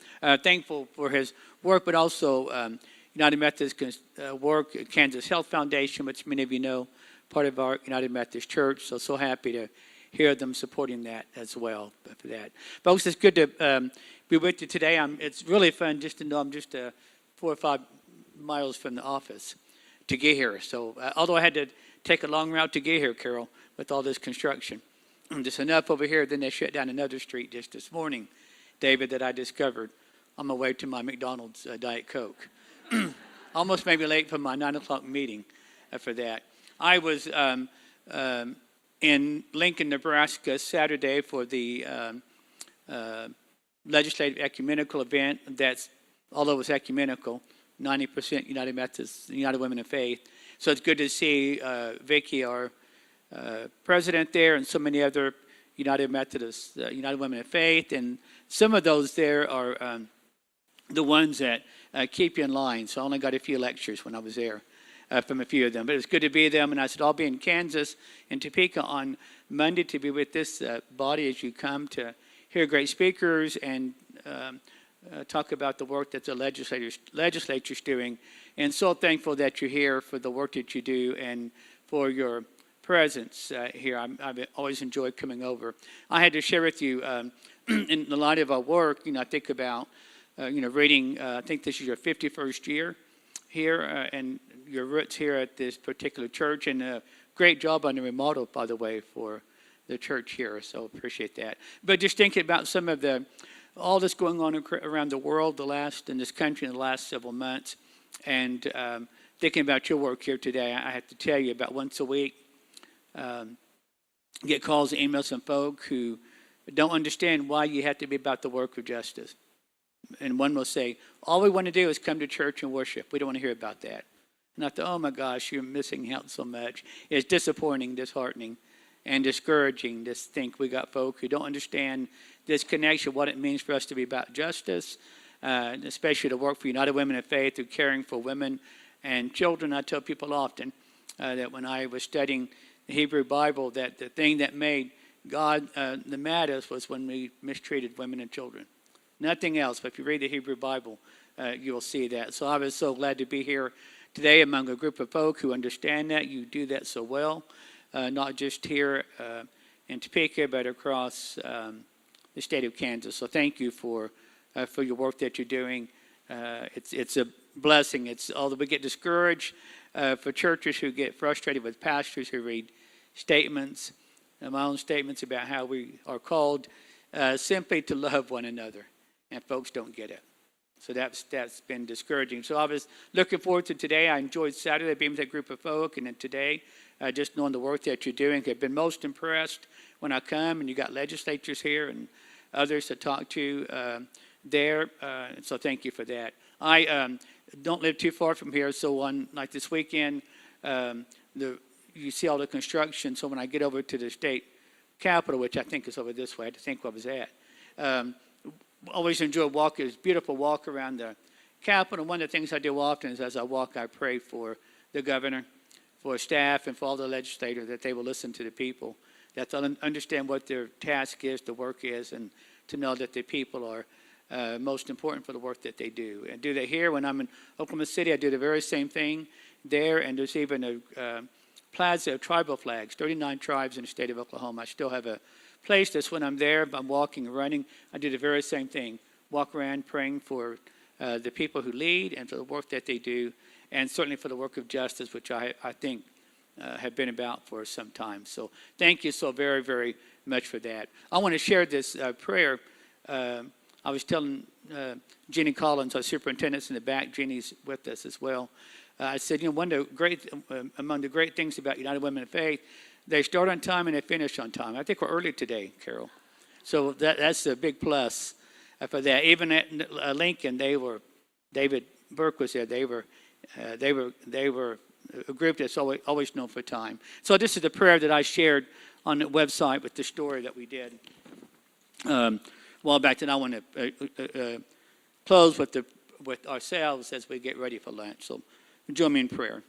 Thankful for his work, but also United Methodist work, Kansas Health Foundation, which many of you know, part of our United Methodist Church. So happy to hear them supporting that as well for that. Folks, it's good to be with you today. It's really fun just to know I'm just 4 or 5 miles from the office to get here. So although I had to take a long route to get here, Carol, with all this construction. Just enough over here, then they shut down another street just this morning, David, that I discovered on my way to my McDonald's Diet Coke. Almost made me late for my 9 o'clock meeting for that. I was in Lincoln, Nebraska, Saturday for the legislative ecumenical event. That's, although it was ecumenical, 90% United Methodist, United Women of Faith. So it's good to see Vicki, our president there, and so many other United Methodists, United Women of Faith, and some of those there are the ones that keep you in line. So I only got a few lectures when I was there from a few of them. But it's good to be them. And I said, I'll be in Kansas and Topeka on Monday to be with this body as you come to hear great speakers and talk about the work that the legislature's doing. And so thankful that you're here for the work that you do and for your presence here. I've always enjoyed coming over. I had to share with you, in the light of our work, I think about, reading, I think this is your 51st year here, and your roots here at this particular church, and a great job on the remodel, by the way, for the church here, so appreciate that. But just thinking about some of all that's going on around the world in this country in the last several months, and thinking about your work here today, I have to tell you, about once a week, get calls and emails from folk who don't understand why you have to be about the work of justice. And one will say, all we want to do is come to church and worship. We don't want to hear about that. And I thought, oh my gosh, you're missing out so much. It's disappointing, disheartening, and discouraging to think we got folk who don't understand this connection, what it means for us to be about justice, especially to work for United Women of Faith through caring for women and children. I tell people often that when I was studying the Hebrew Bible, that the thing that made God the maddest was when we mistreated women and children. Nothing else, but if you read the Hebrew Bible, you will see that. So I was so glad to be here today among a group of folk who understand that. You do that so well, not just here in Topeka, but across the state of Kansas. So thank you for your work that you're doing. It's a blessing. It's although we get discouraged for churches who get frustrated with pastors who read statements, my own statements about how we are called simply to love one another, and folks don't get it. So that's been discouraging. So I was looking forward to today. I enjoyed Saturday being with a group of folk, and then today, just knowing the work that you're doing. I've been most impressed when I come, and you got legislatures here and others to talk to there. So thank you for that. I don't live too far from here, so on like this weekend, you see all the construction. So when I get over to the state capitol, which I think is over this way, I had to think where I was at. Always enjoy walking. It's a beautiful walk around the capitol. One of the things I do often is as I walk, I pray for the governor, for staff, and for all the legislators that they will listen to the people, that they'll understand what their task is, the work is, and to know that the people are most important for the work that they do. And do that here. When I'm in Oklahoma City, I do the very same thing there, and there's even a plaza of tribal flags, 39 tribes in the state of Oklahoma. I still have a place that's when I'm there, I'm walking and running, I do the very same thing. Walk around praying for the people who lead and for the work that they do, and certainly for the work of justice, which I think have been about for some time. So thank you so very, very much for that. I want to share this prayer. I was telling Jeannie Collins, our superintendent's in the back. Jeannie's with us as well. I said, one of the great, among the great things about United Women of Faith, they start on time and they finish on time. I think we're early today, Carol. So that's a big plus for that. Even at Lincoln, David Burke was there. They were a group that's always known for time. So this is the prayer that I shared on the website with the story that we did a while back. And I want to close with ourselves as we get ready for lunch. So join me in prayer.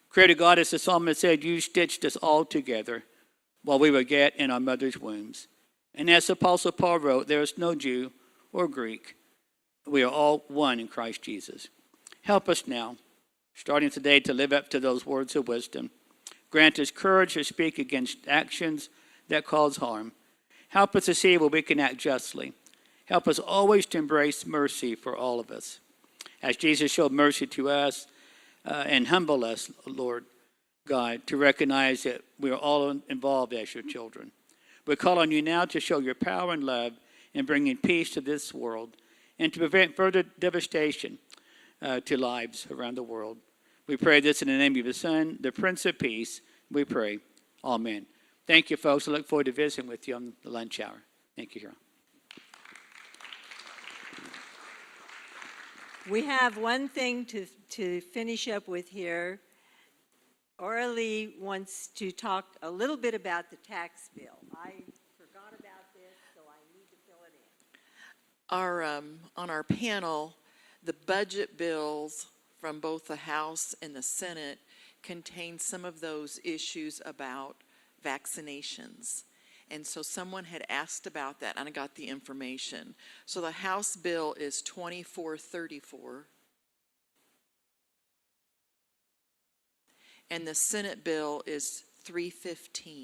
Creator God, as the psalmist said, you stitched us all together while we were yet in our mother's wombs. And as the Apostle Paul wrote, there is no Jew or Greek. We are all one in Christ Jesus. Help us now, starting today, to live up to those words of wisdom. Grant us courage to speak against actions that cause harm. Help us to see where we can act justly. Help us always to embrace mercy for all of us. As Jesus showed mercy to us, and humble us, Lord God, to recognize that we are all involved as your children. We call on you now to show your power and love in bringing peace to this world and to prevent further devastation to lives around the world. We pray this in the name of your Son, the Prince of Peace. We pray. Amen. Thank you, folks. I look forward to visiting with you on the lunch hour. Thank you, Carol. We have one thing to finish up with here. L.E.A.F wants to talk a little bit about the tax bill. I forgot about this, so I need to fill it in. On our panel, the budget bills from both the House and the Senate contain some of those issues about vaccinations. And so someone had asked about that, and I got the information. So the House bill is 2434, and the Senate bill is 315.